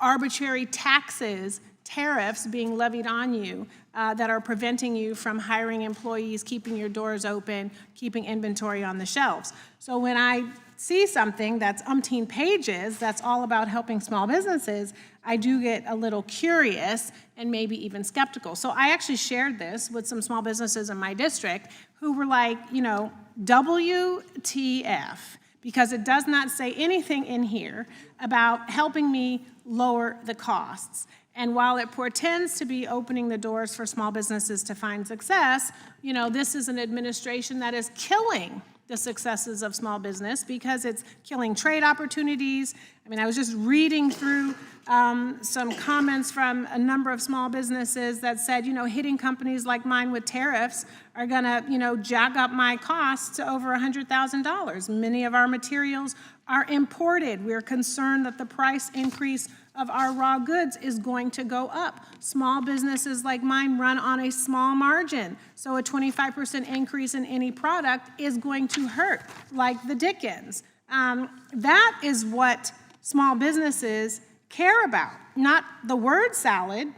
arbitrary taxes, tariffs being levied on you that are preventing you from hiring employees, keeping your doors open, keeping inventory on the shelves. So when I see something that's umpteen pages that's all about helping small businesses, I do get a little curious and maybe even skeptical. So I actually shared this with some small businesses in my district who were like, you know, WTF, because it does not say anything in here about helping me lower the costs. And while it portends to be opening the doors for small businesses to find success, you know, this is an administration that is killing the successes of small business because it's killing trade opportunities. I mean, I was just reading through some comments from a number of small businesses that said, you know, hitting companies like mine with tariffs are gonna, you know, jack up my costs to over $100,000. Many of our materials are imported. We're concerned that the price increase of our raw goods is going to go up. Small businesses like mine run on a small margin, so a 25% increase in any product is going to hurt like the dickens. That is what small businesses care about, not the word salad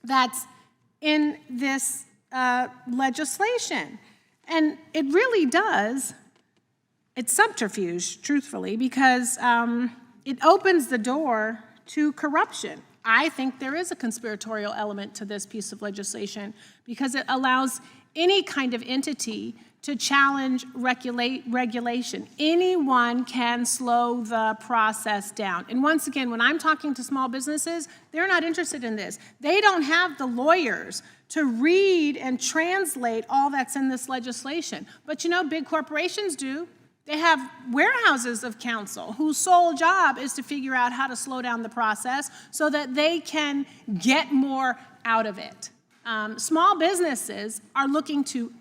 that's in this legislation. And it really does, it's subterfuge, truthfully, because it opens the door to corruption. I think there is a conspiratorial element to this piece of legislation because it allows any kind of entity to challenge regulation. Anyone can slow the process down. And once again, when I'm talking to small businesses, they're not interested in this. They don't have the lawyers to read and translate all that's in this legislation. But you know, big corporations do. They have warehouses of counsel whose sole job is to figure out how to slow down the process so that they can get more out of it. Small businesses are looking to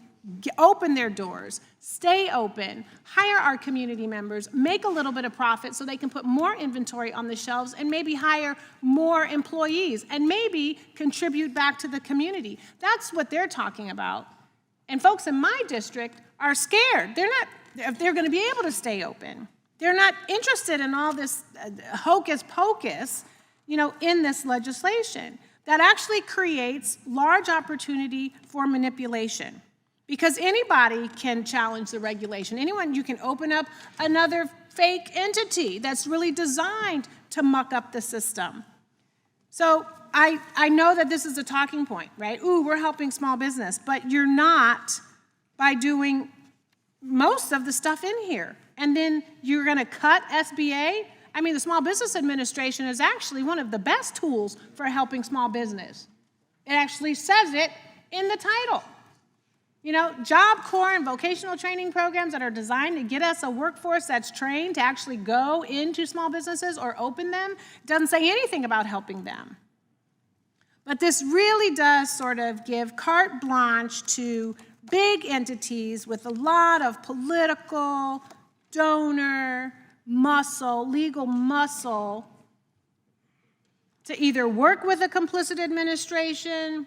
open their doors, stay open, hire our community members, make a little bit of profit so they can put more inventory on the shelves and maybe hire more employees and maybe contribute back to the community. That's what they're talking about. And folks in my district are scared. They're not, if they're going to be able to stay open. They're not interested in all this hocus pocus, you know, in this legislation that actually creates large opportunity for manipulation. Because anybody can challenge the regulation. Anyone, you can open up another fake entity that's really designed to muck up the system. So I know that this is a talking point, right? Ooh, we're helping small business, but you're not by doing most of the stuff in here. And then you're gonna cut SBA? I mean, the Small Business Administration is actually one of the best tools for helping small business. It actually says it in the title. You know, Job Corps and vocational training programs that are designed to get us a workforce that's trained to actually go into small businesses or open them, doesn't say anything about helping them. But this really does sort of give carte blanche to big entities with a lot of political, donor, muscle, legal muscle, to either work with a complicit administration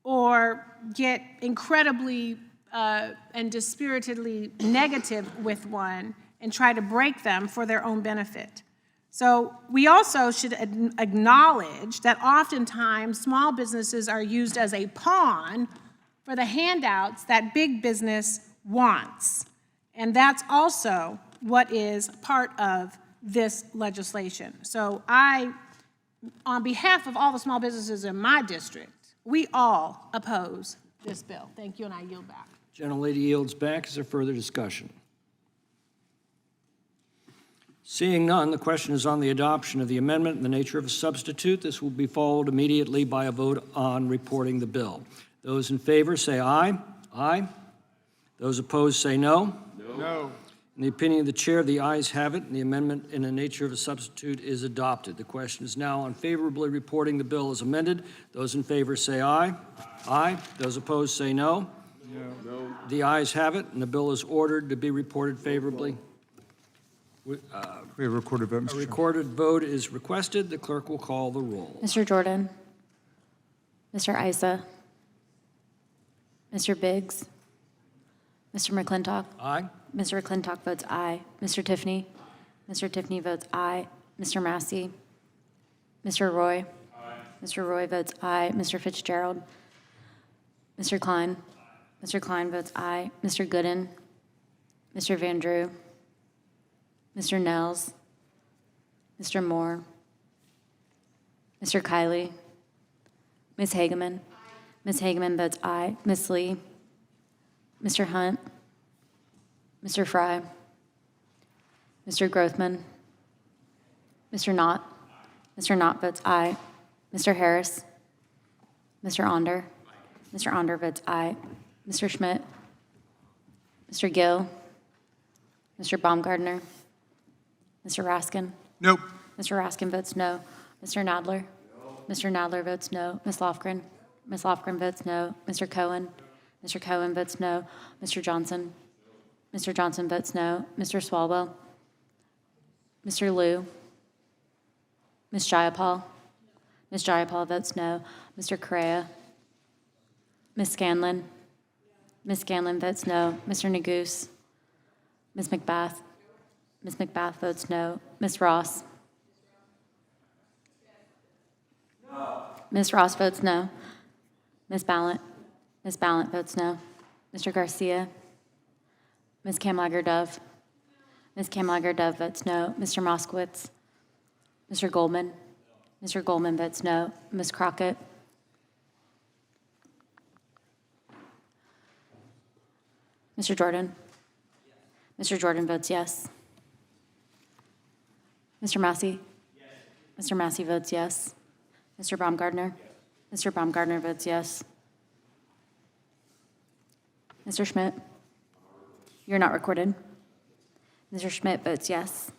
or get incredibly and dispiritedly negative with one and try to break them for their own benefit. So we also should acknowledge that oftentimes small businesses are used as a pawn for the handouts that big business wants. And that's also what is part of this legislation. So on behalf of all the small businesses in my district, we all oppose this bill. Thank you, and I yield back. Gentlelady yields back. Is there further discussion? Seeing none, the question is on the adoption of the amendment in the nature of a substitute. This will be followed immediately by a vote on reporting the bill. Those in favor say aye. Aye. Those opposed say no. No. In the opinion of the chair, the ayes have it, and the amendment in the nature of a substitute is adopted. The question is now on favorably reporting the bill as amended. Those in favor say aye. Aye. Those opposed say no. No. The ayes have it, and the bill is ordered to be reported favorably. We have a recorded vote, Mr. A Chairman. recorded vote is requested. The clerk will call the roll. Mr. Jordan, Mr. Isa, Mr. Biggs, Mr. McClintock. Aye. Mr. McClintock votes aye. Mr. Tiffany. Mr. Tiffany votes aye. Mr. Massey. Mr. Roy. Aye. Mr. Roy votes aye. Mr. Fitzgerald. Mr. Klein. Mr. Klein votes aye. Mr. Gooden. Mr. Van Drew. Mr. Nels. Mr. Moore. Mr. Kiley. Ms. Hageman. Ms. Hageman votes aye. Ms. Lee. Mr. Hunt. Mr. Fry. Mr. Grothman. Mr. Knott. Mr. Knott votes aye. Mr. Harris. Mr. Onder. Mr. Onder votes aye. Mr. Schmidt. Mr. Gill. Mr. Baumgardner. Mr. Raskin. Nope. Mr. Raskin votes no. Mr. Nadler. Mr. Nadler votes no. Ms. Lofgren. Ms. Lofgren votes no. Mr. Cohen. Mr. Cohen votes no. Mr. Johnson. Mr. Johnson votes no. Mr. Swalwell. Mr. Liu. Ms. Jayapal. Ms. Jayapal votes no. Mr. Correa. Ms. Scanlon. Ms. Scanlon votes no. Mr. Neguse. Ms. McBath. Ms. McBath votes no. Ms. Ross. Ms. Ross votes no. Ms. Ballant. Ms. Ballant votes no. Mr. Garcia. Ms. Kamlager-Dove. Ms. Kamlager-Dove votes no. Mr. Moskowitz. Mr. Goldman. Mr. Goldman votes no. Ms. Crockett. Mr. Jordan. Mr. Jordan votes yes. Mr. Massey. Mr. Massey votes yes. Mr. Baumgardner. Mr. Baumgardner votes yes. Mr. Schmidt. You're not recorded. Mr. Schmidt votes yes.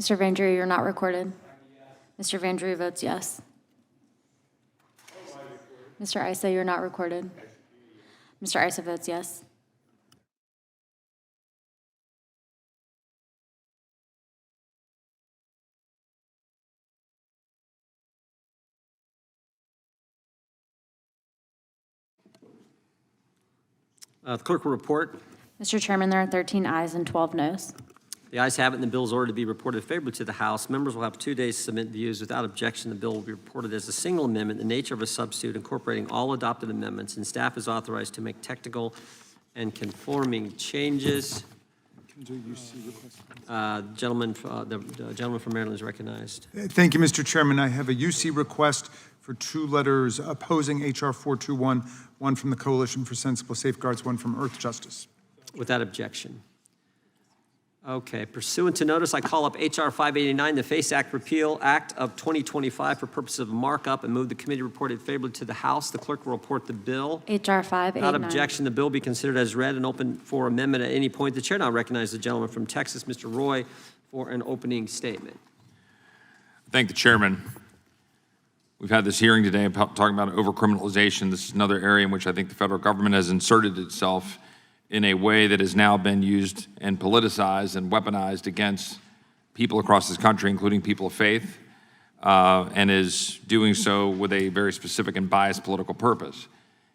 Mr. Van Drew, you're not recorded. Mr. Van Drew votes yes. Mr. Isa, you're not recorded. Mr. Isa votes yes. The clerk will report. Mr. Chairman, there are 13 ayes and 12 noes. The ayes have it, and the bill is ordered to be reported favorably to the House. Members will have 2 days to submit views. Without objection, the bill will be reported as a single amendment, the nature of a substitute, incorporating all adopted amendments, and staff is authorized to make technical and conforming changes. The gentleman from Maryland is recognized. Thank you, Mr. Chairman. I have a UC request for 2 letters opposing H.R. 421, one from the Coalition for Sensible Safeguards, one from Earth Justice. Without objection. Okay, pursuant to notice, I call up H.R. 589, the FACE Act Repeal Act of 2025 for purposes of markup, and move the committee reported favorably to the House. The clerk will report the bill. H.R. 589. Without objection, the bill be considered as read and open for amendment at any point. The chair now recognizes the gentleman from Texas, Mr. Roy, for an opening statement. Thank the chairman. We've had this hearing today about talking about overcriminalization. This is another area in which I think the federal government has inserted itself in a way that has now been used and politicized and weaponized against people across this country, including people of faith, and is doing so with a very specific and biased political purpose.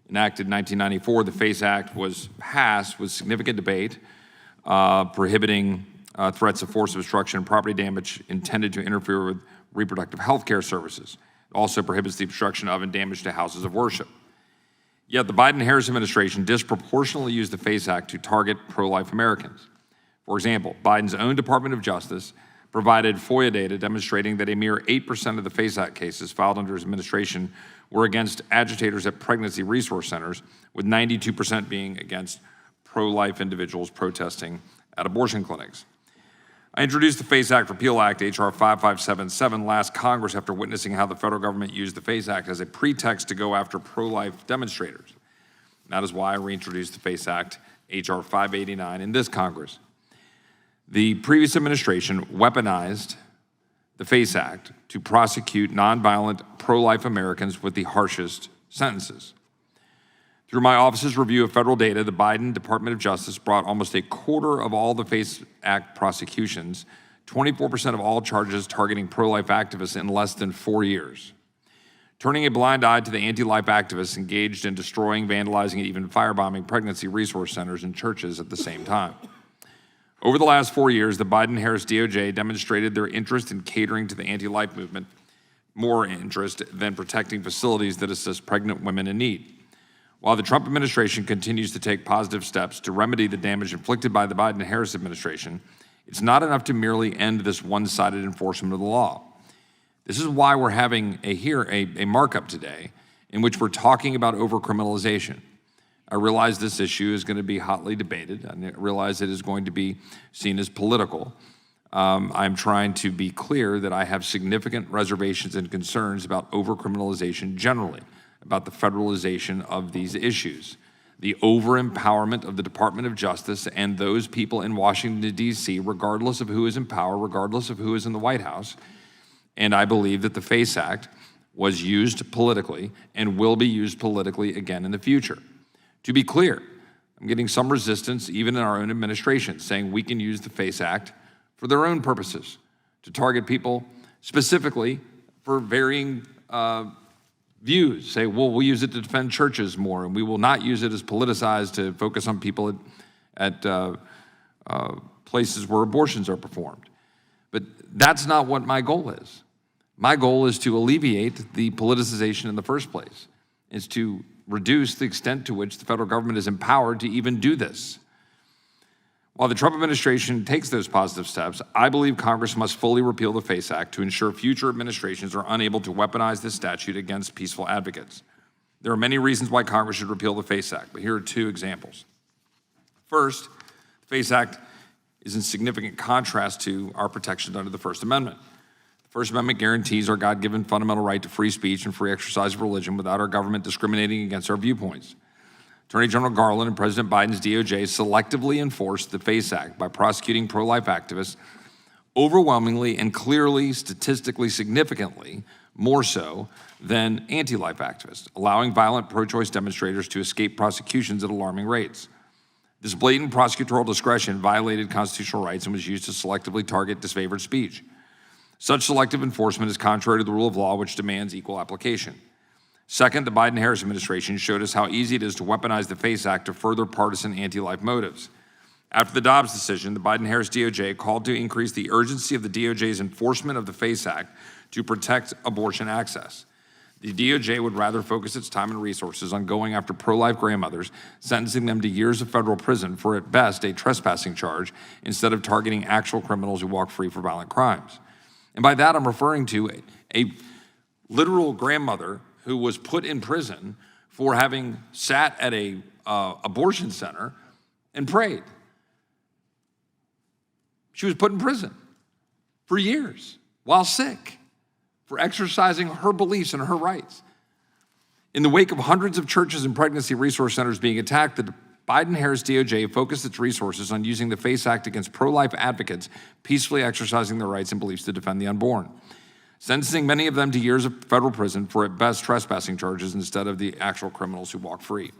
Enacted in 1994, the FACE Act was passed with significant debate, prohibiting threats of force, obstruction, and property damage intended to interfere with reproductive health care services. It also prohibits the obstruction of and damage to houses of worship. Yet the Biden-Harris administration disproportionately used the FACE Act to target pro-life Americans. For example, Biden's own Department of Justice provided FOIA data demonstrating that a mere 8% of the FACE Act cases filed under his administration were against agitators at pregnancy resource centers, with 92% being against pro-life individuals protesting at abortion clinics. I introduced the FACE Act Repeal Act, H.R. 5577, last Congress after witnessing how the federal government used the FACE Act as a pretext to go after pro-life demonstrators. That is why I reintroduced the FACE Act, H.R. 589, in this Congress. The previous administration weaponized the FACE Act to prosecute nonviolent pro-life Americans with the harshest sentences. Through my office's review of federal data, the Biden Department of Justice brought almost a quarter of all the FACE Act prosecutions, 24% of all charges targeting pro-life activists in less than 4 years, turning a blind eye to the anti-life activists engaged in destroying, vandalizing, and even firebombing pregnancy resource centers and churches at the same time. Over the last 4 years, the Biden-Harris DOJ demonstrated their interest in catering to the anti-life movement, more interest than protecting facilities that assist pregnant women in need. While the Trump administration continues to take positive steps to remedy the damage inflicted by the Biden-Harris administration, it's not enough to merely end this one-sided enforcement of the law. This is why we're having a markup today in which we're talking about overcriminalization. I realize this issue is going to be hotly debated. I realize it is going to be seen as political. I'm trying to be clear that I have significant reservations and concerns about overcriminalization generally, about the federalization of these issues, the over-empowerment of the Department of Justice and those people in Washington, D.C., regardless of who is in power, regardless of who is in the White House. And I believe that the FACE Act was used politically and will be used politically again in the future. To be clear, I'm getting some resistance, even in our own administration, saying we can use the FACE Act for their own purposes, to target people specifically for varying views. Say, well, we'll use it to defend churches more, and we will not use it as politicized to focus on people at places where abortions are performed. But that's not what my goal is. My goal is to alleviate the politicization in the first place, is to reduce the extent to which the federal government is empowered to even do this. While the Trump administration takes those positive steps, I believe Congress must fully repeal the FACE Act to ensure future administrations are unable to weaponize this statute against peaceful advocates. There are many reasons why Congress should repeal the FACE Act, but here are 2 examples. First, the FACE Act is in significant contrast to our protections under the First Amendment. The First Amendment guarantees our God-given fundamental right to free speech and free exercise of religion without our government discriminating against our viewpoints. Attorney General Garland and President Biden's DOJ selectively enforced the FACE Act by prosecuting pro-life activists overwhelmingly and clearly, statistically significantly, more so than anti-life activists, allowing violent pro-choice demonstrators to escape prosecutions at alarming rates. This blatant prosecutorial discretion violated constitutional rights and was used to selectively target disfavored speech. Such selective enforcement is contrary to the rule of law, which demands equal application. Second, the Biden-Harris administration showed us how easy it is to weaponize the FACE Act to further partisan anti-life motives. After the Dobbs decision, the Biden-Harris DOJ called to increase the urgency of the DOJ's enforcement of the FACE Act to protect abortion access. The DOJ would rather focus its time and resources on going after pro-life grandmothers, sentencing them to years of federal prison for, at best, a trespassing charge, instead of targeting actual criminals who walk free for violent crimes. And by that, I'm referring to a literal grandmother who was put in prison for having sat at a abortion center and prayed. She was put in prison for years while sick for exercising her beliefs and her rights. In the wake of hundreds of churches and pregnancy resource centers being attacked, the Biden-Harris DOJ focused its resources on using the FACE Act against pro-life advocates peacefully exercising their rights and beliefs to defend the unborn, sentencing many of them to years of federal prison for, at best, trespassing charges instead of the actual criminals who walk free.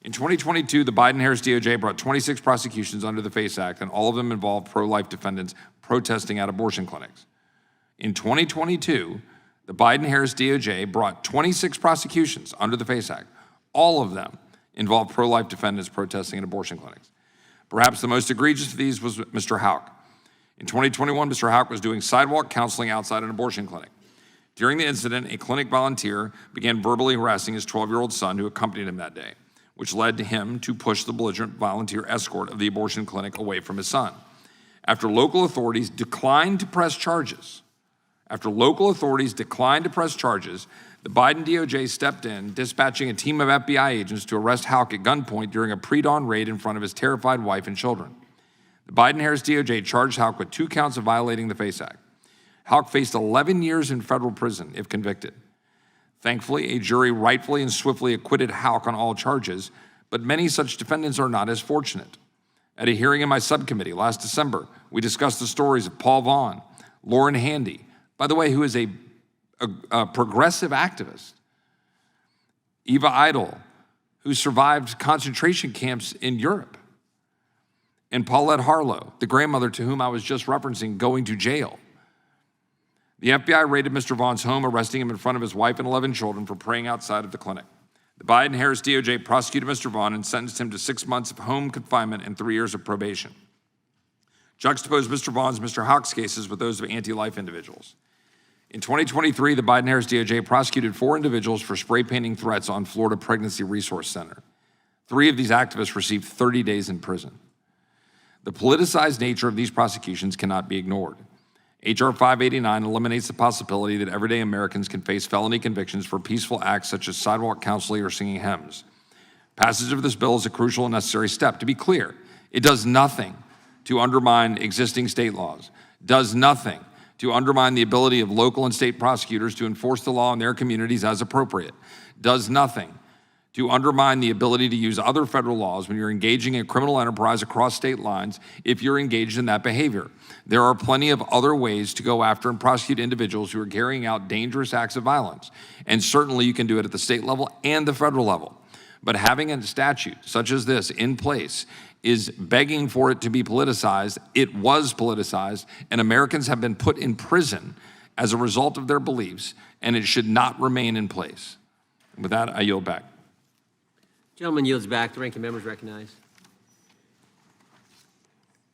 In 2022, the Biden-Harris DOJ brought 26 prosecutions under the FACE Act, and all of them involved pro-life defendants protesting at abortion clinics. In 2022, the Biden-Harris DOJ brought 26 prosecutions under the FACE Act. All of them involved pro-life defendants protesting at abortion clinics. Perhaps the most egregious of these was Mr. Houck. In 2021, Mr. Houck was doing sidewalk counseling outside an abortion clinic. During the incident, a clinic volunteer began verbally harassing his 12-year-old son who accompanied him that day, which led to him to push the belligerent volunteer escort of the abortion clinic away from his son. After local authorities declined to press charges, the Biden DOJ stepped in, dispatching a team of FBI agents to arrest Houck at gunpoint during a pre-dawn raid in front of his terrified wife and children. The Biden-Harris DOJ charged Houck with 2 counts of violating the FACE Act. Houck faced 11 years in federal prison if convicted. Thankfully, a jury rightfully and swiftly acquitted Houck on all charges, but many such defendants are not as fortunate. At a hearing in my subcommittee last December, we discussed the stories of Paul Vaughn, Lauren Handy, by the way, who is a progressive activist, Eva Idle, who survived concentration camps in Europe, and Paulette Harlow, the grandmother to whom I was just referencing, going to jail. The FBI raided Mr. Vaughn's home, arresting him in front of his wife and 11 children for praying outside of the clinic. The Biden-Harris DOJ prosecuted Mr. Vaughn and sentenced him to 6 months of home confinement and 3 years of probation. Juxtapose Mr. Vaughn's and Mr. Houck's cases with those of anti-life individuals. In 2023, the Biden-Harris DOJ prosecuted 4 individuals for spray painting threats on Florida Pregnancy Resource Center. 3 of these activists received 30 days in prison. The politicized nature of these prosecutions cannot be ignored. H.R. 589 eliminates the possibility that everyday Americans can face felony convictions for peaceful acts such as sidewalk counseling or singing hymns. Passage of this bill is a crucial and necessary step. To be clear, it does nothing to undermine existing state laws, does nothing to undermine the ability of local and state prosecutors to enforce the law in their communities as appropriate, does nothing to undermine the ability to use other federal laws when you're engaging in a criminal enterprise across state lines if you're engaged in that behavior. There are plenty of other ways to go after and prosecute individuals who are carrying out dangerous acts of violence. And certainly you can do it at the state level and the federal level. But having a statute such as this in place is begging for it to be politicized. It was politicized, and Americans have been put in prison as a result of their beliefs, and it should not remain in place. With that, I yield back. Gentleman yields back. The ranking member is recognized.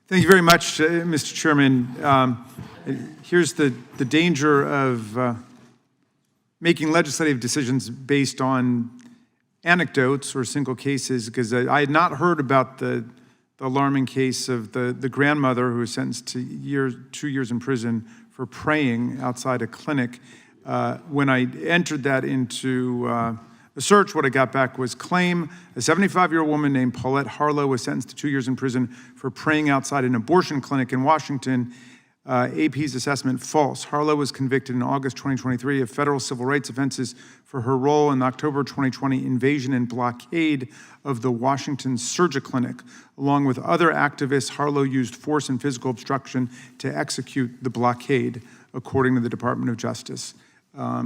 Thank you very much, Mr. Chairman. Here's the danger of making legislative decisions based on anecdotes or single cases, because I had not heard about the alarming case of the grandmother who was sentenced to 2 years in prison for praying outside a clinic. When I entered that into a search, what I got back was claim a 75-year-old woman named Paulette Harlow was sentenced to 2 years in prison for praying outside an abortion clinic in Washington. AP's assessment false. Harlow was convicted in August 2023 of federal civil rights offenses for her role in the October 2020 invasion and blockade of the Washington Surgery Clinic. Along with other activists, Harlow used force and physical obstruction to execute the blockade, according to the Department of Justice. I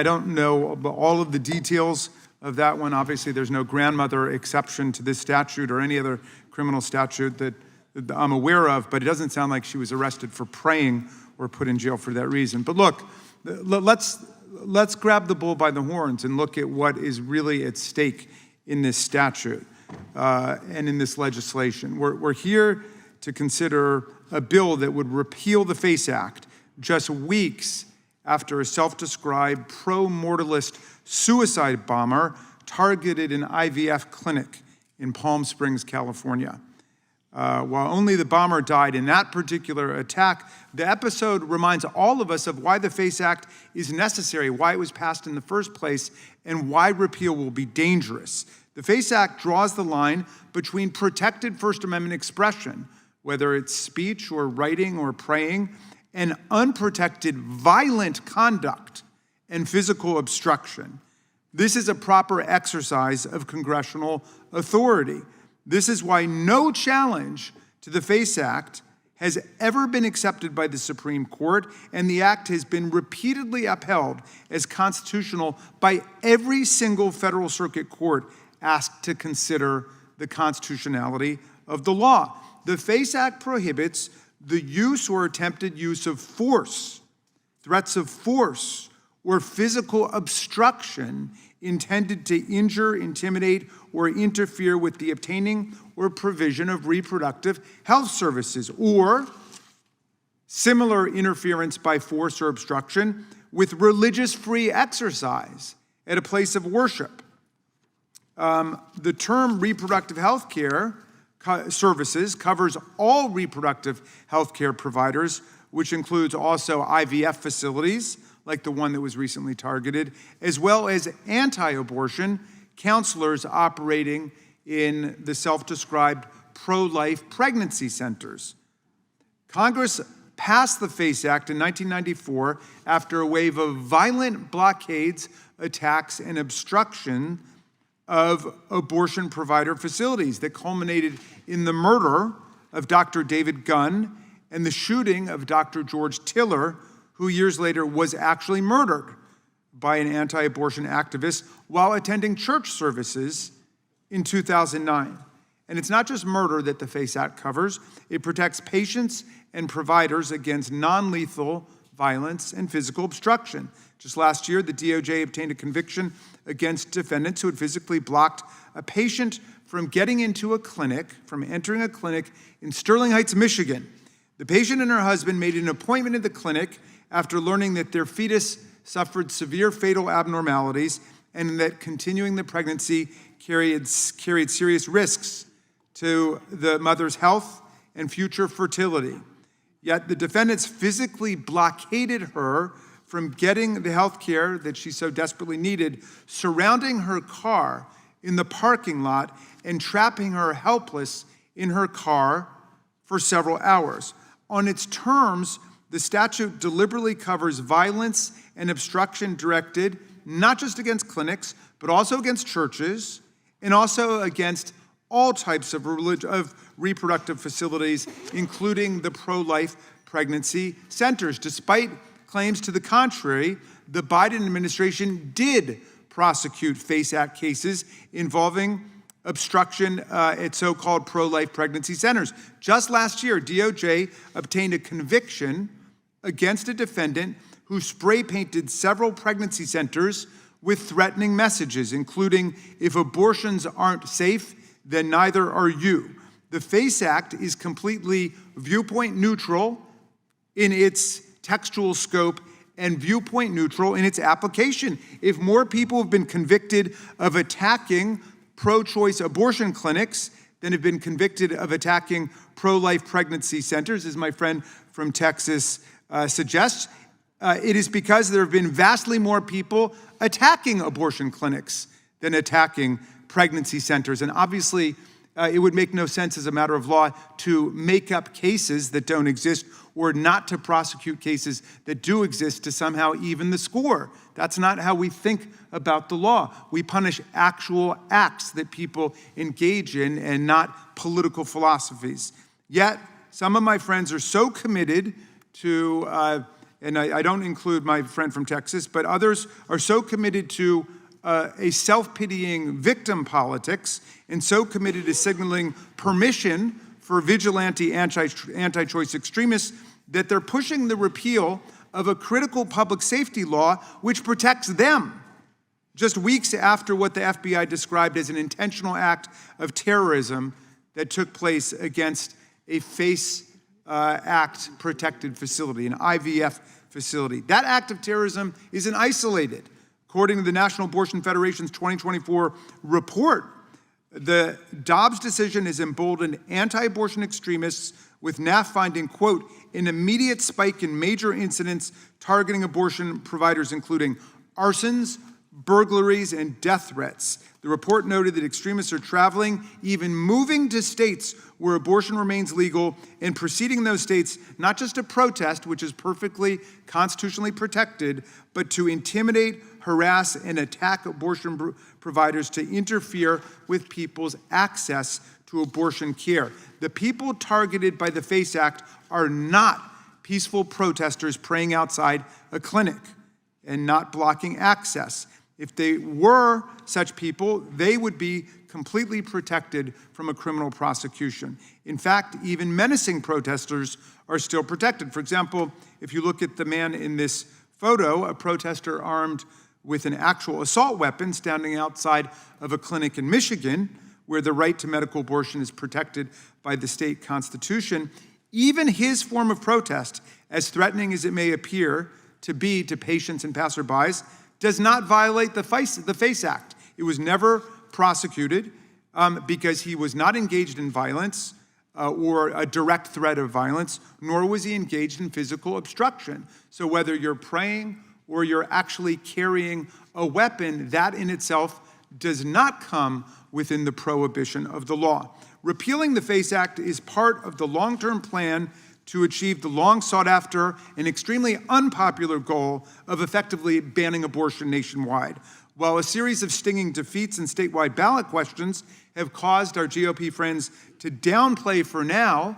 don't know all of the details of that one. Obviously, there's no grandmother exception to this statute or any other criminal statute that I'm aware of, but it doesn't sound like she was arrested for praying or put in jail for that reason. But look, let's grab the bull by the horns and look at what is really at stake in this statute and in this legislation. We're here to consider a bill that would repeal the FACE Act just weeks after a self-described pro-mortalist suicide bomber targeted an IVF clinic in Palm Springs, California. While only the bomber died in that particular attack, the episode reminds all of us of why the FACE Act is necessary, why it was passed in the first place, and why repeal will be dangerous. The FACE Act draws the line between protected First Amendment expression, whether it's speech or writing or praying, and unprotected violent conduct and physical obstruction. This is a proper exercise of congressional authority. This is why no challenge to the FACE Act has ever been accepted by the Supreme Court, and the act has been repeatedly upheld as constitutional by every single federal circuit court asked to consider the constitutionality of the law. The FACE Act prohibits the use or attempted use of force, threats of force, or physical obstruction intended to injure, intimidate, or interfere with the obtaining or provision of reproductive health services, or similar interference by force or obstruction with religious free exercise at a place of worship. The term reproductive health care services covers all reproductive health care providers, which includes also IVF facilities, like the one that was recently targeted, as well as anti-abortion counselors operating in the self-described pro-life pregnancy centers. Congress passed the FACE Act in 1994 after a wave of violent blockades, attacks, and obstruction of abortion provider facilities that culminated in the murder of Dr. David Gunn and the shooting of Dr. George Tiller, who years later was actually murdered by an anti-abortion activist while attending church services in 2009. And it's not just murder that the FACE Act covers. It protects patients and providers against non-lethal violence and physical obstruction. Just last year, the DOJ obtained a conviction against defendants who had physically blocked a patient from getting into a clinic, from entering a clinic in Sterling Heights, Michigan. The patient and her husband made an appointment at the clinic after learning that their fetus suffered severe fatal abnormalities and that continuing the pregnancy carried serious risks to the mother's health and future fertility. Yet the defendants physically blockaded her from getting the health care that she so desperately needed, surrounding her car in the parking lot and trapping her helpless in her car for several hours. On its terms, the statute deliberately covers violence and obstruction directed not just against clinics, but also against churches and also against all types of reproductive facilities, including the pro-life pregnancy centers. Despite claims to the contrary, the Biden administration did prosecute FACE Act cases involving obstruction at so-called pro-life pregnancy centers. Just last year, DOJ obtained a conviction against a defendant who spray-painted several pregnancy centers with threatening messages, including, "If abortions aren't safe, then neither are you." The FACE Act is completely viewpoint neutral in its textual scope and viewpoint neutral in its application. If more people have been convicted of attacking pro-choice abortion clinics than have been convicted of attacking pro-life pregnancy centers, as my friend from Texas suggests, it is because there have been vastly more people attacking abortion clinics than attacking pregnancy centers. And obviously, it would make no sense as a matter of law to make up cases that don't exist or not to prosecute cases that do exist to somehow even the score. That's not how we think about the law. We punish actual acts that people engage in and not political philosophies. Yet, some of my friends are so committed to, and I don't include my friend from Texas, but others are so committed to a self-pitying victim politics and so committed to signaling permission for vigilante anti-choice extremists that they're pushing the repeal of a critical public safety law which protects them, just weeks after what the FBI described as an intentional act of terrorism that took place against a FACE Act protected facility, an IVF facility. That act of terrorism isn't isolated. According to the National Abortion Federation's 2024 report, the Dobbs decision has emboldened anti-abortion extremists, with NAF finding, quote, an immediate spike in major incidents targeting abortion providers, including arsons, burglaries, and death threats. The report noted that extremists are traveling, even moving to states where abortion remains legal, and proceeding in those states not just to protest, which is perfectly constitutionally protected, but to intimidate, harass, and attack abortion providers to interfere with people's access to abortion care. The people targeted by the FACE Act are not peaceful protesters praying outside a clinic and not blocking access. If they were such people, they would be completely protected from a criminal prosecution. In fact, even menacing protesters are still protected. For example, if you look at the man in this photo, a protester armed with an actual assault weapon standing outside of a clinic in Michigan, where the right to medical abortion is protected by the state constitution, even his form of protest, as threatening as it may appear to be to patients and passerbys, does not violate the FACE Act. It was never prosecuted because he was not engaged in violence or a direct threat of violence, nor was he engaged in physical obstruction. So whether you're praying or you're actually carrying a weapon, that in itself does not come within the prohibition of the law. Repealing the FACE Act is part of the long-term plan to achieve the long-sought-after and extremely unpopular goal of effectively banning abortion nationwide. While a series of stinging defeats in statewide ballot questions have caused our GOP friends to downplay for now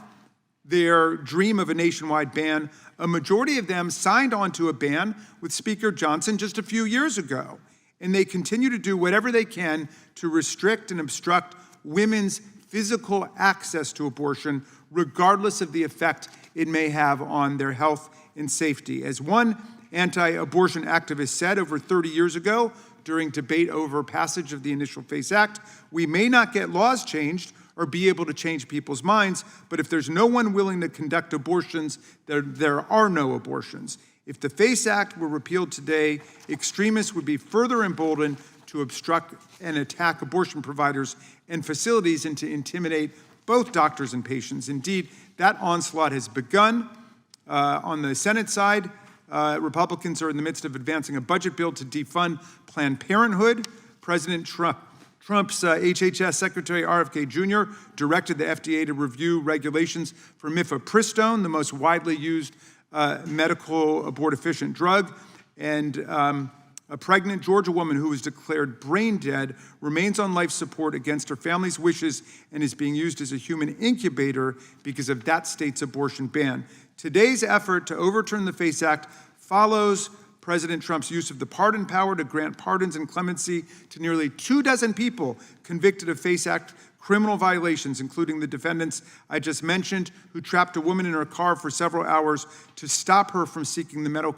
their dream of a nationwide ban, a majority of them signed on to a ban with Speaker Johnson just a few years ago. And they continue to do whatever they can to restrict and obstruct women's physical access to abortion, regardless of the effect it may have on their health and safety. As one anti-abortion activist said over 30 years ago during debate over passage of the initial FACE Act, we may not get laws changed or be able to change people's minds, but if there's no one willing to conduct abortions, there are no abortions. If the FACE Act were repealed today, extremists would be further emboldened to obstruct and attack abortion providers and facilities and to intimidate both doctors and patients. Indeed, that onslaught has begun. On the Senate side, Republicans are in the midst of advancing a budget bill to defund Planned Parenthood. President Trump's HHS Secretary RFK Jr. directed the FDA to review regulations for mifepristone, the most widely used medical abortifacient drug. And a pregnant Georgia woman who was declared brain dead remains on life support against her family's wishes and is being used as a human incubator because of that state's abortion ban. Today's effort to overturn the FACE Act follows President Trump's use of the pardon power to grant pardons and clemency to nearly 24 people convicted of FACE Act criminal violations, including the defendants I just mentioned, who trapped a woman in her car for several hours to stop her from seeking the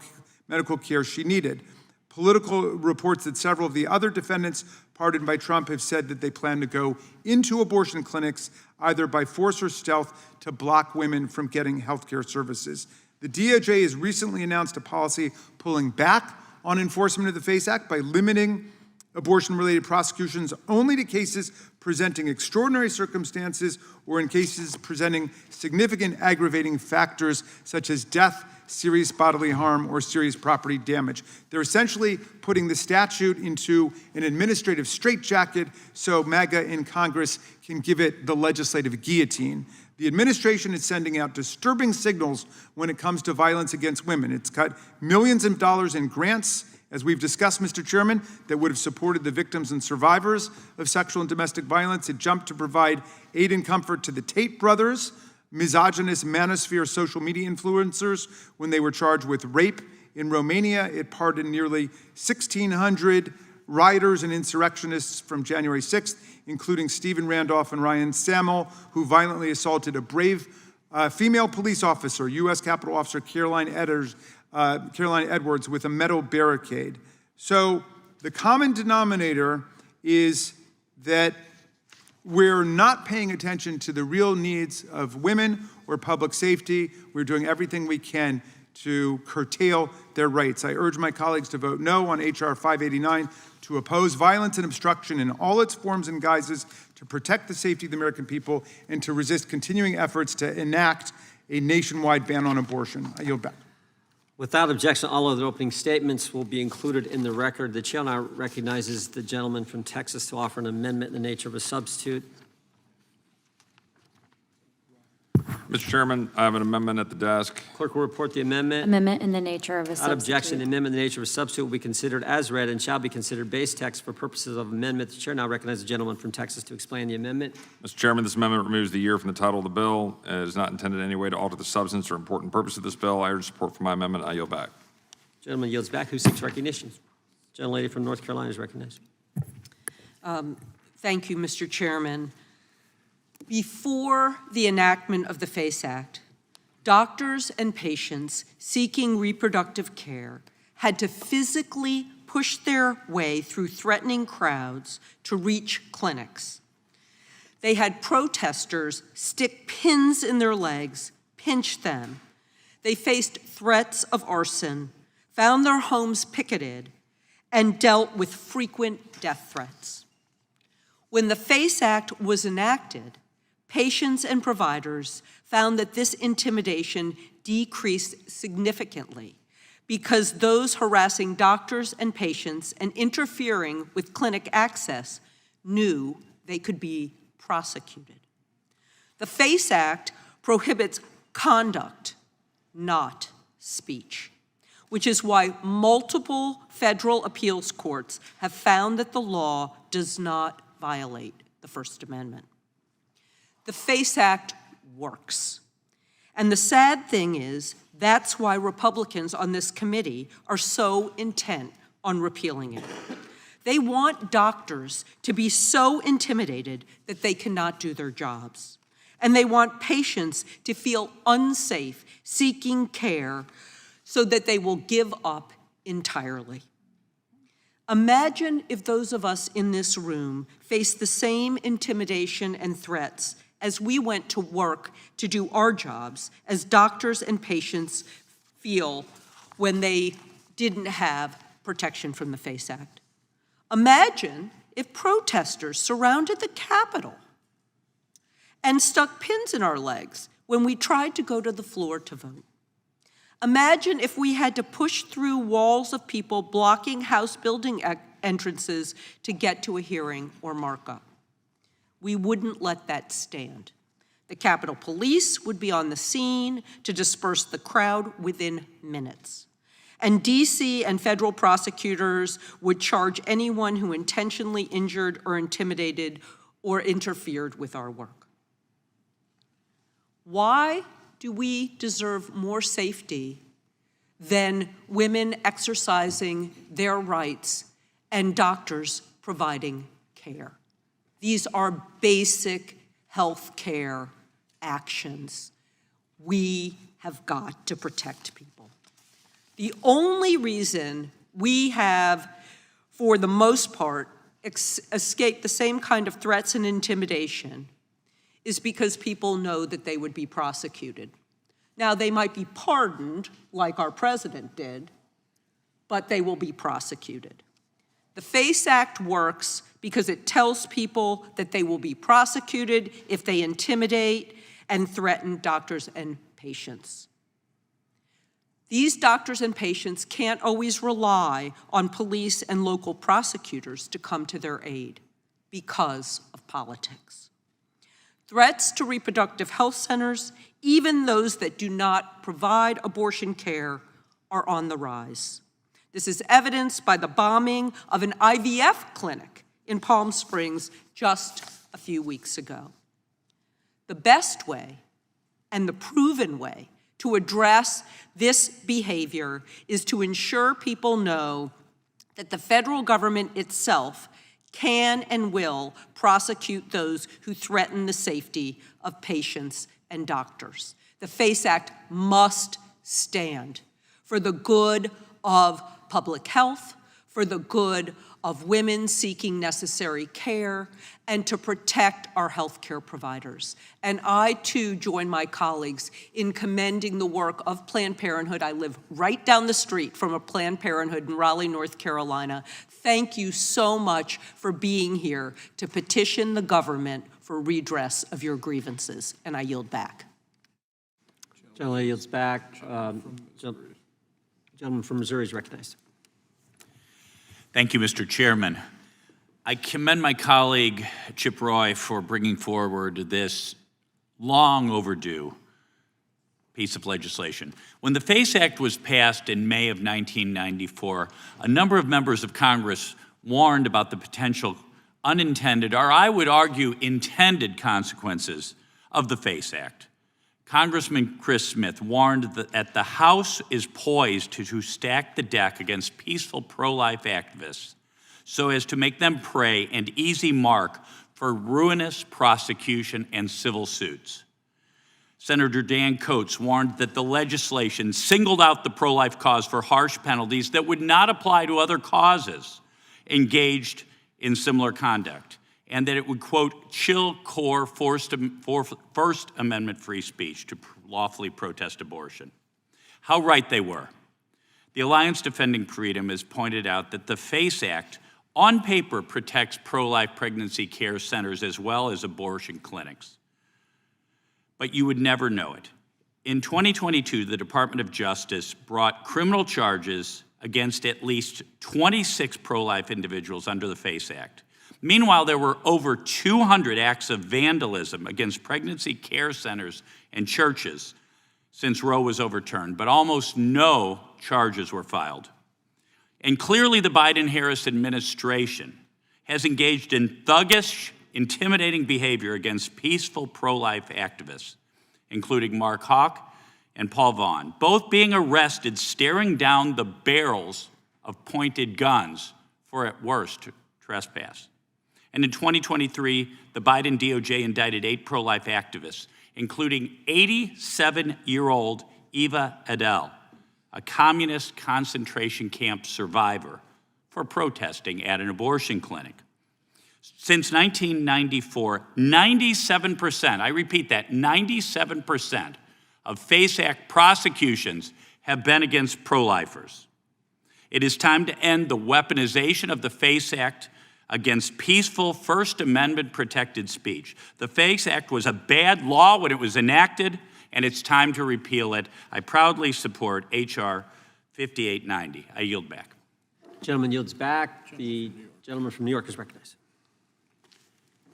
medical care she needed. Political reports that several of the other defendants pardoned by Trump have said that they plan to go into abortion clinics, either by force or stealth, to block women from getting health care services. The DOJ has recently announced a policy pulling back on enforcement of the FACE Act by limiting abortion-related prosecutions only to cases presenting extraordinary circumstances or in cases presenting significant aggravating factors such as death, serious bodily harm, or serious property damage. They're essentially putting the statute into an administrative straitjacket so MAGA in Congress can give it the legislative guillotine. The administration is sending out disturbing signals when it comes to violence against women. It's cut millions of dollars in grants, as we've discussed, Mr. Chairman, that would have supported the victims and survivors of sexual and domestic violence. It jumped to provide aid and comfort to the Tate brothers, misogynist manosphere social media influencers, when they were charged with rape in Romania. It pardoned nearly 1,600 rioters and insurrectionists from January 6th, including Stephen Randolph and Ryan Sammel, who violently assaulted a brave female police officer, U.S. Capitol Officer Caroline Edwards, with a metal barricade. So the common denominator is that we're not paying attention to the real needs of women or public safety. We're doing everything we can to curtail their rights. I urge my colleagues to vote no on H.R. 589 to oppose violence and obstruction in all its forms and guises, to protect the safety of the American people, and to resist continuing efforts to enact a nationwide ban on abortion. I yield back. Without objection, all other opening statements will be included in the record. The chair now recognizes the gentleman from Texas to offer an amendment in the nature of a substitute. Mr. Chairman, I have an amendment at the desk. Clerk will report the amendment. Amendment in the nature of a substitute. Without objection, the amendment in the nature of a substitute will be considered as read and shall be considered base text for purposes of amendment. The chair now recognizes the gentleman from Texas to explain the amendment. Mr. Chairman, this amendment removes the year from the title of the bill. It is not intended in any way to alter the substance or important purpose of this bill. I urge support for my amendment. I yield back. Gentleman yields back. Who seeks recognition? Gentlelady from North Carolina is recognized. Thank you, Mr. Chairman. Before the enactment of the FACE Act, doctors and patients seeking reproductive care had to physically push their way through threatening crowds to reach clinics. They had protesters stick pins in their legs, pinch them. They faced threats of arson, found their homes picketed, and dealt with frequent death threats. When the FACE Act was enacted, patients and providers found that this intimidation decreased significantly because those harassing doctors and patients and interfering with clinic access knew they could be prosecuted. The FACE Act prohibits conduct, not speech, which is why multiple federal appeals courts have found that the law does not violate the First Amendment. The FACE Act works. And the sad thing is, that's why Republicans on this committee are so intent on repealing it. They want doctors to be so intimidated that they cannot do their jobs. And they want patients to feel unsafe seeking care so that they will give up entirely. Imagine if those of us in this room faced the same intimidation and threats as we went to work to do our jobs as doctors and patients feel when they didn't have protection from the FACE Act. Imagine if protesters surrounded the Capitol and stuck pins in our legs when we tried to go to the floor to vote. Imagine if we had to push through walls of people blocking House building entrances to get to a hearing or markup. We wouldn't let that stand. The Capitol Police would be on the scene to disperse the crowd within minutes. And DC and federal prosecutors would charge anyone who intentionally injured or intimidated or interfered with our work. Why do we deserve more safety than women exercising their rights and doctors providing care? These are basic health care actions. We have got to protect people. The only reason we have, for the most part, escaped the same kind of threats and intimidation is because people know that they would be prosecuted. Now, they might be pardoned, like our president did, but they will be prosecuted. The FACE Act works because it tells people that they will be prosecuted if they intimidate and threaten doctors and patients. These doctors and patients can't always rely on police and local prosecutors to come to their aid because of politics. Threats to reproductive health centers, even those that do not provide abortion care, are on the rise. This is evidenced by the bombing of an IVF clinic in Palm Springs just a few weeks ago. The best way and the proven way to address this behavior is to ensure people know that the federal government itself can and will prosecute those who threaten the safety of patients and doctors. The FACE Act must stand for the good of public health, for the good of women seeking necessary care, and to protect our healthcare providers. And I, too, join my colleagues in commending the work of Planned Parenthood. I live right down the street from a Planned Parenthood in Raleigh, North Carolina. Thank you so much for being here to petition the government for redress of your grievances. And I yield back. Gentleman yields back. Gentleman from Missouri is recognized. Thank you, Mr. Chairman. I commend my colleague, Chip Roy, for bringing forward this long overdue piece of legislation. When the FACE Act was passed in May of 1994, a number of members of Congress warned about the potential unintended, or I would argue intended, consequences of the FACE Act. Congressman Chris Smith warned that the House is poised to stack the deck against peaceful pro-life activists so as to make them prey and easy mark for ruinous prosecution and civil suits. Senator Dan Coates warned that the legislation singled out the pro-life cause for harsh penalties that would not apply to other causes engaged in similar conduct, and that it would, quote, chill core First Amendment free speech to lawfully protest abortion. How right they were. The Alliance Defending Freedom has pointed out that the FACE Act, on paper, protects pro-life pregnancy care centers as well as abortion clinics. But you would never know it. In 2022, the Department of Justice brought criminal charges against at least 26 pro-life individuals under the FACE Act. Meanwhile, there were over 200 acts of vandalism against pregnancy care centers and churches since Roe was overturned, but almost no charges were filed. And clearly the Biden-Harris administration has engaged in thuggish, intimidating behavior against peaceful pro-life activists, including Mark Hawk and Paul Vaughn, both being arrested staring down the barrels of pointed guns for, at worst, trespass. And in 2023, the Biden DOJ indicted 8 pro-life activists, including 87-year-old Eva Adele, a communist concentration camp survivor, for protesting at an abortion clinic. Since 1994, 97%, I repeat that, 97% of FACE Act prosecutions have been against pro-lifers. It is time to end the weaponization of the FACE Act against peaceful First Amendment protected speech. The FACE Act was a bad law when it was enacted, and it's time to repeal it. I proudly support H.R. 5890. I yield back. Gentleman yields back. The gentleman from New York is recognized.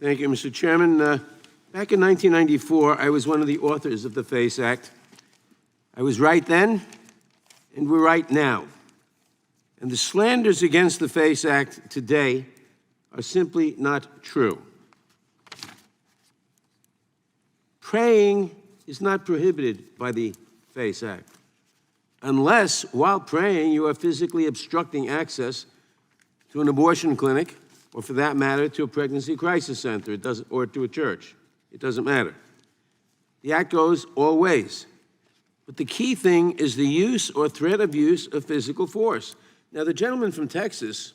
Thank you, Mr. Chairman. Back in 1994, I was one of the authors of the FACE Act. I was right then, and we're right now. And the slanders against the FACE Act today are simply not true. Praying is not prohibited by the FACE Act, unless while praying you are physically obstructing access to an abortion clinic, or for that matter, to a pregnancy crisis center, or to a church. It doesn't matter. The Act goes all ways. But the key thing is the use or threat of use of physical force. Now, the gentleman from Texas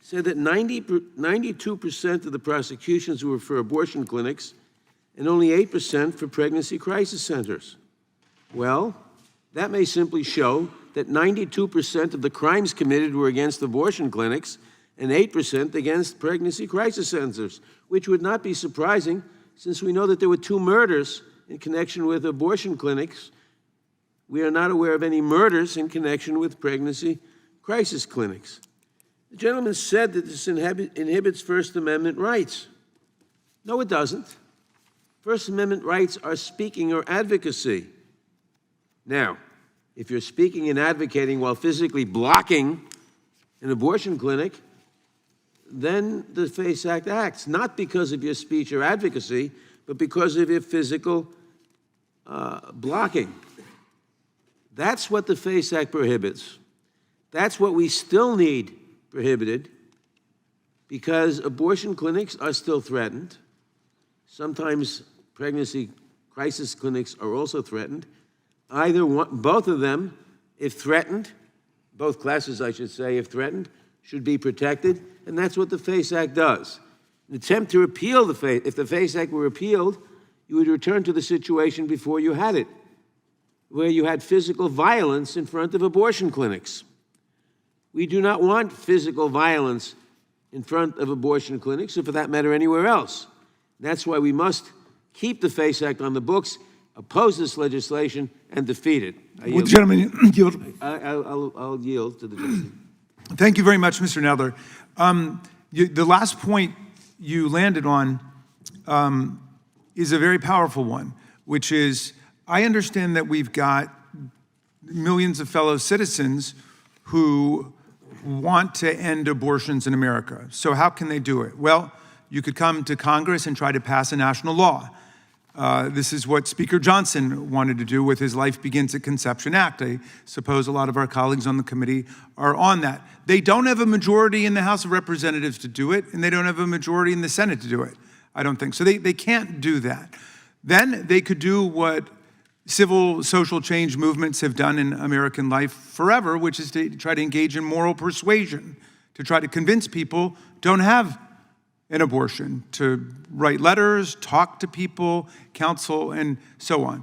said that 92% of the prosecutions were for abortion clinics and only 8% for pregnancy crisis centers. Well, that may simply show that 92% of the crimes committed were against abortion clinics and 8% against pregnancy crisis centers, which would not be surprising since we know that there were 2 murders in connection with abortion clinics we are not aware of any murders in connection with pregnancy crisis clinics. The gentleman said that this inhibits First Amendment rights. No, it doesn't. First Amendment rights are speaking or advocacy. Now, if you're speaking and advocating while physically blocking an abortion clinic, then the FACE Act acts, not because of your speech or advocacy, but because of your physical blocking. That's what the FACE Act prohibits. That's what we still need prohibited, because abortion clinics are still threatened. Sometimes pregnancy crisis clinics are also threatened. Either one, both of them, if threatened, both classes, I should say, if threatened, should be protected, and that's what the FACE Act does. An attempt to repeal the FACE, if the FACE Act were repealed, you would return to the situation before you had it, where you had physical violence in front of abortion clinics. We do not want physical violence in front of abortion clinics, or for that matter, anywhere else. That's why we must keep the FACE Act on the books, oppose this legislation, and defeat it. Would the gentleman yield? I'll yield to the gentleman. Thank you very much, Mr. Nadler. The last point you landed on is a very powerful one, which is, I understand that we've got millions of fellow citizens who want to end abortions in America. So how can they do it? Well, you could come to Congress and try to pass a national law. This is what Speaker Johnson wanted to do with his Life Begins at Conception Act. I suppose a lot of our colleagues on the committee are on that. They don't have a majority in the House of Representatives to do it, and they don't have a majority in the Senate to do it, I don't think. So they can't do that. Then they could do what civil social change movements have done in American life forever, which is to try to engage in moral persuasion, to try to convince people don't have an abortion, to write letters, talk to people, counsel, and so on.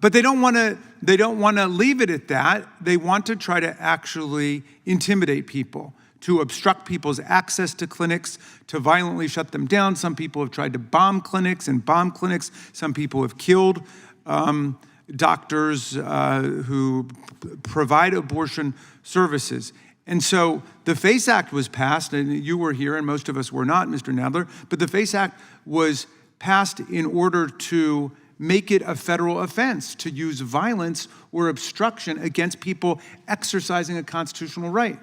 But they don't want to leave it at that. They want to try to actually intimidate people, to obstruct people's access to clinics, to violently shut them down. Some people have tried to bomb clinics and bomb clinics. Some people have killed doctors who provide abortion services. And so the FACE Act was passed, and you were here, and most of us were not, Mr. Nadler, but the FACE Act was passed in order to make it a federal offense to use violence or obstruction against people exercising a constitutional right.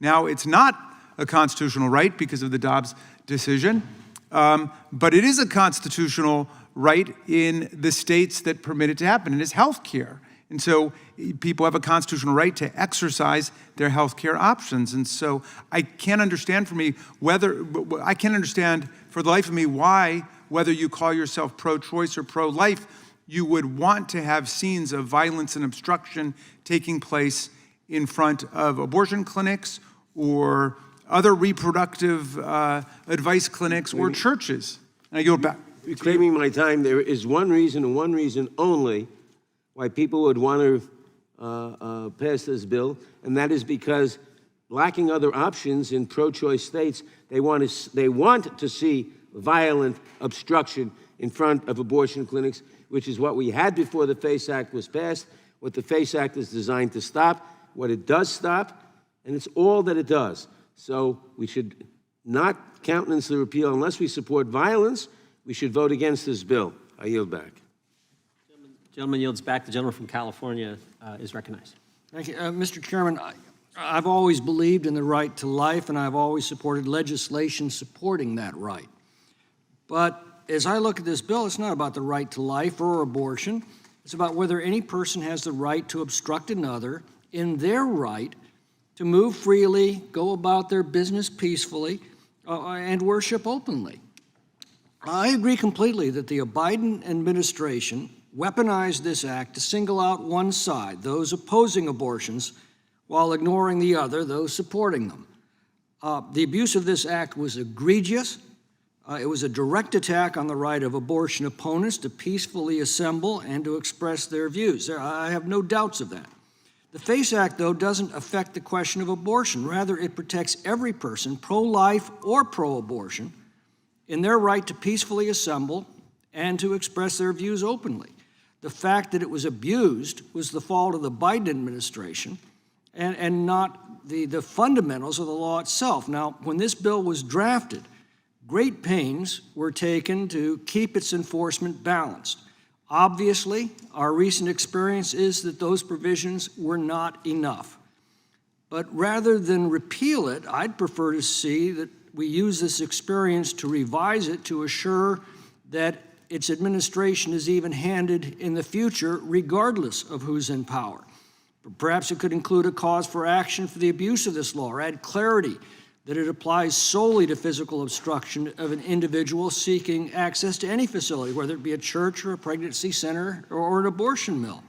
Now, it's not a constitutional right because of the Dobbs decision, but it is a constitutional right in the states that permit it to happen, and it's health care. And so people have a constitutional right to exercise their health care options. And so I can't understand for the life of me why, whether you call yourself pro-choice or pro-life, you would want to have scenes of violence and obstruction taking place in front of abortion clinics or other reproductive advice clinics or churches. And I yield back. Reclaiming my time, there is one reason and one reason only why people would want to pass this bill, and that is because lacking other options in pro-choice states, they want to see violent obstruction in front of abortion clinics, which is what we had before the FACE Act was passed, what the FACE Act is designed to stop, what it does stop, and it's all that it does. So we should not countenance the repeal unless we support violence. We should vote against this bill. I yield back. Gentleman yields back. The gentleman from California is recognized. Thank you. Mr. Chairman, I've always believed in the right to life, and I've always supported legislation supporting that right. But as I look at this bill, it's not about the right to life or abortion. It's about whether any person has the right to obstruct another in their right to move freely, go about their business peacefully, and worship openly. I agree completely that the Biden administration weaponized this act to single out one side, those opposing abortions, while ignoring the other, those supporting them. The abuse of this act was egregious. It was a direct attack on the right of abortion opponents to peacefully assemble and to express their views. I have no doubts of that. The FACE Act, though, doesn't affect the question of abortion. Rather, it protects every person, pro-life or pro-abortion, in their right to peacefully assemble and to express their views openly. The fact that it was abused was the fault of the Biden administration and not the fundamentals of the law itself. Now, when this bill was drafted, great pains were taken to keep its enforcement balanced. Obviously, our recent experience is that those provisions were not enough. But rather than repeal it, I'd prefer to see that we use this experience to revise it to assure that its administration is even-handed in the future, regardless of who's in power. Perhaps it could include a cause for action for the abuse of this law, or add clarity that it applies solely to physical obstruction of an individual seeking access to any facility, whether it be a church or a pregnancy center or an abortion mill.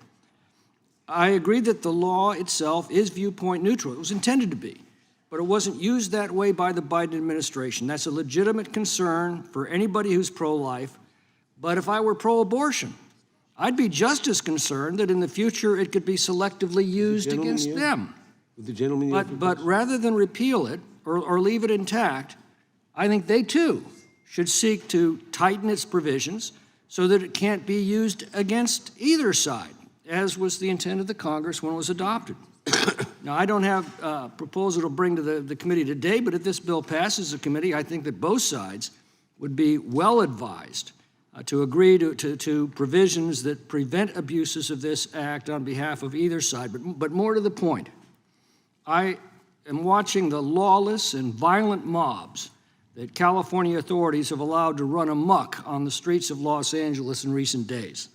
I agree that the law itself is viewpoint neutral. It was intended to be, but it wasn't used that way by the Biden administration. That's a legitimate concern for anybody who's pro-life. But if I were pro-abortion, I'd be just as concerned that in the future it could be selectively used against them. But rather than repeal it or leave it intact, I think they too should seek to tighten its provisions so that it can't be used against either side, as was the intent of the Congress when it was adopted. Now, I don't have a proposal to bring to the committee today, but if this bill passes the committee, I think that both sides would be well advised to agree to provisions that prevent abuses of this act on behalf of either side. But more to the point, I am watching the lawless and violent mobs that California authorities have allowed to run amok on the streets of Los Angeles in recent days.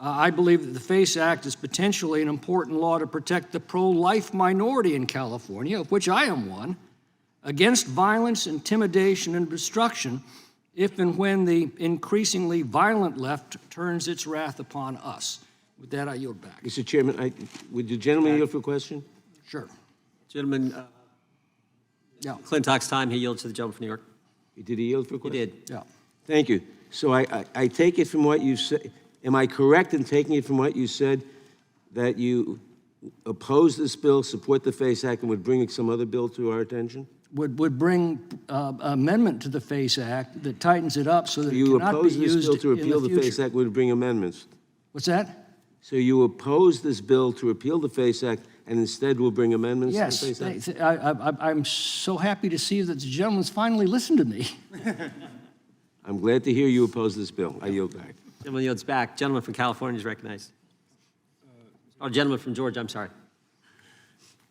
I believe that the FACE Act is potentially an important law to protect the pro-life minority in California, of which I am one, against violence, intimidation, and destruction if and when the increasingly violent left turns its wrath upon us. With that, I yield back. Mr. Chairman, would the gentleman yield for a question? Sure. Gentleman, Clintock's time, he yields to the gentleman from New York. Did he yield for a question? He did. Yeah. Thank you. So I take it from what you said, am I correct in taking it from what you said that you oppose this bill, support the FACE Act, and would bring some other bill to our attention? Would bring amendment to the FACE Act that tightens it up so that You it cannot be oppose this used bill to repeal in the the FACE future. Act, would bring amendments? What's that? So you oppose this bill to repeal the FACE Act and instead will bring amendments to Yes, the FACE Act? I'm so happy to see that the gentleman's finally listened to me. I'm glad to hear you oppose this bill. I yield back. Gentleman yields back. Gentleman from California is recognized. Gentleman from Georgia, I'm sorry.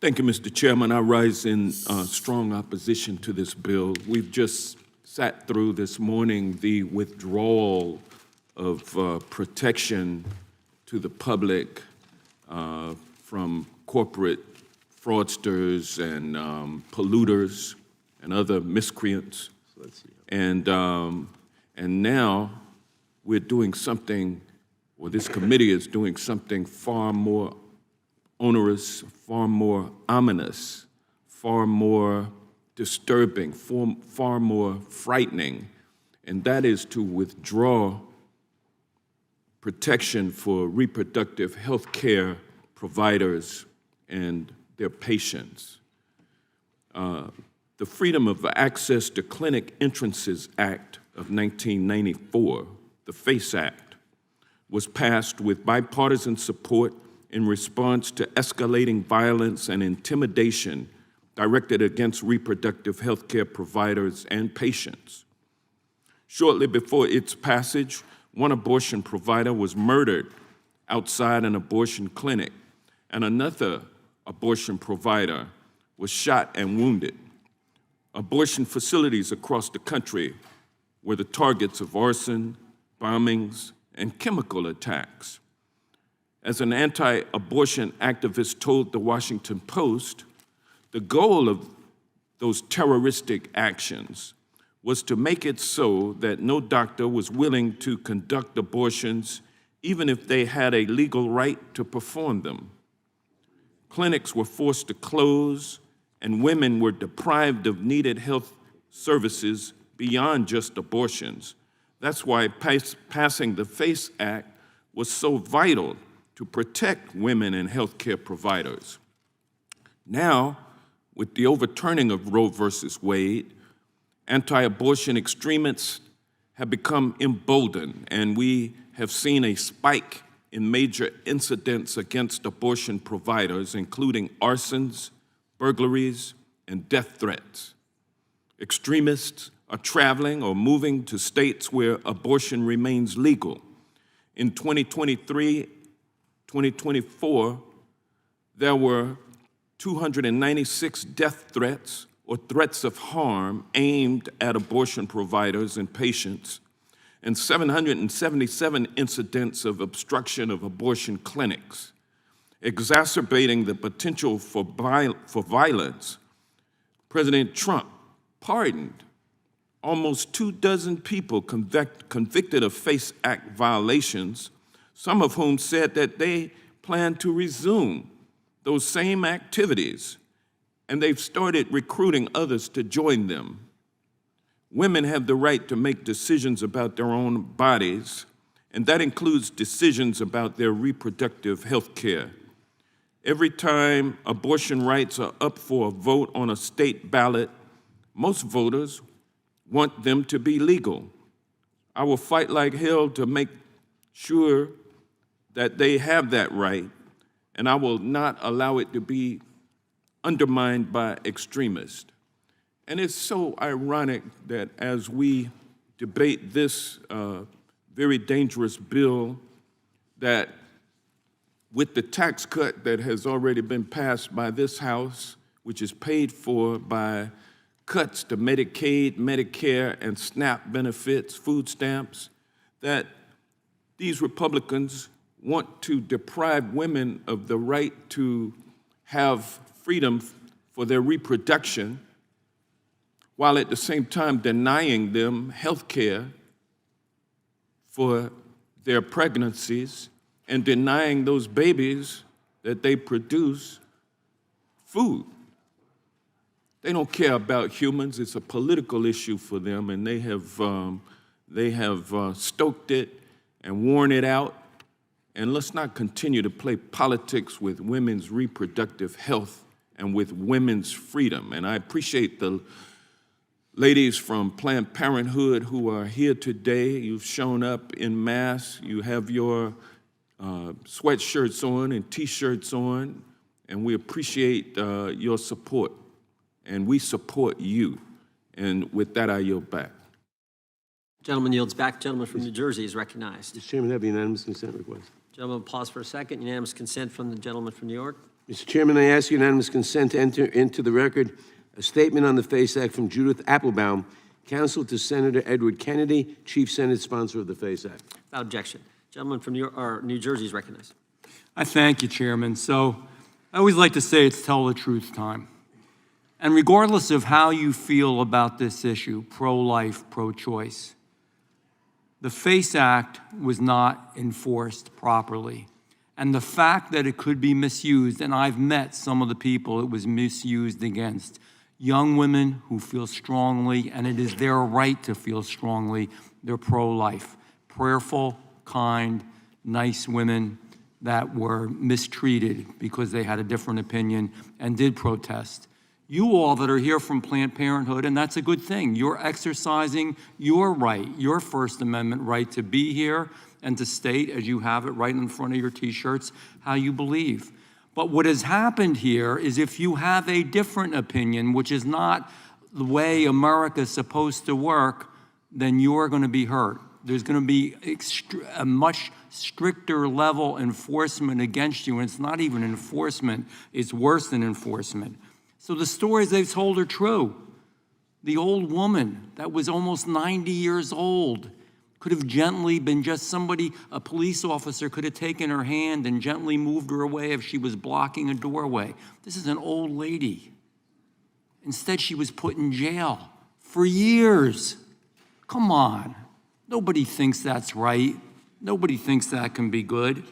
Thank you, Mr. Chairman. I rise in strong opposition to this bill. We've just sat through this morning the withdrawal of protection to the public from corporate fraudsters and polluters and other miscreants. And now we're doing something, or this committee is doing something far more onerous, far more ominous, far more disturbing, far more frightening, and that is to withdraw protection for reproductive health care providers and their patients. The Freedom of Access to Clinic Entrances Act of 1994, the FACE Act, was passed with bipartisan support in response to escalating violence and intimidation directed against reproductive health care providers and patients. Shortly before its passage, one abortion provider was murdered outside an abortion clinic, and another abortion provider was shot and wounded. Abortion facilities across the country were the targets of arson, bombings, and chemical attacks. As an anti-abortion activist told the Washington Post, the goal of those terroristic actions was to make it so that no doctor was willing to conduct abortions even if they had a legal right to perform them. Clinics were forced to close, and women were deprived of needed health services beyond just abortions. That's why passing the FACE Act was so vital to protect women and healthcare providers. Now, with the overturning of Roe versus Wade, anti-abortion extremists have become emboldened, and we have seen a spike in major incidents against abortion providers, including arsons, burglaries, and death threats. Extremists are traveling or moving to states where abortion remains legal. In 2023, 2024, there were 296 death threats or threats of harm aimed at abortion providers and patients, and 777 incidents of obstruction of abortion clinics. Exacerbating the potential for violence, President Trump pardoned almost 24 people convicted of FACE Act violations, some of whom said that they plan to resume those same activities, and they've started recruiting others to join them. Women have the right to make decisions about their own bodies, and that includes decisions about their reproductive health care. Every time abortion rights are up for a vote on a state ballot, most voters want them to be legal. I will fight like hell to make sure that they have that right, and I will not allow it to be undermined by extremists. And it's so ironic that as we debate this very dangerous bill, that with the tax cut that has already been passed by this House, which is paid for by cuts to Medicaid, Medicare, and SNAP benefits, food stamps, that these Republicans want to deprive women of the right to have freedom for their reproduction, while at the same time denying them health care for their pregnancies and denying those babies that they produce food. They don't care about humans. It's a political issue for them, and they have stoked it and worn it out. And let's not continue to play politics with women's reproductive health and with women's freedom. And I appreciate the ladies from Planned Parenthood who are here today. You've shown up en masse. You have your sweatshirts on and T-shirts on, and we appreciate your support. And we support you. And with that, I yield back. Gentleman yields back. Gentleman from New Jersey is recognized. Mr. Chairman, I have a unanimous consent request. Gentleman, pause for a second. Unanimous consent from the gentleman from New York. Mr. Chairman, I ask unanimous consent to enter into the record a statement on the FACE Act from Judith Applebaum, counsel to Senator Edward Kennedy, Chief Senate sponsor of the FACE Act. Without objection. Gentleman from New Jersey is recognized. I thank you, Chairman. So I always like to say it's tell the truth time. And regardless of how you feel about this issue, pro-life, pro-choice, the FACE Act was not enforced properly. And the fact that it could be misused, and I've met some of the people it was misused against, young women who feel strongly, and it is their right to feel strongly, they're pro-life. Prayerful, kind, nice women that were mistreated because they had a different opinion and did protest. You all that are here from Planned Parenthood, and that's a good thing. You're exercising your right, your First Amendment right to be here and to state, as you have it right in front of your T-shirts, how you believe. But what has happened here is if you have a different opinion, which is not the way America's supposed to work, then you're going to be hurt. There's going to be a much stricter level enforcement against you, and it's not even enforcement, it's worse than enforcement. So the stories they've told are true. The old woman that was almost 90 years old could have gently been just somebody, a police officer could have taken her hand and gently moved her away if she was blocking a doorway. This is an old lady. Instead, she was put in jail for years. Come on. Nobody thinks that's right. Nobody thinks that can be good.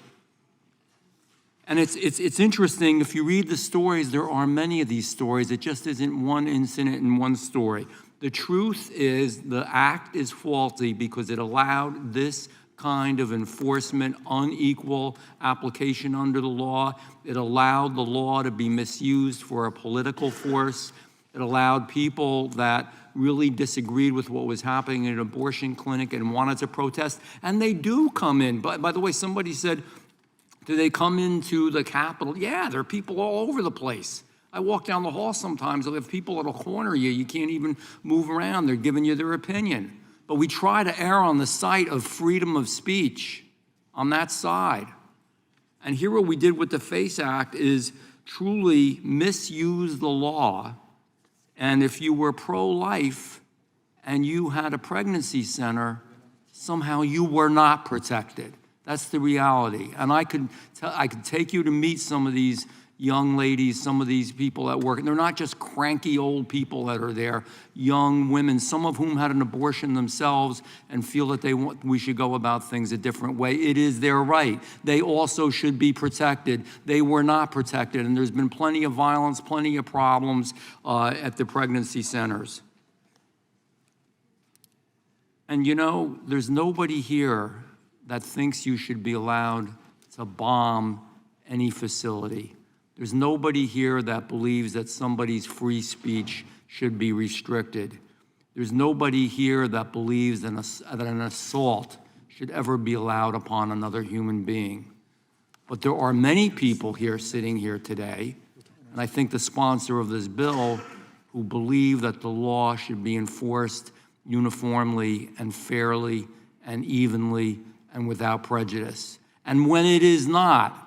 And it's interesting, if you read the stories, there are many of these stories. It just isn't one incident in one story. The truth is the act is faulty because it allowed this kind of enforcement, unequal application under the law. It allowed the law to be misused for a political force. It allowed people that really disagreed with what was happening in an abortion clinic and wanted to protest, and they do come in. By the way, somebody said, Do they come into the Capitol? Yeah, there are people all over the place. I walk down the hall sometimes, they'll have people that'll corner you. You can't even move around. They're giving you their opinion. But we try to err on the side of freedom of speech, on that side. And here what we did with the FACE Act is truly misuse the law. And if you were pro-life and you had a pregnancy center, somehow you were not protected. That's the reality. And I could take you to meet some of these young ladies, some of these people at work. And they're not just cranky old people that are there, young women, some of whom had an abortion themselves and feel that we should go about things a different way. It is their right. They also should be protected. They were not protected. And there's been plenty of violence, plenty of problems at the pregnancy centers. And you know, there's nobody here that thinks you should be allowed to bomb any facility. There's nobody here that believes that somebody's free speech should be restricted. There's nobody here that believes that an assault should ever be allowed upon another human being. But there are many people here sitting here today, and I think the sponsor of this bill, who believe that the law should be enforced uniformly and fairly and evenly and without prejudice. And when it is not,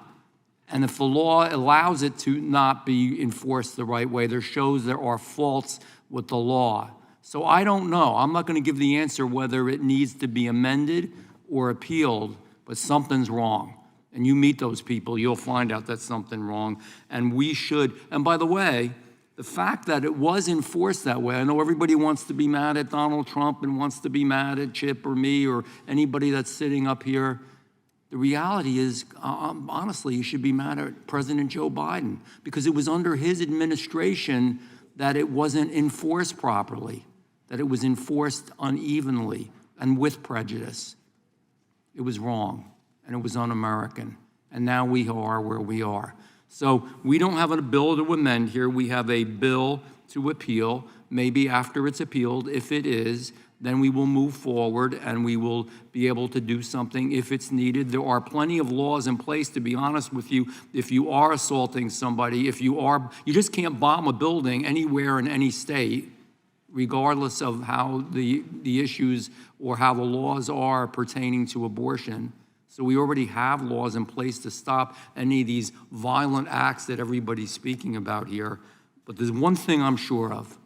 and if the law allows it to not be enforced the right way, there shows there are faults with the law. So I don't know. I'm not going to give the answer whether it needs to be amended or appealed, but something's wrong. And you meet those people, you'll find out that's something wrong. And we should, and by the way, the fact that it was enforced that way, I know everybody wants to be mad at Donald Trump and wants to be mad at Chip or me or anybody that's sitting up here. The reality is, honestly, you should be mad at President Joe Biden because it was under his administration that it wasn't enforced properly, that it was enforced unevenly and with prejudice. It was wrong and it was un-American. And now we are where we are. So we don't have a bill to amend here. We have a bill to appeal. Maybe after it's appealed, if it is, then we will move forward and we will be able to do something if it's needed. There are plenty of laws in place, to be honest with you. If you are assaulting somebody, you just can't bomb a building anywhere in any state, regardless of how the issues or how the laws are pertaining to abortion. So we already have laws in place to stop any of these violent acts that everybody's speaking about here. But there's one thing I'm sure of.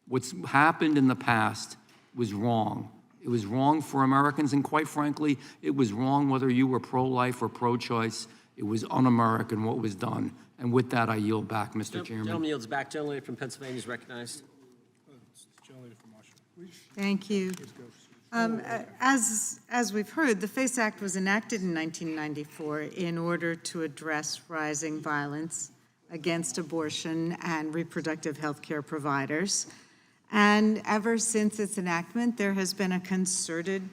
What's happened in the past was wrong. It was wrong for Americans, and quite frankly, it was wrong whether you were pro-life or pro-choice. It was un-American what was done. And with that, I yield back, Mr. Chairman. Gentleman yields back. Gentleman from Pennsylvania is recognized. Thank you. As we've heard, the FACE Act was enacted in 1994 in order to address rising violence against abortion and reproductive health care providers. And ever since its enactment, there has been a concerted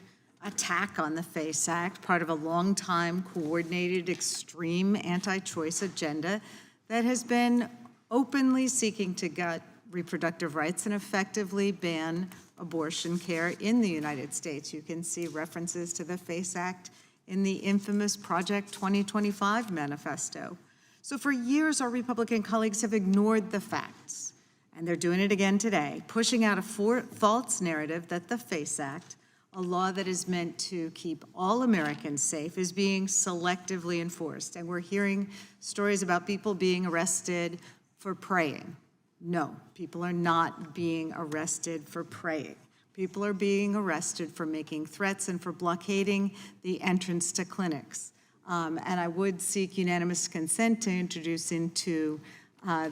attack on the FACE Act, part of a long-time coordinated extreme anti-choice agenda that has been openly seeking to gut reproductive rights and effectively ban abortion care in the United States. You can see references to the FACE Act in the infamous Project 2025 manifesto. So for years, our Republican colleagues have ignored the facts, and they're doing it again today, pushing out a false narrative that the FACE Act, a law that is meant to keep all Americans safe, is being selectively enforced. And we're hearing stories about people being arrested for praying. No, people are not being arrested for praying. People are being arrested for making threats and for blockading the entrance to clinics. And I would seek unanimous consent to introduce into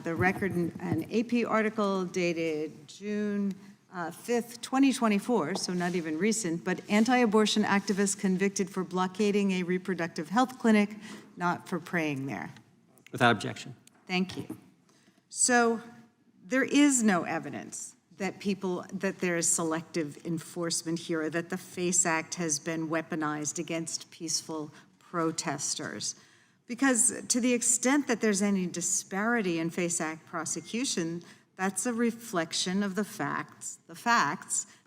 the record an AP article dated June 5th, 2024, so not even recent, but anti-abortion activists convicted for blockading a reproductive health clinic, not for praying there. Without objection. Thank you. So there is no evidence that there is selective enforcement here, or that the FACE Act has been weaponized against peaceful protesters. Because to the extent that there's any disparity in FACE Act prosecution, that's a reflection of the facts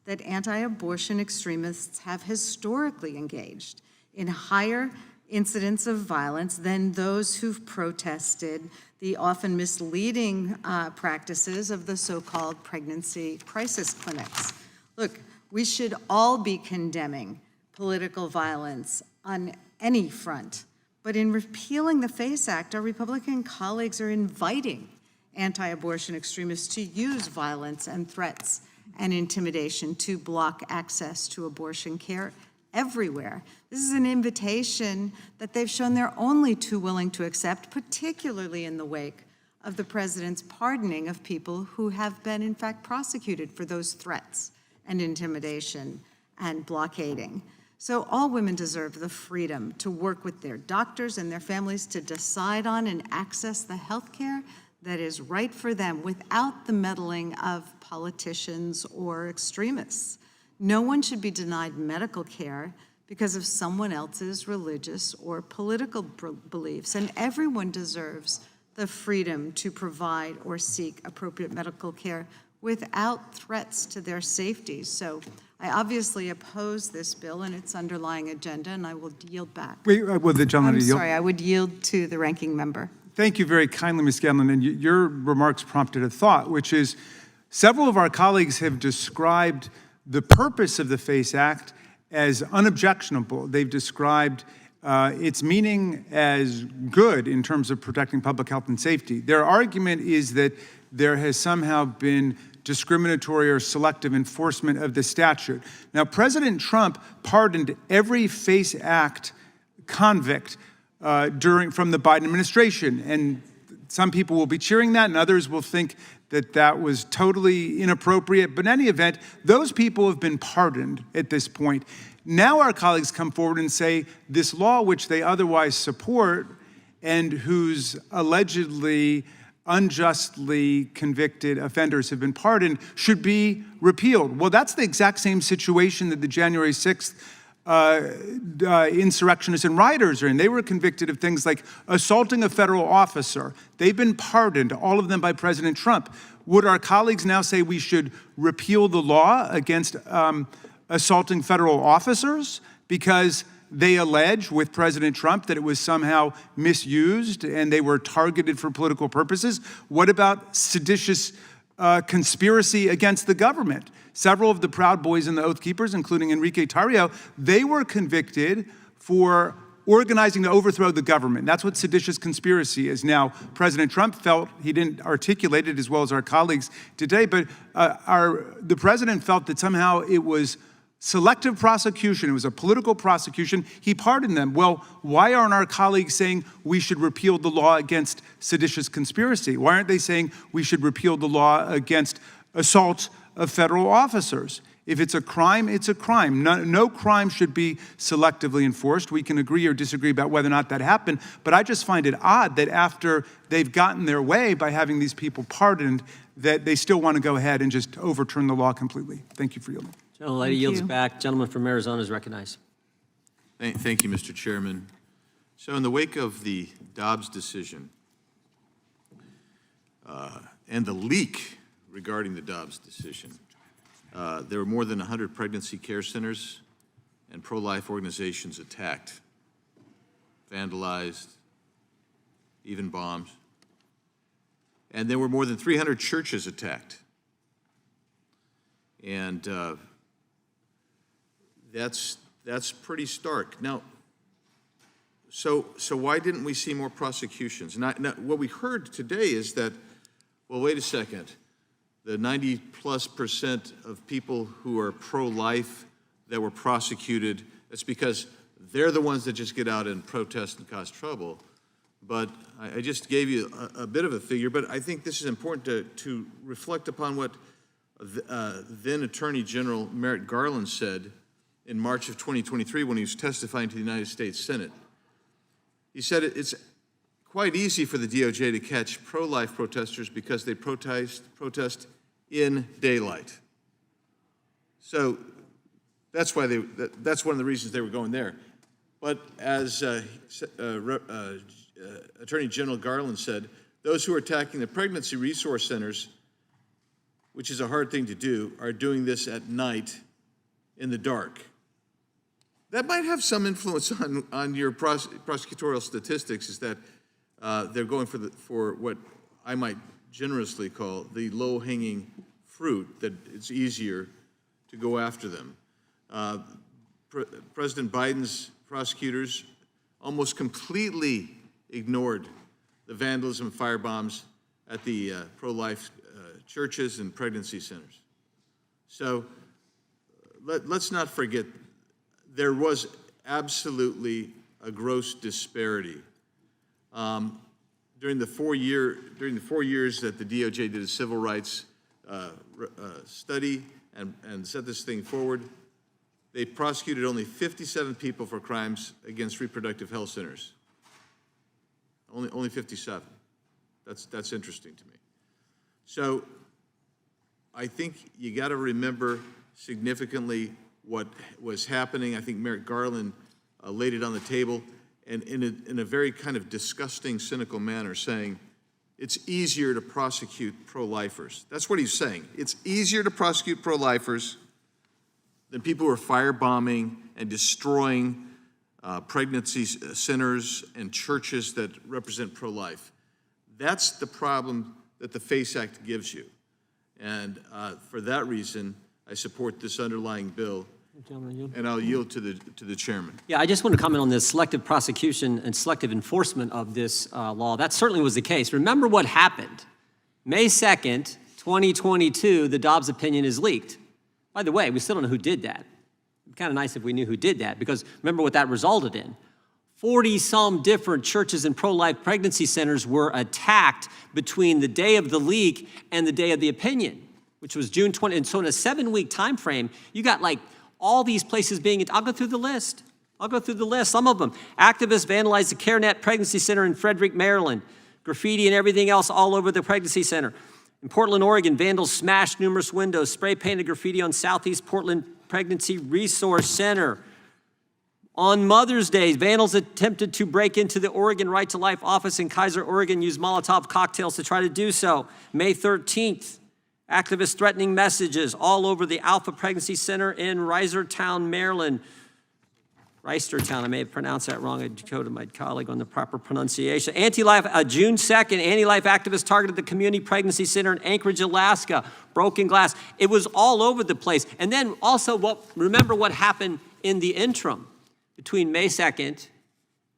that anti-abortion extremists have historically engaged in higher incidents of violence than those who've protested the often misleading practices of the so-called pregnancy crisis clinics. Look, we should all be condemning political violence on any front, but in repealing the FACE Act, our Republican colleagues are inviting anti-abortion extremists to use violence and threats and intimidation to block access to abortion care everywhere. This is an invitation that they've shown they're only too willing to accept, particularly in the wake of the president's pardoning of people who have been, in fact, prosecuted for those threats and intimidation and blockading. So all women deserve the freedom to work with their doctors and their families to decide on and access the health care that is right for them without the meddling of politicians or extremists. No one should be denied medical care because of someone else's religious or political beliefs, and everyone deserves the freedom to provide or seek appropriate medical care without threats to their safety. So I obviously oppose this bill and its underlying agenda, and I will yield back. Wait, will the gentleman I'm yield? sorry, I would yield to the ranking member. Thank you very kindly, Ms. Scanlon, and your remarks prompted a thought, which is several of our colleagues have described the purpose of the FACE Act as unobjectionable. They've described its meaning as good in terms of protecting public health and safety. Their argument is that there has somehow been discriminatory or selective enforcement of the statute. Now, President Trump pardoned every FACE Act convict from the Biden administration, and some people will be cheering that, and others will think that that was totally inappropriate. But in any event, those people have been pardoned at this point. Now our colleagues come forward and say this law, which they otherwise support and whose allegedly unjustly convicted offenders have been pardoned, should be repealed. Well, that's the exact same situation that the January 6th insurrectionists and rioters are in. They were convicted of things like assaulting a federal officer. They've been pardoned, all of them by President Trump. Would our colleagues now say we should repeal the law against assaulting federal officers because they allege with President Trump that it was somehow misused and they were targeted for political purposes? What about seditious conspiracy against the government? Several of the Proud Boys and the Oath Keepers, including Enrique Tarrio, they were convicted for organizing to overthrow the government. That's what seditious conspiracy is. Now, President Trump felt, he didn't articulate it as well as our colleagues today, but the president felt that somehow it was selective prosecution. It was a political prosecution. He pardoned them. Well, why aren't our colleagues saying we should repeal the law against seditious conspiracy? Why aren't they saying we should repeal the law against assault of federal officers? If it's a crime, it's a crime. No crime should be selectively enforced. We can agree or disagree about whether or not that happened, but I just find it odd that after they've gotten their way by having these people pardoned, that they still want to go ahead and just overturn the law completely. Thank you for yielding. Gentle lady yields back. Gentleman from Arizona is recognized. Thank you, Mr. Chairman. So in the wake of the Dobbs decision and the leak regarding the Dobbs decision, there were more than 100 pregnancy care centers and pro-life organizations attacked, vandalized, even bombed. And there were more than 300 churches attacked. And that's pretty stark. Now, so why didn't we see more prosecutions? Now, what we heard today is that, well, wait a second, the 90+% of people who are pro-life that were prosecuted, it's because they're the ones that just get out and protest and cause trouble. But I just gave you a bit of a figure, but I think this is important to reflect upon what then Attorney General Merrick Garland said in March of 2023 when he was testifying to the United States Senate. He said it's quite easy for the DOJ to catch pro-life protesters because they protest in daylight. So that's why that's one of the reasons they were going there. But as Attorney General Garland said, those who are attacking the pregnancy resource centers, which is a hard thing to do, are doing this at night in the dark. That might have some influence on your prosecutorial statistics, is that they're going for what I might generously call the low-hanging fruit, that it's easier to go after them. President Biden's prosecutors almost completely ignored the vandalism and firebombs at the pro-life churches and pregnancy centers. So let's not forget, there was absolutely a gross disparity. During the 4 years that the DOJ did a civil rights study and set this thing forward, they prosecuted only 57 people for crimes against reproductive health centers. Only 57. That's interesting to me. So I think you got to remember significantly what was happening. I think Merrick Garland laid it on the table, and in a very kind of disgusting, cynical manner, saying it's easier to prosecute pro-lifers. That's what he's saying. It's easier to prosecute pro-lifers than people who are firebombing and destroying pregnancy centers and churches that represent pro-life. That's the problem that the FACE Act gives you. And for that reason, I support this underlying bill, and I'll yield to the chairman. Yeah, I just want to comment on this selective prosecution and selective enforcement of this law. That certainly was the case. Remember what happened. May 2nd, 2022, the Dobbs opinion is leaked. By the way, we still don't know who did that. It'd be kind of nice if we knew who did that, because remember what that resulted in. 40-some different churches and pro-life pregnancy centers were attacked between the day of the leak and the day of the opinion, which was June 20. And so in a 7-week time frame, you got like all these places being, I'll go through the list. Some of them. Activists vandalized the CareNet Pregnancy Center in Frederick, Maryland. Graffiti and everything else all over the pregnancy center. In Portland, Oregon, vandals smashed numerous windows, spray painted graffiti on Southeast Portland Pregnancy Resource Center. On Mother's Day, vandals attempted to break into the Oregon Right to Life office in Kaiser, Oregon, used Molotov cocktails to try to do so. May 13th, activists threatening messages all over the Alpha Pregnancy Center in Reisterstown, Maryland. Reisterstown, I may have pronounced that wrong. I decoded my colleague on the proper pronunciation. Anti-life, June 2nd, anti-life activists targeted the Community Pregnancy Center in Anchorage, Alaska. Broken glass. It was all over the place. And then also, remember what happened in the interim. Between May 2nd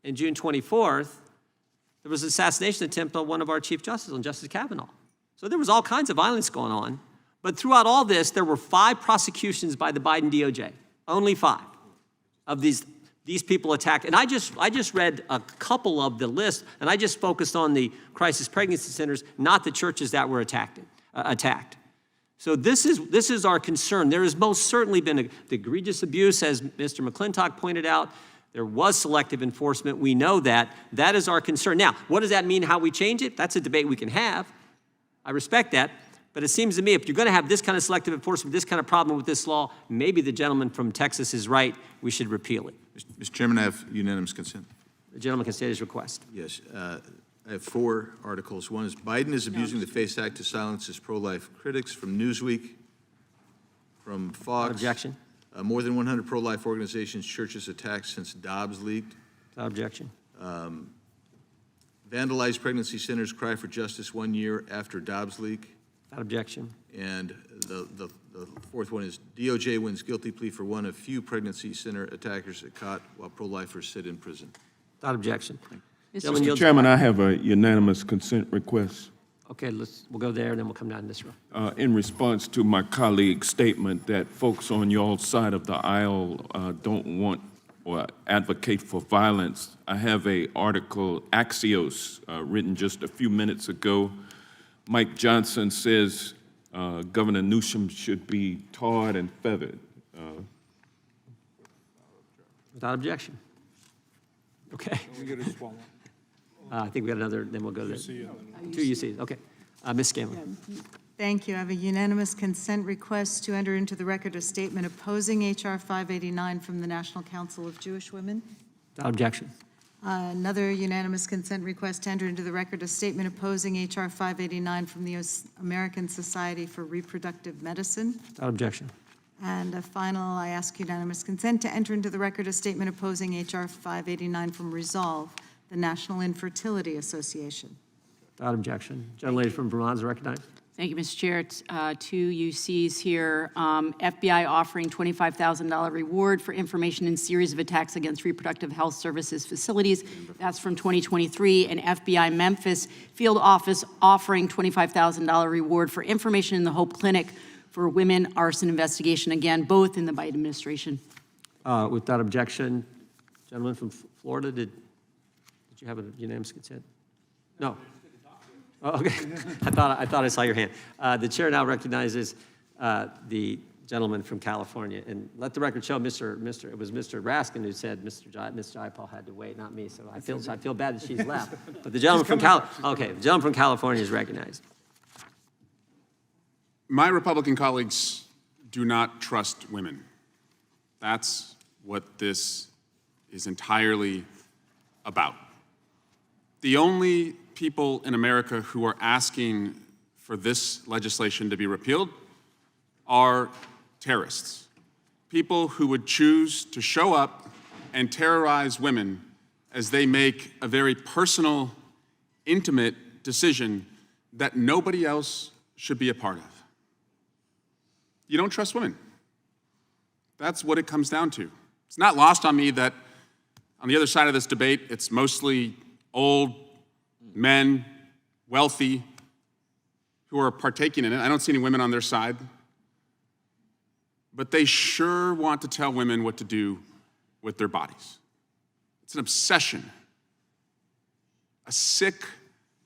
and June 24th, there was an assassination attempt on one of our Chief Justices, on Justice Kavanaugh. So there was all kinds of violence going on. But throughout all this, there were 5 prosecutions by the Biden DOJ. Only 5 of these people attacked. And I just read a couple of the list, and I just focused on the crisis pregnancy centers, not the churches that were attacked. So this is our concern. There has most certainly been egregious abuse, as Mr. McClintock pointed out. There was selective enforcement. We know that. That is our concern. Now, what does that mean, how we change it? That's a debate we can have. I respect that. But it seems to me if you're going to have this kind of selective enforcement, this kind of problem with this law, maybe the gentleman from Texas is right. We should repeal it. Mr. Chairman, I have unanimous consent. The gentleman can state his request. Yes. I have 4 articles. One is Biden is abusing the FACE Act to silence his pro-life critics, from Newsweek, from Fox. Objection. More than 100 pro-life organizations, churches attacked since Dobbs leaked. Objection. Vandalized pregnancy centers cry for justice 1 year after Dobbs leak. Objection. And the 4th one is DOJ wins guilty plea for one of few pregnancy center attackers that caught while pro-lifers sit in prison. Without objection. Mr. Chairman, I have a unanimous consent request. Okay, we'll go there, and then we'll come down to this row. In response to my colleague's statement that folks on your side of the aisle don't want or advocate for violence, I have an article, Axios, written just a few minutes ago. Mike Johnson says Governor Newsom should be tarred and feathered. Without objection. Okay. I think we got another, then we'll go to 2 UCs. Okay. Ms. Scanlon. Thank you. I have a unanimous consent request to enter into the record a statement opposing H.R. 589 from the National Council of Jewish Women. Without objection. Another unanimous consent request to enter into the record a statement opposing H.R. 589 from the American Society for Reproductive Medicine. Without objection. And a final, I ask unanimous consent to enter into the record a statement opposing H.R. 589 from Resolve, the National Infertility Association. Without objection. Gentlelady from Vermont is recognized. Thank you, Mr. Chair. Two UCs here. FBI offering $25,000 reward for information in series of attacks against reproductive health services facilities. That's from 2023. And FBI Memphis field office offering $25,000 reward for information in the Hope Clinic for women arson investigation. Again, both in the Biden administration. Without objection. Gentleman from Florida, did you have a unanimous consent? No. Oh, okay. I thought I saw your hand. The chair now recognizes the gentleman from California, and let the record show, it was Mr. Raskin who said Ms. Jayapal had to wait, not me. So I feel bad that she's left. But the gentleman from the gentleman from California is recognized. My Republican colleagues do not trust women. That's what this is entirely about. The only people in America who are asking for this legislation to be repealed are terrorists. People who would choose to show up and terrorize women as they make a very personal, intimate decision that nobody else should be a part of. You don't trust women. That's what it comes down to. It's not lost on me that on the other side of this debate, it's mostly old men, wealthy, who are partaking in it. I don't see any women on their side. But they sure want to tell women what to do with their bodies. It's an obsession, a sick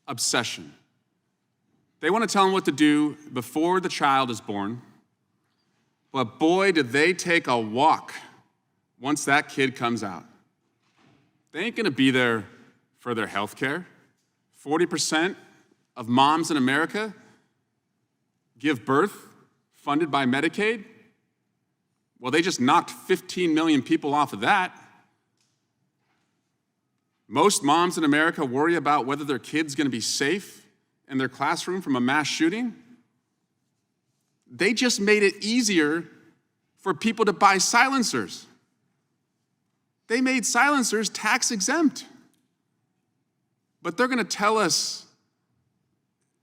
obsession. They want to tell them what to do before the child is born, but boy, did they take a walk once that kid comes out. They ain't gonna be there for their health care. 40% of moms in America give birth funded by Medicaid. Well, they just knocked 15 million people off of that. Most moms in America worry about whether their kid's gonna be safe in their classroom from a mass shooting. They just made it easier for people to buy silencers. They made silencers tax exempt. But they're gonna tell us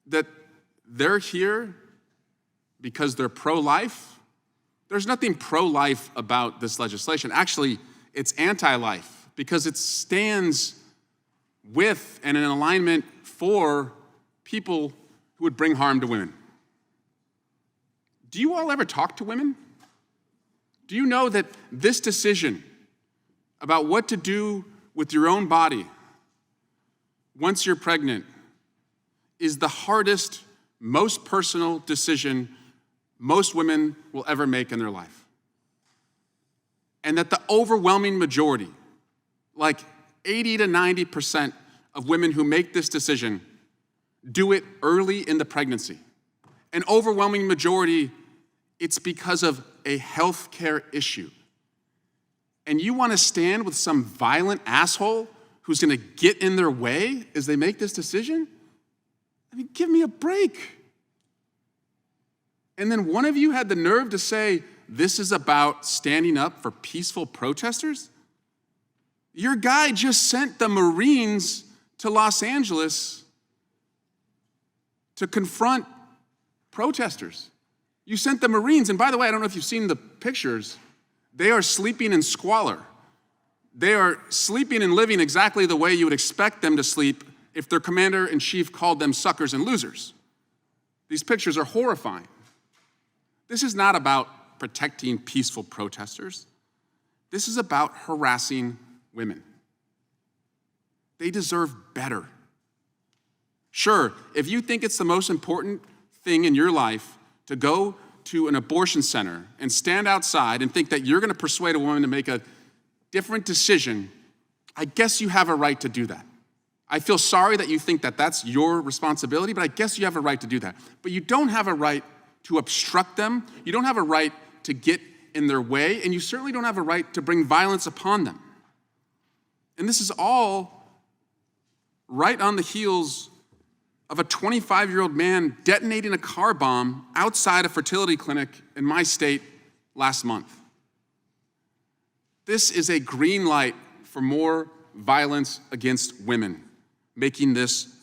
that they're here because they're pro-life. There's nothing pro-life about this legislation. Actually, it's anti-life because it stands with and in alignment for people who would bring harm to women. Do you all ever talk to women? Do you know that this decision about what to do with your own body once you're pregnant is the hardest, most personal decision most women will ever make in their life? And that the overwhelming majority, like 80 to 90% of women who make this decision, do it early in the pregnancy. An overwhelming majority, it's because of a health care issue. And you want to stand with some violent asshole who's going to get in their way as they make this decision? I mean, give me a break. And then one of you had the nerve to say, this is about standing up for peaceful protesters? Your guy just sent the Marines to Los Angeles to confront protesters. You sent the Marines, and by the way, I don't know if you've seen the pictures, they are sleeping in squalor. They are sleeping and living exactly the way you would expect them to sleep if their commander-in-chief called them suckers and losers. These pictures are horrifying. This is not about protecting peaceful protesters. This is about harassing women. They deserve better. Sure, if you think it's the most important thing in your life to go to an abortion center and stand outside and think that you're going to persuade a woman to make a different decision, I guess you have a right to do that. I feel sorry that you think that that's your responsibility, but I guess you have a right to do that. But you don't have a right to obstruct them. You don't have a right to get in their way, and you certainly don't have a right to bring violence upon them. And this is all right on the heels of a 25-year-old man detonating a car bomb outside a fertility clinic in my state last month. This is a green light for more violence against women, making this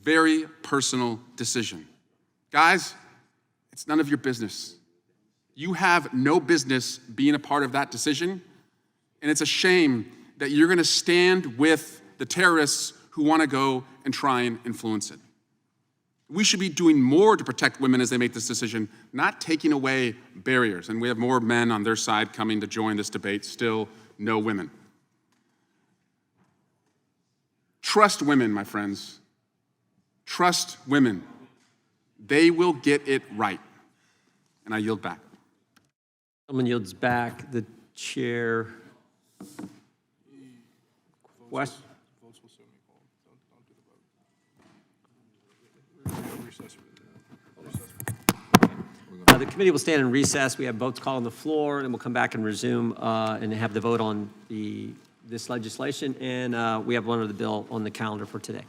very personal decision. Guys, it's none of your business. You have no business being a part of that decision, and it's a shame that you're going to stand with the terrorists who want to go and try and influence it. We should be doing more to protect women as they make this decision, not taking away barriers. And we have more men on their side coming to join this debate, still no women. Trust women, my friends. Trust women. They will get it right. And I yield back. Someone yields back. The chair. West. The committee will stand in recess. We have votes called on the floor, and we'll come back and resume and have the vote on this legislation. And we have one other bill on the calendar for today.